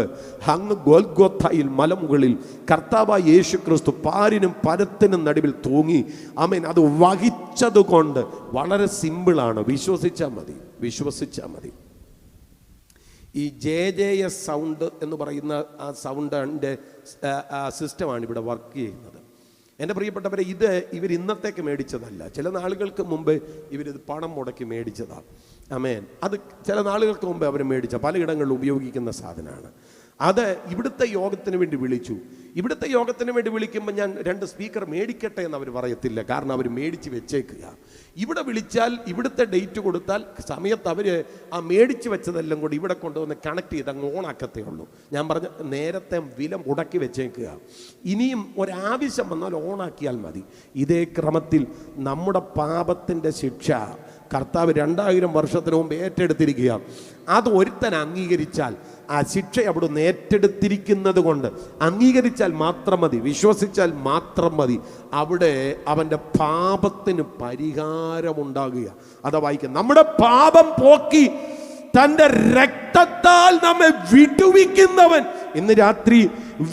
അങ്ങ് ഗോൽഗോഥായിൽ മലമുകളിൽ കർത്താവായ യേശു ക്രിസ്തു പാരിനും പരത്തിനും നടുവിൽ തൂങ്ങി. ആമേൻ. അത് വഹിച്ചതുകൊണ്ട് വളരെ സിമ്പിളാണ്. വിശ്വസിച്ചാൽ മതി, വിശ്വസിച്ചാൽ മതി. ഈ JJS സൗണ്ട് എന്ന് പറയുന്ന ആ സൗണ്ടിൻ്റെ സിസ്റ്റമാണ് ഇവിടെ വർക്ക് ചെയ്യുന്നത്. എൻ്റെ പ്രിയപ്പെട്ടവരെ, ഇവർ ഇന്നത്തേക്ക് മേടിച്ചതല്ല. ചില നാളുകൾക്ക് മുമ്പ് ഇവരിത് പണം മുടക്കി മേടിച്ചതാണ്. ആമേൻ. അത് ചില നാളുകൾക്ക് മുമ്പ് അവർ മേടിച്ച പലയിടങ്ങളിൽ ഉപയോഗിക്കുന്ന സാധനമാണ്. അത് ഇവിടുത്തെ യോഗത്തിന് വേണ്ടി വിളിച്ചു. ഇവിടുത്തെ യോഗത്തിന് വേണ്ടി വിളിക്കുമ്പോൾ ഞാൻ 2 സ്പീക്കർ മേടിക്കട്ടെ എന്ന് അവർ പറയത്തില്ല. കാരണം അവർ മേടിച്ച് വെച്ചേക്കുക. ഇവിടെ വിളിച്ചാൽ ഇവിടുത്തെ ഡേറ്റ് കൊടുത്താൽ സമയത്ത് അവർ ആ മേടിച്ച് വെച്ചതെല്ലാം കൂടി ഇവിടെ കൊണ്ടുവന്ന് കണക്ട് ചെയ്ത് അങ്ങ് ഓണാക്കത്തേ ഉള്ളൂ. ഞാൻ പറഞ്ഞ നേരത്തെ വില മുടക്കി വെച്ചേക്കുക. ഇനിയും ഒരാവശ്യം വന്നാൽ ഓണാക്കിയാൽ മതി. ഇതേ ക്രമത്തിൽ നമ്മുടെ പാപത്തിൻ്റെ ശിക്ഷ കർത്താവ് 2000 വർഷത്തിന് മുമ്പ് ഏറ്റെടുത്തിരിക്കുക. അത് ഒരുത്തൻ അംഗീകരിച്ചാൽ ആ ശിക്ഷ അവിടുന്ന് ഏറ്റെടുത്തിരിക്കുന്നത് കൊണ്ട് അംഗീകരിച്ചാൽ മാത്രം മതി, വിശ്വസിച്ചാൽ മാത്രം മതി. അവിടെ അവൻ്റെ പാപത്തിന് പരിഹാരമുണ്ടാകുക. അതാ വായിക്കുക, നമ്മുടെ പാപം പോക്കി തൻ്റെ രക്തത്താൽ നമ്മെ വിടുവിക്കുന്നവൻ. ഇന്ന് രാത്രി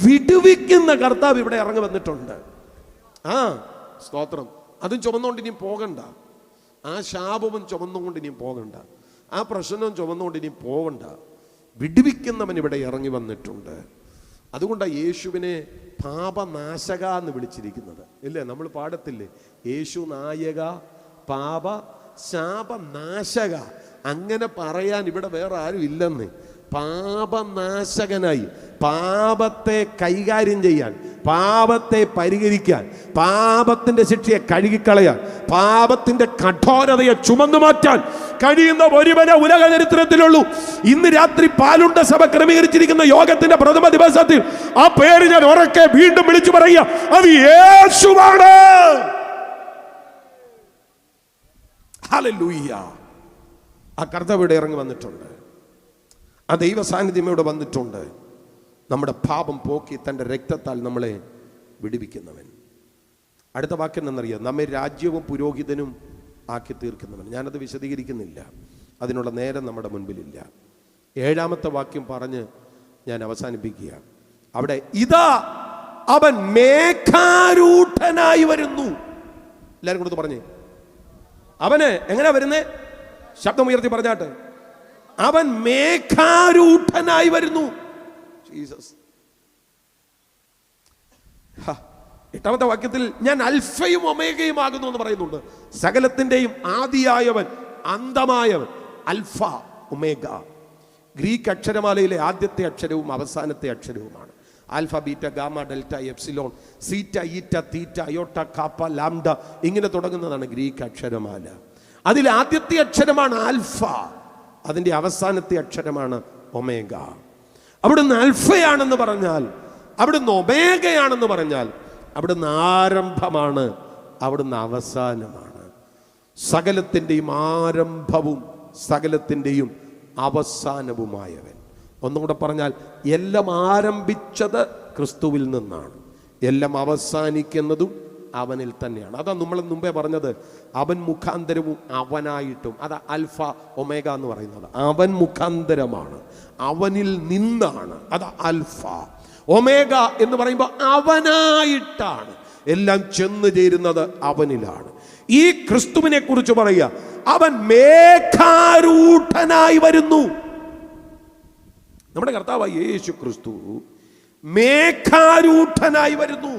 വിടുവിക്കുന്ന കർത്താവ് ഇവിടെ ഇറങ്ങി വന്നിട്ടുണ്ട്. സ്തോത്രം. അതും ചുമന്നുകൊണ്ട് ഇനിയും പോകണ്ട. ആ ശാപവും ചുമന്നുകൊണ്ട് ഇനിയും പോകണ്ട. ആ പ്രശ്നവും ചുമന്നുകൊണ്ട് ഇനിയും പോകണ്ട. വിടുവിക്കുന്നവൻ ഇവിടെ ഇറങ്ങി വന്നിട്ടുണ്ട്. അതുകൊണ്ടാണ് യേശുവിനെ പാപനാശക എന്ന് വിളിച്ചിരിക്കുന്നത്. ഇല്ലേ, നമ്മൾ പാടത്തില്ലേ, യേശു നായക പാപ ശാപനാശക. അങ്ങനെ പറയാൻ ഇവിടെ വേറെ ആരും ഇല്ലെന്ന്. പാപനാശകനായി പാപത്തെ കൈകാര്യം ചെയ്യാൻ, പാപത്തെ പരിഹരിക്കാൻ, പാപത്തിൻ്റെ ശിക്ഷയെ കഴുകിക്കളയാൻ, പാപത്തിൻ്റെ കഠോരതയെ ചുമന്നു മാറ്റാൻ കഴിയുന്ന ഒരുവനെ ഉലക ചരിത്രത്തിലുള്ളൂ. ഇന്ന് രാത്രി പാലുണ്ട സഭ ക്രമീകരിച്ചിരിക്കുന്ന യോഗത്തിന്റെ പ്രഥമ ദിവസത്തിൽ ആ പേര് ഞാൻ ഉറക്കെ വീണ്ടും വിളിച്ചു പറയുക, അത് യേശുവാണ്. ഹല്ലേലൂയ. ആ കർത്താവ് ഇവിടെ ഇറങ്ങി വന്നിട്ടുണ്ട്. ആ ദൈവ സാന്നിധ്യം ഇവിടെ വന്നിട്ടുണ്ട്. നമ്മുടെ പാപം പോക്കി തൻ്റെ രക്തത്താൽ നമ്മളെ വിടുവിക്കുന്നവൻ. അടുത്ത വാക്യം എന്നറിയാം, നമ്മെ രാജ്യവും പുരോഹിതനും ആക്കി തീർക്കുന്നവൻ. ഞാനത് വിശദീകരിക്കുന്നില്ല, അതിനുള്ള നേരം നമ്മുടെ മുൻപിലില്ല. 7ാമത്തെ വാക്യം പറഞ്ഞ് ഞാൻ അവസാനിപ്പിക്കുക. അവിടെ ഇതാ അവൻ മേഘാരൂഢനായി വരുന്നു. എല്ലാവരും കൊടുത്ത് പറഞ്ഞേ, അവന് എങ്ങനെ വരുന്നേ? ശബ്ദമുയർത്തി പറഞ്ഞാട്ട്, അവൻ മേഘാരൂഢനായി വരുന്നു. ജീസസ്. 8ാമത്തെ വാക്യത്തിൽ ഞാൻ അൽഫയും ഒമേഗയും ആകുന്നു എന്ന് പറയുന്നുണ്ട്. സകലത്തിൻ്റെയും ആദിയായവൻ, അന്തമായവൻ, അൽഫ ഒമേഗ. ഗ്രീക്ക് അക്ഷരമാലയിലെ ആദ്യത്തെ അക്ഷരവും അവസാനത്തെ അക്ഷരവുമാണ്. Alpha, beta, gamma, delta, epsilon, zeta, eta, theta, അയോട്ട, KAAPA, lambda, ഇങ്ങനെ തുടങ്ങുന്നതാണ് ഗ്രീക്ക് അക്ഷരമാല. അതിൽ ആദ്യത്തെ അക്ഷരമാണ് ആൽഫ, അതിൻ്റെ അവസാനത്തെ അക്ഷരമാണ് ഒമേഗ. അവിടുന്ന് അൽഫയാണെന്ന് പറഞ്ഞാൽ, അവിടുന്ന് ഒമേഗയാണെന്ന് പറഞ്ഞാൽ, അവിടുന്ന് ആരംഭമാണ്, അവിടുന്ന് അവസാനമാണ്. സകലത്തിൻ്റെയും ആരംഭവും സകലത്തിൻ്റെയും അവസാനവുമായവൻ. ഒന്നുകൂടെ പറഞ്ഞാൽ, എല്ലാം ആരംഭിച്ചത് ക്രിസ്തുവിൽ നിന്നാണ്, എല്ലാം അവസാനിക്കുന്നതും അവനിൽ തന്നെയാണ്. അതാ നമ്മൾ മുമ്പേ പറഞ്ഞത്, അവൻ മുഖാന്തരവും അവനായിട്ടും. അതാ അൽഫ ഒമേഗ എന്ന് പറയുന്നത്. അവൻ മുഖാന്തരമാണ്, അവനിൽ നിന്നാണ്. അതാ അൽഫ. ഒമേഗ എന്ന് പറയുമ്പോൾ അവനായിട്ടാണ്, എല്ലാം ചെന്ന് ചേരുന്നത് അവനിലാണ്. ഈ ക്രിസ്തുവിനെ കുറിച്ച് പറയുക, അവൻ മേഘാരൂഢനായി വരുന്നു. നമ്മുടെ കർത്താവായ യേശു ക്രിസ്തു മേഘാരൂഢനായി വരുന്നു.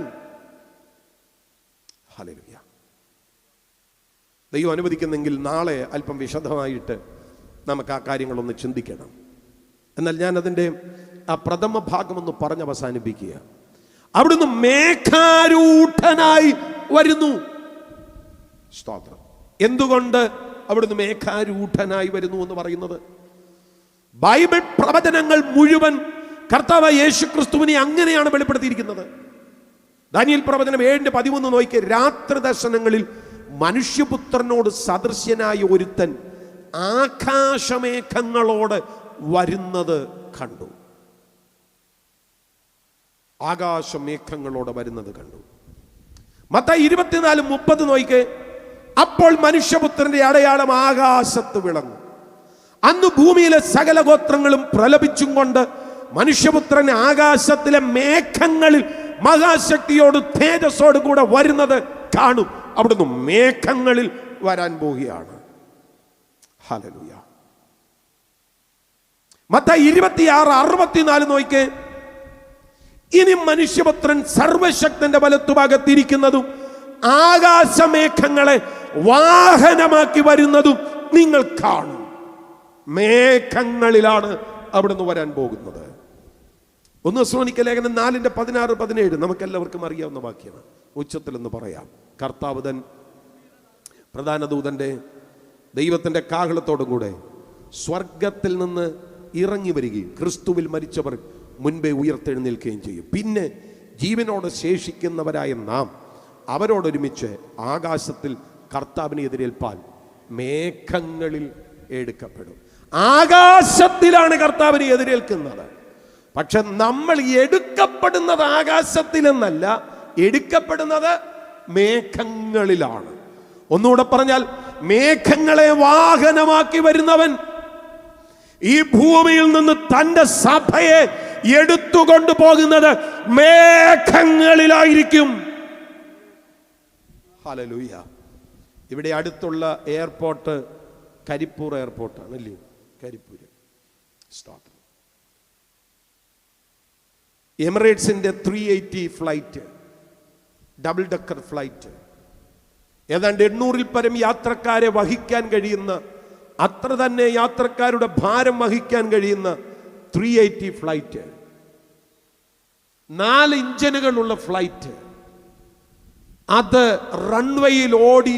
ഹല്ലേലൂയ. ദൈവം അനുവദിക്കുന്നെങ്കിൽ നാളെ അല്പം വിശദമായിട്ട് നമുക്ക് ആ കാര്യങ്ങളൊന്ന് ചിന്തിക്കണം. എന്നാൽ ഞാൻ അതിൻ്റെ ആ പ്രഥമ ഭാഗമൊന്ന് പറഞ്ഞ് അവസാനിപ്പിക്കുക. അവിടുന്ന് മേഘാരൂഢനായി വരുന്നു. സ്തോത്രം. എന്തുകൊണ്ട് അവിടുന്ന് മേഘാരൂഢനായി വരുന്നു എന്ന് പറയുന്നത്? ബൈബിൾ പ്രവചനങ്ങൾ മുഴുവൻ കർത്താവായ യേശു ക്രിസ്തുവിനെ അങ്ങനെയാണ് വെളിപ്പെടുത്തിയിരിക്കുന്നത്. ദാനിയേൽ പ്രവചനം 7:13 നോക്കി, രാത്രി ദർശനങ്ങളിൽ മനുഷ്യപുത്രനോട് സദൃശ്യനായ ഒരുത്തൻ ആകാശമേഘങ്ങളോട് വരുന്നത് കണ്ടു. ആകാശമേഘങ്ങളോട് വരുന്നത് കണ്ടു. മത്തായി 24:30 നോക്കി, അപ്പോൾ മനുഷ്യപുത്രന്റെ അടയാളം ആകാശത്ത് വിളങ്ങും. അന്ന് ഭൂമിയിലെ സകല ഗോത്രങ്ങളും പ്രലപിച്ചും കൊണ്ട് മനുഷ്യപുത്രൻ ആകാശത്തിലെ മേഘങ്ങളിൽ മഹാശക്തിയോട് തേജസ്സോട് കൂടെ വരുന്നത് കാണും. അവിടുന്ന് മേഘങ്ങളിൽ വരാൻ പോവുകയാണ്. ഹല്ലേലൂയ. മത്തായി 26:64 നോക്കിക്കേ, ഇനി മനുഷ്യപുത്രൻ സർവശക്തന്റെ വലത്തുഭാഗത്തിരിക്കുന്നതും ആകാശമേഘങ്ങളെ വാഹനമാക്കി വരുന്നതും നിങ്ങൾ കാണും. മേഘങ്ങളിലാണ് അവിടുന്ന് വരാൻ പോകുന്നത്. 1 തെസ്സലോനിക്ക ലേഖനം 4:16-17 നമുക്കെല്ലാവർക്കും അറിയാവുന്ന വാക്യമാണ്. ഉച്ചത്തിലെന്ന് പറയാം. കർത്താവ് തൻ പ്രധാന ദൂതന്റെ ദൈവത്തിന്റെ കാഹളത്തോടും കൂടെ സ്വർഗത്തിൽ നിന്ന് ഇറങ്ങി വരികയും ക്രിസ്തുവിൽ മരിച്ചവർ മുൻപേ ഉയർത്തെഴുന്നേൽക്കുകയും ചെയ്യും. പിന്നെ ജീവനോട് ശേഷിക്കുന്നവരായ നാം അവരോടൊരുമിച്ച് ആകാശത്തിൽ കർത്താവിനെ എതിരേൽപ്പാൻ മേഘങ്ങളിൽ എടുക്കപ്പെടും. ആകാശത്തിലാണ് കർത്താവിനെ എതിരേൽക്കുന്നത്. പക്ഷെ നമ്മൾ എടുക്കപ്പെടുന്നത് ആകാശത്തിലെന്നല്ല, എടുക്കപ്പെടുന്നത് മേഘങ്ങളിലാണ്. ഒന്നുകൂടെ പറഞ്ഞാൽ, മേഘങ്ങളെ വാഹനമാക്കി വരുന്നവൻ ഈ ഭൂമിയിൽ നിന്ന് തന്റെ സഭയെ എടുത്തുകൊണ്ടു പോകുന്നത് മേഘങ്ങളിലായിരിക്കും. ഹല്ലേലൂയ. ഇവിടെ അടുത്തുള്ള എയർപോർട്ട് കരിപ്പൂർ എയർപോർട്ടാണ് അല്ലേ? കരിപ്പൂര്. സ്റ്റോപ്പ്. എമിറേറ്റ്സിന്റെ 380 ഫ്ലൈറ്റ്, ഡബിൾ ഡക്കർ ഫ്ലൈറ്റ്, ഏതാണ്ട് 800-ൽ പരം യാത്രക്കാരെ വഹിക്കാൻ കഴിയുന്ന, അത്ര തന്നെ യാത്രക്കാരുടെ ഭാരം വഹിക്കാൻ കഴിയുന്ന 380 ഫ്ലൈറ്റ്, 4 ഇഞ്ചിനുകളുള്ള ഫ്ലൈറ്റ്, അത് റൺവേയിൽ ഓടി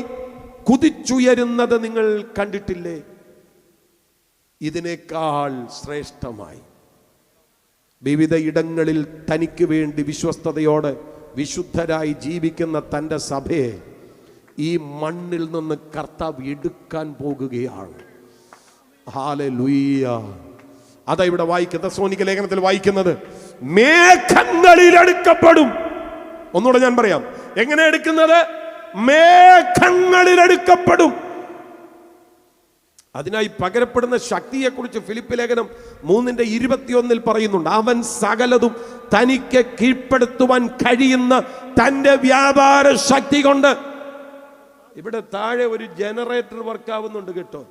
കുതിച്ചുയരുന്നത് നിങ്ങൾ കണ്ടിട്ടില്ലേ? ഇതിനേക്കാൾ ശ്രേഷ്ഠമായി വിവിധ ഇടങ്ങളിൽ തനിക്ക് വേണ്ടി വിശ്വസ്തയോടെ വിശുദ്ധരായി ജീവിക്കുന്ന തൻ്റെ സഭയെ ഈ മണ്ണിൽ നിന്ന് കർത്താവ് എടുക്കാൻ പോകുകയാണ്. ഹല്ലേലൂയ. അതാ ഇവിടെ വായിക്കുന്ന തെസ്സലോനിക്ക ലേഖനത്തിൽ വായിക്കുന്നത്, മേഘങ്ങളിൽ എടുക്കപ്പെടും. ഒന്നുകൂടെ ഞാൻ പറയാം, എങ്ങനെ എടുക്കുന്നത്? മേഘങ്ങളിൽ എടുക്കപ്പെടും. അതിനായി പകരപ്പെടുന്ന ശക്തിയെക്കുറിച്ച് ഫിലിപ്പ് ലേഖനം 3:21 പറയുന്നുണ്ട്. അവൻ സകലതും തനിക്ക് കീഴ്പ്പെടുത്തുവാൻ കഴിയുന്ന തൻ്റെ വ്യാപാര ശക്തി കൊണ്ട്. ഇവിടെ താഴെ ഒരു ജനറേറ്റർ വർക്കാവുന്നുണ്ട് കേട്ടോ.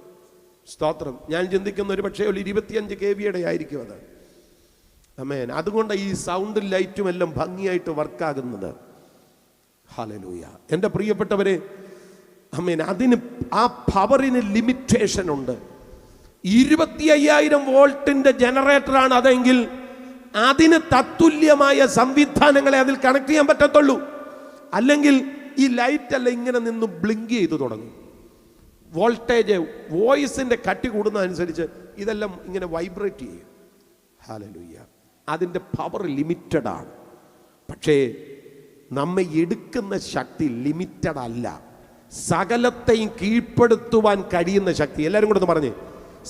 സ്തോത്രം. ഞാൻ ചിന്തിക്കുന്ന ഒരു പക്ഷേ ഒരു 25 kVA ആയിരിക്കും അത്. ആമേൻ. അതുകൊണ്ട് ഈ സൗണ്ടും ലൈറ്റും എല്ലാം ഭംഗിയായിട്ട് വർക്കാകുന്നത്. ഹല്ലേലൂയ. എൻ്റെ പ്രിയപ്പെട്ടവരെ, ആമേൻ, അതിന് ആ പവറിന് ലിമിറ്റേഷൻ ഉണ്ട്. 25,000 വോൾട്ടിന്റെ ജനറേറ്ററാണ് അതെങ്കിൽ അതിന് തത്തുല്യമായ സംവിധാനങ്ങളെ അതിൽ കണക്ട് ചെയ്യാൻ പറ്റത്തുള്ളൂ. അല്ലെങ്കിൽ ഈ ലൈറ്റ് അല്ല ഇങ്ങനെ നിന്ന് ബ്ലിങ്ക് ചെയ്തു തുടങ്ങും. വോൾട്ടേജ് വോയിസിന്റെ കട്ടി കൂടുന്നതനുസരിച്ച് ഇതെല്ലാം ഇങ്ങനെ വൈബ്രേറ്റ് ചെയ്യും. ഹല്ലേലൂയ. അതിൻ്റെ പവർ ലിമിറ്റഡ് ആണ്. പക്ഷേ നമ്മെ എടുക്കുന്ന ശക്തി ലിമിറ്റഡ് അല്ല. സകലത്തെയും കീഴ്പ്പെടുത്തുവാൻ കഴിയുന്ന ശക്തി. എല്ലാവരും കൂടെ ഒന്ന് പറഞ്ഞേ,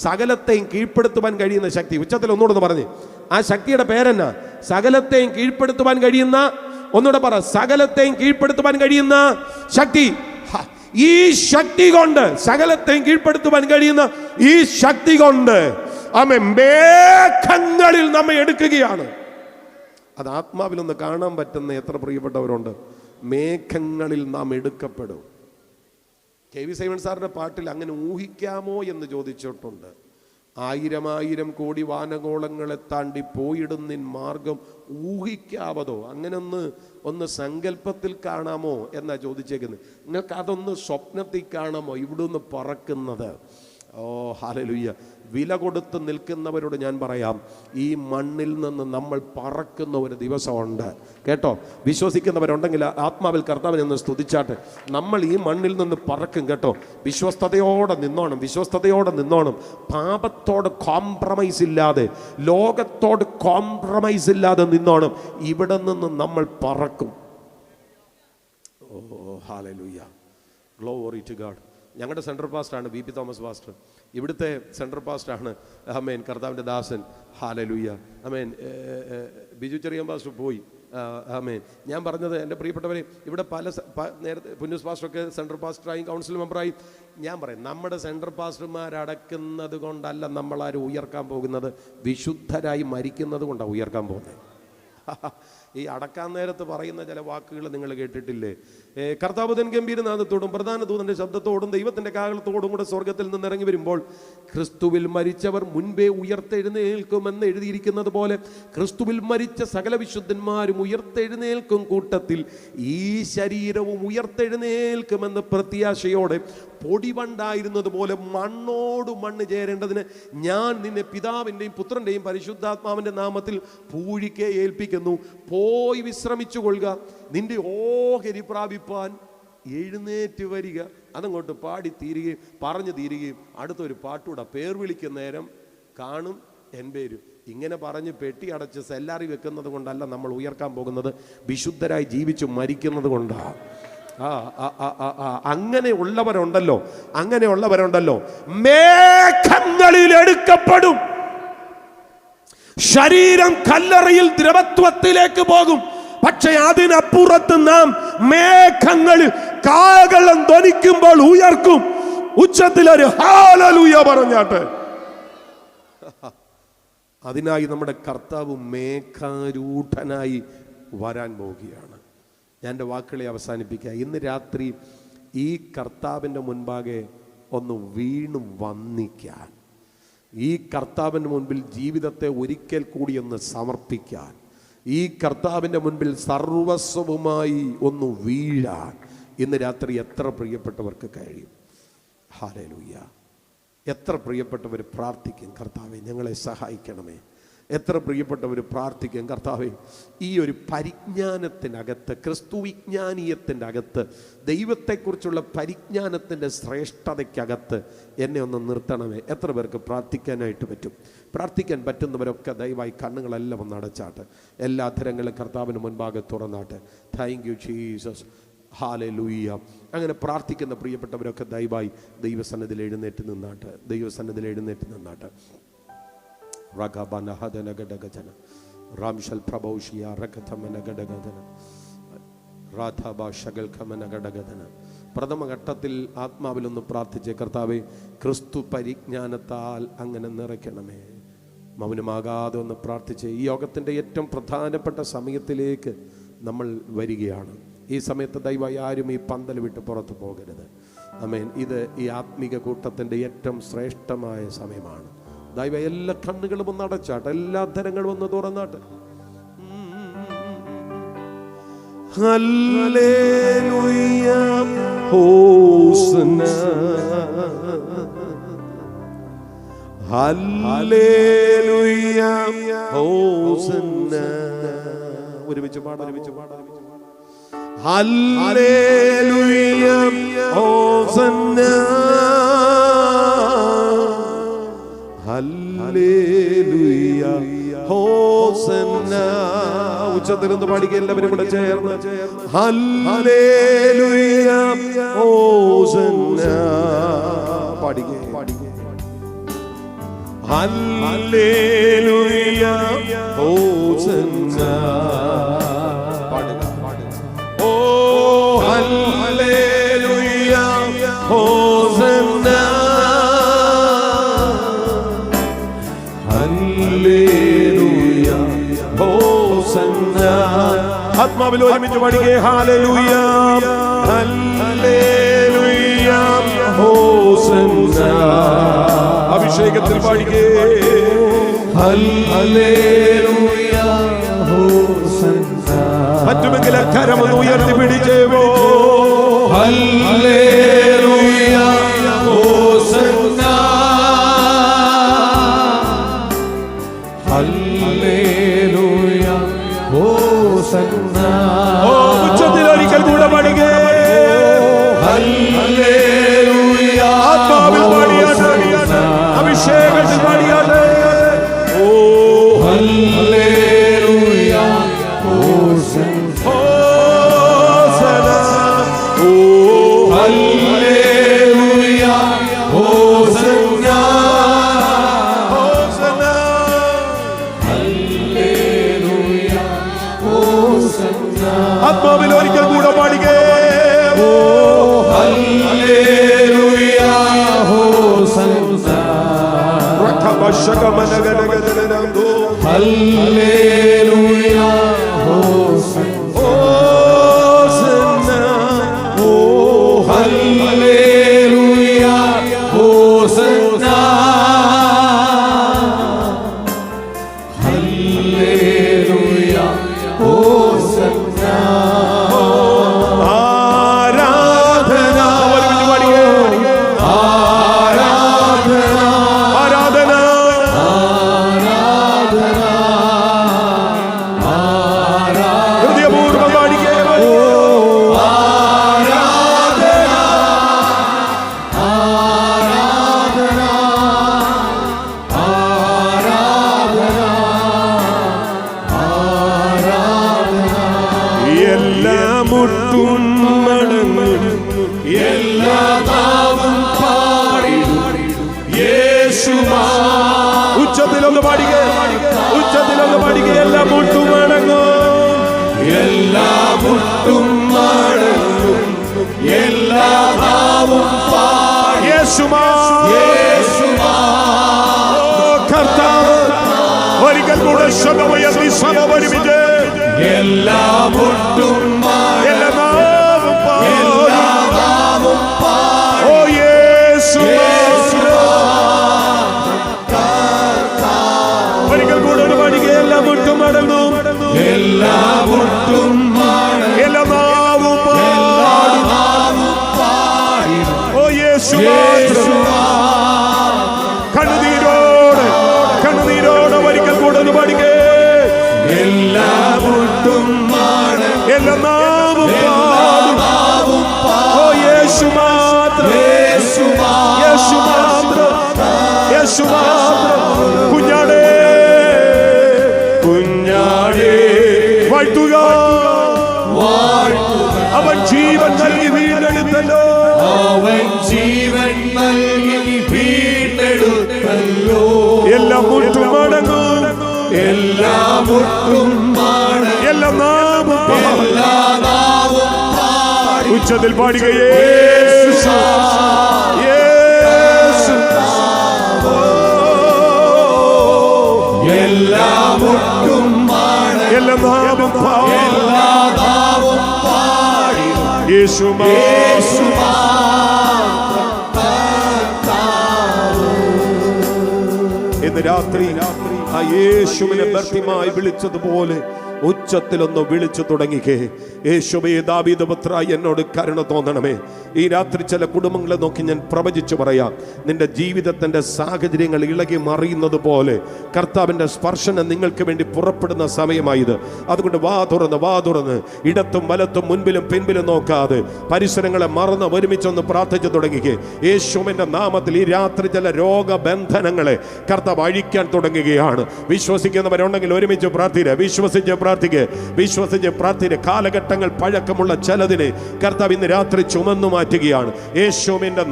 സകലത്തെയും കീഴ്പ്പെടുത്തുവാൻ കഴിയുന്ന ശക്തി. ഉച്ചത്തിൽ ഒന്നുകൂടെ പറഞ്ഞേ, ആ ശക്തിയുടെ പേരെന്നാ? സകലത്തെയും കീഴ്പ്പെടുത്തുവാൻ കഴിയുന്ന, ഒന്നുകൂടെ പറ, സകലത്തെയും കീഴ്പ്പെടുത്തുവാൻ കഴിയുന്ന ശക്തി. ഈ ശക്തി കൊണ്ട്, സകലത്തെയും കീഴ്പ്പെടുത്തുവാൻ കഴിയുന്ന ഈ ശക്തി കൊണ്ട് ആമേൻ മേഘങ്ങളിൽ നമ്മെ എടുക്കുകയാണ്. അത് ആത്മാവിലൊന്ന് കാണാൻ പറ്റുന്ന എത്ര പ്രിയപ്പെട്ടവരുണ്ട്? മേഘങ്ങളിൽ നാം എടുക്കപ്പെടും. കെ.വി. സൈമൺ സാറിൻ്റെ പാട്ടിൽ അങ്ങനെ ഊഹിക്കാമോ എന്ന് ചോദിച്ചിട്ടുണ്ട്. 1000 കോടി വാനഗോളങ്ങളെ താണ്ടി പോയിടുന്നിൻ മാർഗം ഊഹിക്കാവതോ? അങ്ങനെ ഒന്ന് സങ്കല്പത്തിൽ കാണാമോ എന്നാ ചോദിച്ചേക്കുന്നത്. നിങ്ങൾക്ക് അതൊന്ന് സ്വപ്നത്തിൽ കാണാമോ ഇവിടുന്ന് പറക്കുന്നത്? ഓ ഹല്ലേലൂയ. വില കൊടുത്ത് നിൽക്കുന്നവരോട് ഞാൻ പറയാം, ഈ മണ്ണിൽ നിന്ന് നമ്മൾ പറക്കുന്ന ഒരു ദിവസമുണ്ട് കേട്ടോ. വിശ്വസിക്കുന്നവരുണ്ടെങ്കിൽ ആത്മാവിൽ കർത്താവിനെ ഒന്ന് സ്തുതിച്ചാട്ടെ. നമ്മൾ ഈ മണ്ണിൽ നിന്ന് പറക്കും കേട്ടോ. വിശ്വസ്തയോടെ നിന്നോണം, വിശ്വസ്തയോടെ നിന്നോണം. പാപത്തോട് കോംപ്രമൈസ് ഇല്ലാതെ, ലോകത്തോട് കോംപ്രമൈസ് ഇല്ലാതെ നിന്നോണം. ഇവിടെ നിന്ന് നമ്മൾ പറക്കും. ഓ ഹല്ലേലൂയ. Glory to God. ഞങ്ങളുടെ സെൻട്രൽ പാസ്റ്ററാണ് വി.പി. Thomas pastor. ഇവിടുത്തെ സെൻട്രൽ പാസ്റ്ററാണ് ആമേൻ കർത്താവിൻ്റെ ദാസൻ. Hallelujah. Amen. Biju Cheriyan pastor പോയി. ആമേൻ. ഞാൻ പറഞ്ഞത് എൻ്റെ പ്രിയപ്പെട്ടവരെ, ഇവിടെ നേരത്തെ പുന്നൂസ് പാസ്റ്ററൊക്കെ സെൻട്രൽ പാസ്റ്ററായും കൗൺസിൽ മെമ്പറായി. ഞാൻ പറയും, നമ്മുടെ സെൻട്രൽ പാസ്റ്റർമാരടക്കുന്നത് കൊണ്ടല്ല നമ്മളാരും ഉയർക്കാൻ പോകുന്നത്, വിശുദ്ധരായി മരിക്കുന്നത് കൊണ്ടാണ് ഉയർക്കാൻ പോകുന്നത്. ഈ അടക്കാൻ നേരത്ത് പറയുന്ന ചില വാക്കുകൾ നിങ്ങൾ കേട്ടിട്ടില്ലേ? കർത്താവ് തൻ ഗംഭീരനാദത്തോടും പ്രധാന ദൂതന്റെ ശബ്ദത്തോടും ദൈവത്തിന്റെ കാഹളത്തോടും കൂടെ സ്വർഗത്തിൽ നിന്ന് ഇറങ്ങി വരുമ്പോൾ ക്രിസ്തുവിൽ മരിച്ചവർ മുൻപേ ഉയർത്തെഴുന്നേൽക്കുമെന്ന് എഴുതിയിരിക്കുന്നത് പോലെ ക്രിസ്തുവിൽ മരിച്ച സകല വിശുദ്ധന്മാരും ഉയർത്തെഴുന്നേൽക്കും കൂട്ടത്തിൽ ഈ ശരീരവും ഉയർത്തെഴുന്നേൽക്കുമെന്ന് പ്രത്യാശയോടെ പൊടിവണ്ടായിരുന്നത് പോലെ മണ്ണോട് മണ്ണ് ചേരേണ്ടതിന് ഞാൻ നിന്നെ പിതാവിൻ്റെയും പുത്രൻ്റെയും പരിശുദ്ധാത്മാവിൻ്റെ നാമത്തിൽ പൂഴിക്കെ ഏൽപ്പിക്കുന്നു. പോയി വിശ്രമിച്ചു കൊള്ളുക, നിന്റെ ഓഹരി പ്രാപിപ്പാൻ എഴുന്നേറ്റ് വരിക. അതങ്ങോട്ട് പാടി തീരുകയും പറഞ്ഞു തീരുകയും അടുത്തൊരു പാട്ടൂടെ പേർ വിളിക്കുന്ന നേരം കാണും എൻ പേരും. ഇങ്ങനെ പറഞ്ഞ് പെട്ടി അടച്ച് സെല്ലാറി വെക്കുന്നത് കൊണ്ടല്ല നമ്മൾ ഉയർക്കാൻ പോകുന്നത്, വിശുദ്ധരായി ജീവിച്ചു മരിക്കുന്നത് കൊണ്ടാണ്. അങ്ങനെയുള്ളവരുണ്ടല്ലോ മേഘങ്ങളിൽ എടുക്കപ്പെടും. ശരീരം കല്ലറയിൽ ദ്രവത്വത്തിലേക്ക് പോകും. പക്ഷെ അതിനപ്പുറത്ത് നാം മേഘങ്ങളിൽ കാഹളം ധ്വനിക്കുമ്പോൾ ഉയർക്കും. ഉച്ചത്തിലൊരു ഹല്ലേലൂയ പറഞ്ഞാട്ടെ. അതിനായി നമ്മുടെ കർത്താവ് മേഘാരൂഢനായി വരാൻ പോവുകയാണ്. ഞാൻ എൻ്റെ വാക്കുകളെ അവസാനിപ്പിക്കുക. ഇന്ന് രാത്രി ഈ കർത്താവിൻ്റെ മുൻപാകെ ഒന്ന് വീണു വന്നിക്കാൻ, ഈ കർത്താവിൻ്റെ മുൻപിൽ ജീവിതത്തെ ഒരിക്കൽ കൂടി ഒന്ന് സമർപ്പിക്കാൻ, ഈ കർത്താവിൻ്റെ മുൻപിൽ സർവസ്വവുമായി ഒന്ന് വീഴാൻ ഇന്ന് രാത്രി എത്ര പ്രിയപ്പെട്ടവർക്ക് കഴിയും? ഹല്ലേലൂയ. എത്ര പ്രിയപ്പെട്ടവർ പ്രാർത്ഥിക്കും, കർത്താവേ ഞങ്ങളെ സഹായിക്കണമേ. എത്ര പ്രിയപ്പെട്ടവർ പ്രാർത്ഥിക്കും, കർത്താവേ ഈ ഒരു പരിജ്ഞാനത്തിനകത്ത്, ക്രിസ്തു വിജ്ഞാനീയത്തിൻ്റെ അകത്ത്, ദൈവത്തെക്കുറിച്ചുള്ള പരിജ്ഞാനത്തിൻ്റെ ശ്രേഷ്ഠതയ്ക്കകത്ത് എന്നെ ഒന്ന് നിർത്തണമേ. എത്ര പേർക്ക് പ്രാർത്ഥിക്കാനായിട്ട് പറ്റും? പ്രാർത്ഥിക്കാൻ പറ്റുന്നവരൊക്കെ ദയവായി കണ്ണുകളെല്ലാം ഒന്ന് അടച്ചാട്ട്, എല്ലാ അധരങ്ങളും കർത്താവിന് മുൻപാകെ തുറന്നാട്ട്. Thank you Jesus, hallelujah. അങ്ങനെ പ്രാർത്ഥിക്കുന്ന പ്രിയപ്പെട്ടവരൊക്കെ ദയവായി ദൈവസന്നിധിയിൽ എഴുന്നേറ്റ് നിന്നാട്ട്, ദൈവസന്നിധിയിൽ എഴുന്നേറ്റ് നിന്നാട്ട്. റഗബനഹദനഗഡഗജന റാംശൽ പ്രഭൗഷിയ റഗതമനഗഡഗദന രാധാഭാഷകൽഖമനഗഡഗദന. പ്രഥമഘട്ടത്തിൽ ആത്മാവിലൊന്ന് പ്രാർത്ഥിച്ചേ, കർത്താവേ ക്രിസ്തു പരിജ്ഞാനത്താൽ അങ്ങനെ നിറയ്ക്കണമേ. മൗനമാകാതെ ഒന്ന് പ്രാർത്ഥിച്ചേ. ഈ യോഗത്തിൻ്റെ ഏറ്റവും പ്രധാനപ്പെട്ട സമയത്തിലേക്ക് നമ്മൾ വരികയാണ്. ഈ സമയത്ത് ദയവായി ആരും ഈ പന്തൽ വിട്ട് പുറത്തു പോകരുത്. ആമേൻ. ഇത് ഈ ആത്മീക കൂട്ടത്തിൻ്റെ ഏറ്റവും ശ്രേഷ്ഠമായ സമയമാണ്. ദയവായി എല്ലാ കണ്ണുകളും ഒന്ന് അടച്ചാട്ടെ, എല്ലാ അധരങ്ങളും ഒന്ന് തുറന്നാട്ടെ. Hallelujah ഹോസന, hallelujah hosanna. ഒരുമിച്ച് പാടാം. Hallelujah hosanna, hallelujah hosanna. ഉച്ചത്തിൽ നിന്ന് പാടിക്കുക എല്ലാവരും കൂടെ ചേർന്ന്. ഹല്ലേലൂയ ഹോസന്ന പാടിക്കുക. ഹല്ലേലൂയ ഹോസന്ന പാടുക. Oh hallelujah hosanna, hallelujah hosanna. ആത്മാവിൽ ഒരുമിച്ച് പാടിക്കേ. Hallelujah hallelujah hosanna. അഭിഷേകത്തിൽ പാടിക്കേ. Hallelujah hosanna. പറ്റുമെങ്കിൽ കരമൊന്ന് ഉയർത്തി പിടിച്ചേവോ. Hallelujah hosanna, hallelujah ഹോസന്ന. ഓ ഉച്ചത്തിൽ ഒരിക്കൽ കൂടെ പാടുകേ. ഹല്ലേലൂയ. ആത്മാവിൽ പാടിയാട്ടെ, അഭിഷേകത്തിൽ പാടിയാട്ടെ. ഓ ഹല്ലേലൂയ ഹോസന്ന, ഓ ഹല്ലേലൂയ ഹോസന്ന, ഹോസന്ന, ഹല്ലേലൂയ ഹോസന്ന. ആത്മാവിൽ ഒരിക്കൽ കൂടെ പാടുകേ. ഓ ഹല്ലേലൂയ ഹോസന്ന, ഹല്ലേലൂയ ഹോസന്ന, ഹോസന്ന. ഓ ഹല്ലേലൂയ ഹോസന്ന, ഹല്ലേലൂയ ഹോസന്ന. ആരാധന, ആരാധന, ആരാധന, ഹൃദയപൂർവ്വം പാടിക്കേ. എല്ലാ മുട്ടും മടങ്ങും, എല്ലാ നാവും പാടിടും യേശുവാ. ഉച്ചത്തിലൊന്ന് പാടിക്കേ, ഉച്ചത്തിലൊന്ന് പാടിക്കേ. എല്ലാ മുട്ടും മടങ്ങും, എല്ലാ മുട്ടും മടങ്ങും, എല്ലാ നാവും പാടി യേശുവാ, യേശുവാ. കർത്താവ് ഒരിക്കൽ കൂടെ ശബ്ദമുയർത്തി സമപരിമിച്ച് എല്ലാ മുട്ടും എല്ലാ നാവും പാടി. ഓ യേശുവാ. ഒരിക്കൽ കൂടെ ഒരു പാടിക്ക്. എല്ലാ മുട്ടും മടങ്ങും, എല്ലാ മുട്ടും എല്ലാ നാവും പാടി. ഓ യേശുവാ. കണ്ണുനീരോട് ഒരിക്കൽ കൂടെ മുട്ടും എല്ലാ നാവും പാടും. ഓ യേശു മാത്രം, യേശു മാത്രം, യേശു മാത്രം. കുഞ്ഞാടേ കുഞ്ഞാടേ വാഴ്ത്തുക. അവൻ ജീവൻ നൽകി വീണ്ടെടുത്തല്ലോ, അവൻ ജീവൻ നൽകി വീണ്ടെടുത്തല്ലോ. എല്ലാ മുട്ടും മടങ്ങും, എല്ലാ മുട്ടും എല്ലാ നാവും പാടി ഉച്ചത്തിൽ പാടുക. യേശു യേശു. എല്ലാ മുട്ടും എല്ലാ നാവും പാടി യേശു ഇന്ന് രാത്രി ആ യേശുവിനെ ബർത്തിമായി വിളിച്ചതുപോലെ ഉച്ചത്തിലൊന്ന് വിളിച്ചു തുടങ്ങിക്കേ. യേശുവേ ദാവീദ് പുത്രാ, എന്നോട് കരുണ തോന്നണമേ. ഈ രാത്രി ചില കുടുംബങ്ങളെ നോക്കി ഞാൻ പ്രവചിച്ചു പറയാം. നിന്റെ ജീവിതത്തിന്റെ സാഹചര്യങ്ങൾ ഇളകി മറിയുന്നത് പോലെ കർത്താവിന്റെ സ്പർശനം നിങ്ങൾക്ക് വേണ്ടി പുറപ്പെടുന്ന സമയമായത്. അതുകൊണ്ട് വാ തുറന്ന് ഇടത്തും വലത്തും മുൻപിലും പിൻപിലും നോക്കാതെ പരിസരങ്ങളെ മറന്ന് ഒരുമിച്ചൊന്ന് പ്രാർത്ഥിച്ചു തുടങ്ങിക്കേ. യേശുവിന്റെ നാമത്തിൽ ഈ രാത്രി ചില രോഗബന്ധനങ്ങളെ കർത്താവ് അഴിക്കാൻ തുടങ്ങുകയാണ്. വിശ്വസിക്കുന്നവരുണ്ടെങ്കിൽ ഒരുമിച്ച് പ്രാർത്ഥിക്കുക. വിശ്വസിച്ച് പ്രാർത്ഥിക്കുക. കാലഘട്ടങ്ങൾ പഴക്കമുള്ള ചിലതിനെ കർത്താവ് ഇന്ന് രാത്രി ചുമന്നു മാറ്റുകയാണ്. യേശുവിന്റെ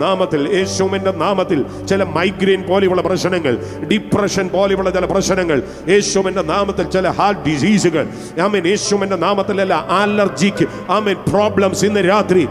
നാമത്തിൽ ചില മൈഗ്രെയിൻ പോലെയുള്ള പ്രശ്നങ്ങൾ, ഡിപ്രഷൻ പോലെയുള്ള ചില പ്രശ്നങ്ങൾ, യേശുവിന്റെ നാമത്തിൽ ചില ഹാർട്ട് ഡിസീസുകൾ, യേശുവിന്റെ നാമത്തിലല്ല അലർജിക്ക് പ്രോബ്ലംസ് ഇന്ന് രാത്രി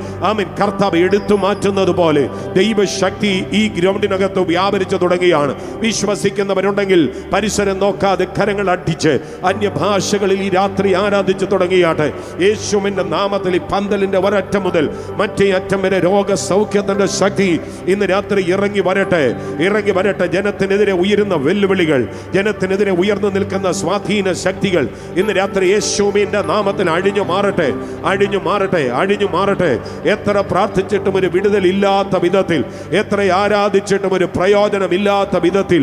കർത്താവ് എടുത്തു മാറ്റുന്നത് പോലെ ദൈവശക്തി ഈ ഗ്രൗണ്ടിനകത്ത് വ്യാപരിച്ചു തുടങ്ങിയാണ്. വിശ്വസിക്കുന്നവരുണ്ടെങ്കിൽ പരിസരം നോക്കാതെ കരങ്ങൾ അടിച്ച് അന്യഭാഷകളിൽ ഈ രാത്രി ആരാധിച്ചു തുടങ്ങിയാട്ടെ. യേശുവിന്റെ നാമത്തിൽ ഈ പന്തലിന്റെ ഒരറ്റം മുതൽ മറ്റേ അറ്റം വരെ രോഗസൗഖ്യത്തിന്റെ ശക്തി ഇന്ന് രാത്രി ഇറങ്ങി വരട്ടെ. ജനത്തിനെതിരെ ഉയരുന്ന വെല്ലുവിളികൾ, ജനത്തിനെതിരെ ഉയർന്നു നിൽക്കുന്ന സ്വാധീന ശക്തികൾ ഇന്ന് രാത്രി യേശുവിന്റെ നാമത്തിൽ അഴിഞ്ഞു മാറട്ടെ. എത്ര പ്രാർത്ഥിച്ചിട്ടും ഒരു വിടുതലില്ലാത്ത വിധത്തിൽ, എത്ര ആരാധിച്ചിട്ടും ഒരു പ്രയോജനമില്ലാത്ത വിധത്തിൽ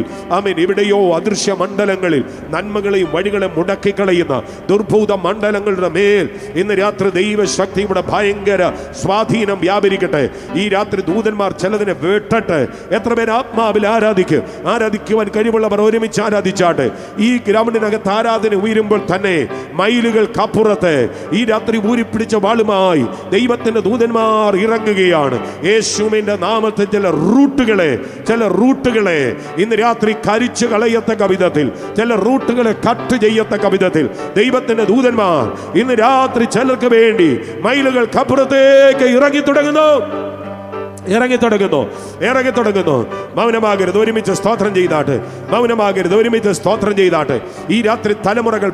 ഇവിടെയോ അദൃശ്യ മണ്ഡലങ്ങളിൽ നന്മകളെയും വഴികളെ മുടക്കിക്കളയുന്ന ദുർഭൂത മണ്ഡലങ്ങളുടെ മേൽ ഇന്ന് രാത്രി ദൈവശക്തിയുടെ ഭയങ്കര സ്വാധീനം വ്യാപരിക്കട്ടെ. ഈ രാത്രി ദൂതന്മാർ ചിലതിനെ വേട്ടട്ടെ. എത്ര പേര് ആത്മാവിൽ ആരാധിക്കുവാൻ കഴിവുള്ളവർ ഒരുമിച്ച് ആരാധിച്ചാട്ടെ. ഈ ഗ്രൗണ്ടിനകത്ത് ആരാധന ഉയരുമ്പോൾ തന്നെ മൈലുകൾക്കപ്പുറത്ത് ഈ രാത്രി ഊരിപ്പിടിച്ച വാളുമായി ദൈവത്തിന്റെ ദൂതന്മാർ ഇറങ്ങുകയാണ്. യേശുവിന്റെ നാമത്തിൽ ചില റൂട്ടുകളെ ഇന്ന് രാത്രി കരിച്ചു കളയത്തക്ക വിധത്തിൽ, ചില റൂട്ടുകളെ കട്ട് ചെയ്യത്തക്ക വിധത്തിൽ ദൈവത്തിന്റെ ദൂതന്മാർ ഇന്ന് രാത്രി ചിലർക്ക് വേണ്ടി മൈലുകൾക്കപ്പുറത്തേക്ക് ഇറങ്ങി തുടങ്ങുന്നു. മൗനമാകരുത്, ഒരുമിച്ച് സ്തോത്രം ചെയ്താട്ടെ. ഈ രാത്രി തലമുറകൾ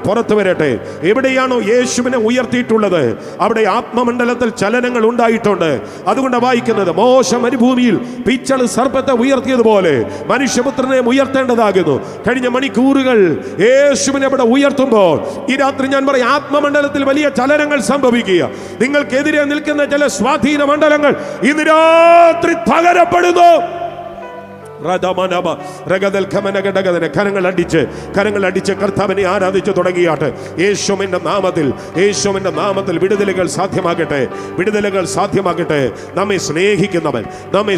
പുറത്തു വരട്ടെ. എവിടെയാണോ യേശുവിനെ ഉയർത്തിയിട്ടുള്ളത് അവിടെ ആത്മമണ്ഡലത്തിൽ ചലനങ്ങൾ ഉണ്ടായിട്ടുണ്ട്. അതുകൊണ്ട് വായിക്കുന്നത്, മോശ മരുഭൂമിയിൽ പിച്ചള് സർപ്പത്തെ ഉയർത്തിയതുപോലെ മനുഷ്യപുത്രനെ ഉയർത്തേണ്ടതാകുന്നു. കഴിഞ്ഞ മണിക്കൂറുകൾ യേശുവിനെ ഇവിടെ ഉയർത്തുമ്പോൾ ഈ രാത്രി ഞാൻ പറയും, ആത്മമണ്ഡലത്തിൽ വലിയ ചലനങ്ങൾ സംഭവിക്കുക. നിങ്ങൾക്കെതിരെ നിൽക്കുന്ന ചില സ്വാധീന മണ്ഡലങ്ങൾ ഇന്ന് രാത്രി തകരപ്പെടുന്നു. കരങ്ങൾ അടിച്ച് കർത്താവിനെ ആരാധിച്ചു തുടങ്ങിയാട്ടെ. യേശുവിന്റെ നാമത്തിൽ വിടുതലുകൾ സാധ്യമാകട്ടെ. നമ്മെ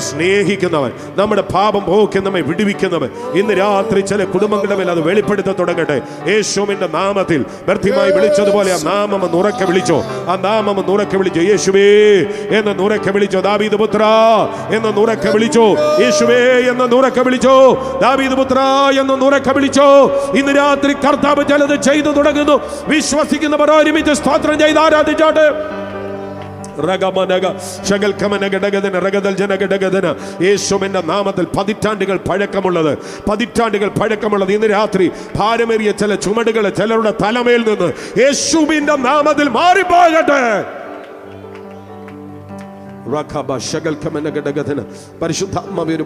സ്നേഹിക്കുന്നവൻ, നമ്മുടെ പാപം പോക്കി നമ്മെ വിടുവിക്കുന്നവൻ ഇന്ന് രാത്രി ചില കുടുംബങ്ങളുടെ മേൽ അത് വെളിപ്പെടുത്തി തുടങ്ങട്ടെ. യേശുവിന്റെ നാമത്തിൽ വ്യർത്ഥമായി വിളിച്ചതുപോലെ ആ നാമം ഉറക്കെ വിളിച്ചോ. യേശുവേ എന്ന് ഉറക്കെ വിളിച്ചോ. ദാവീദ് പുത്രാ എന്ന് ഉറക്കെ വിളിച്ചോ. യേശുവേ എന്ന് ഉറക്കെ വിളിച്ചോ. ദാവീദ് പുത്രാ എന്ന് ഉറക്കെ വിളിച്ചോ. ഇന്ന് രാത്രി കർത്താവ് ചിലത് ചെയ്തു തുടങ്ങുന്നു. വിശ്വസിക്കുന്നവർ ഒരുമിച്ച് സ്തോത്രം ചെയ്ത് ആരാധിച്ചോട്ടെ. യേശുവിന്റെ നാമത്തിൽ പതിറ്റാണ്ടുകൾ പഴക്കമുള്ളത് ഇന്ന് രാത്രി ഭാരമേറിയ ചില ചുമടുകൾ ചിലരുടെ തലമേൽ നിന്ന് യേശുവിന്റെ നാമത്തിൽ മാറിപ്പോകട്ടെ. പരിശുദ്ധാത്മാവേ ഒരു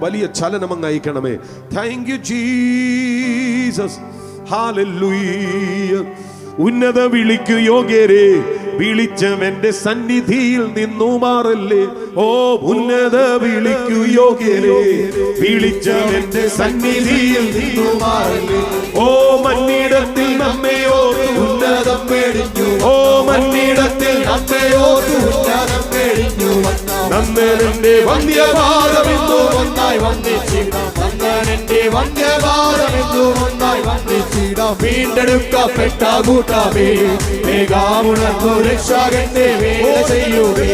വലിയ ചലനം അങ്ങ് അയക്കണമേ. Thank you Jesus. ഹല്ലേലൂയ. ഉന്നത വിളിക്കു യോഗ്യരെ വിളിച്ചവന്റെ സന്നിധിയിൽ നിന്നു മാറല്ലേ. ഓ ഉന്നത വിളിക്കു യോഗ്യരെ വിളിച്ചവന്റെ സന്നിധിയിൽ നിന്നു മാറല്ലേ. ഓ മന്നിടത്തിൽ നമ്മെ ഓർത്തു ഉന്നതം പേടിഞ്ഞു. ഓ മന്നിടത്തിൽ നമ്മെ ഓർത്തു ഉന്നതം പേടിഞ്ഞു. നന്ദനന്റെ വന്ധ്യപാദമെന്നു ഒന്നായി വന്ദിച്ചിടാം. നന്ദനന്റെ വന്ധ്യപാദമെന്നു ഒന്നായി വന്ദിച്ചിടാം. വീണ്ടെടുക്കപ്പെട്ട കൂട്ടമേ മേഘാമുണർന്നു രക്ഷകന്റെ വേല ചെയ്യുവേ.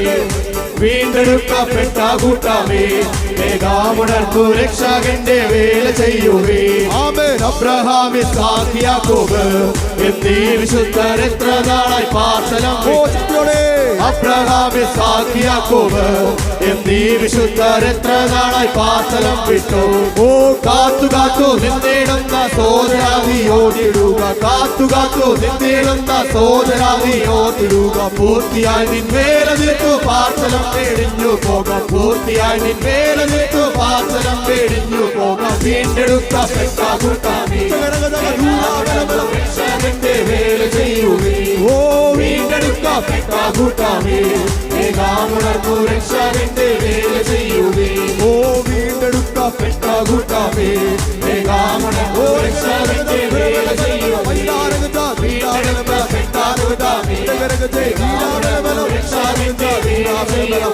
വീണ്ടെടുക്കപ്പെട്ട കൂട്ടമേ മേഘാമുണർന്നു രക്ഷകന്റെ വേല ചെയ്യുവേ. ആമേൻ. അബ്രഹാം ഇസ്ഹാക്ക് യാക്കോബ് എന്നീ വിശുദ്ധർ എത്ര നാളായി പാർശ്വലം വിട്ടു. അബ്രഹാം ഇസ്ഹാക്ക് യാക്കോബ് എന്നീ വിശുദ്ധർ എത്ര നാളായി പാർശ്വലം വിട്ടു. ഓ കാത്തു കാത്തു നിന്നിടുന്ന സോദരാദിയോടിടുക. കാത്തു കാത്തു നിന്നിടുന്ന സോദരാദിയോടിടുക. പൂർത്തിയായി നിൻവേല നിർത്തു പാർശ്വലം പേടിഞ്ഞു പോകാം. പൂർത്തിയായി നിൻവേല നിർത്തു പാർശ്വലം പേടിഞ്ഞു പോകാം. വീണ്ടെടുക്കപ്പെട്ട കൂട്ടാമേ രക്ഷകന്റെ വേല ചെയ്യുവേ. ഓ വീണ്ടെടുക്കപ്പെട്ട കൂട്ടാമേ മേഘാമുണർന്നു രക്ഷകന്റെ വേല ചെയ്യുവേ. ഓ വീണ്ടെടുക്കപ്പെട്ട കൂട്ടാമേ മേഘാമുണർന്നു രക്ഷകന്റെ വേല ചെയ്യുവേ. വീണ്ടെടുക്കപ്പെട്ട കൂട്ടാമേ രക്ഷകന്റെ വേല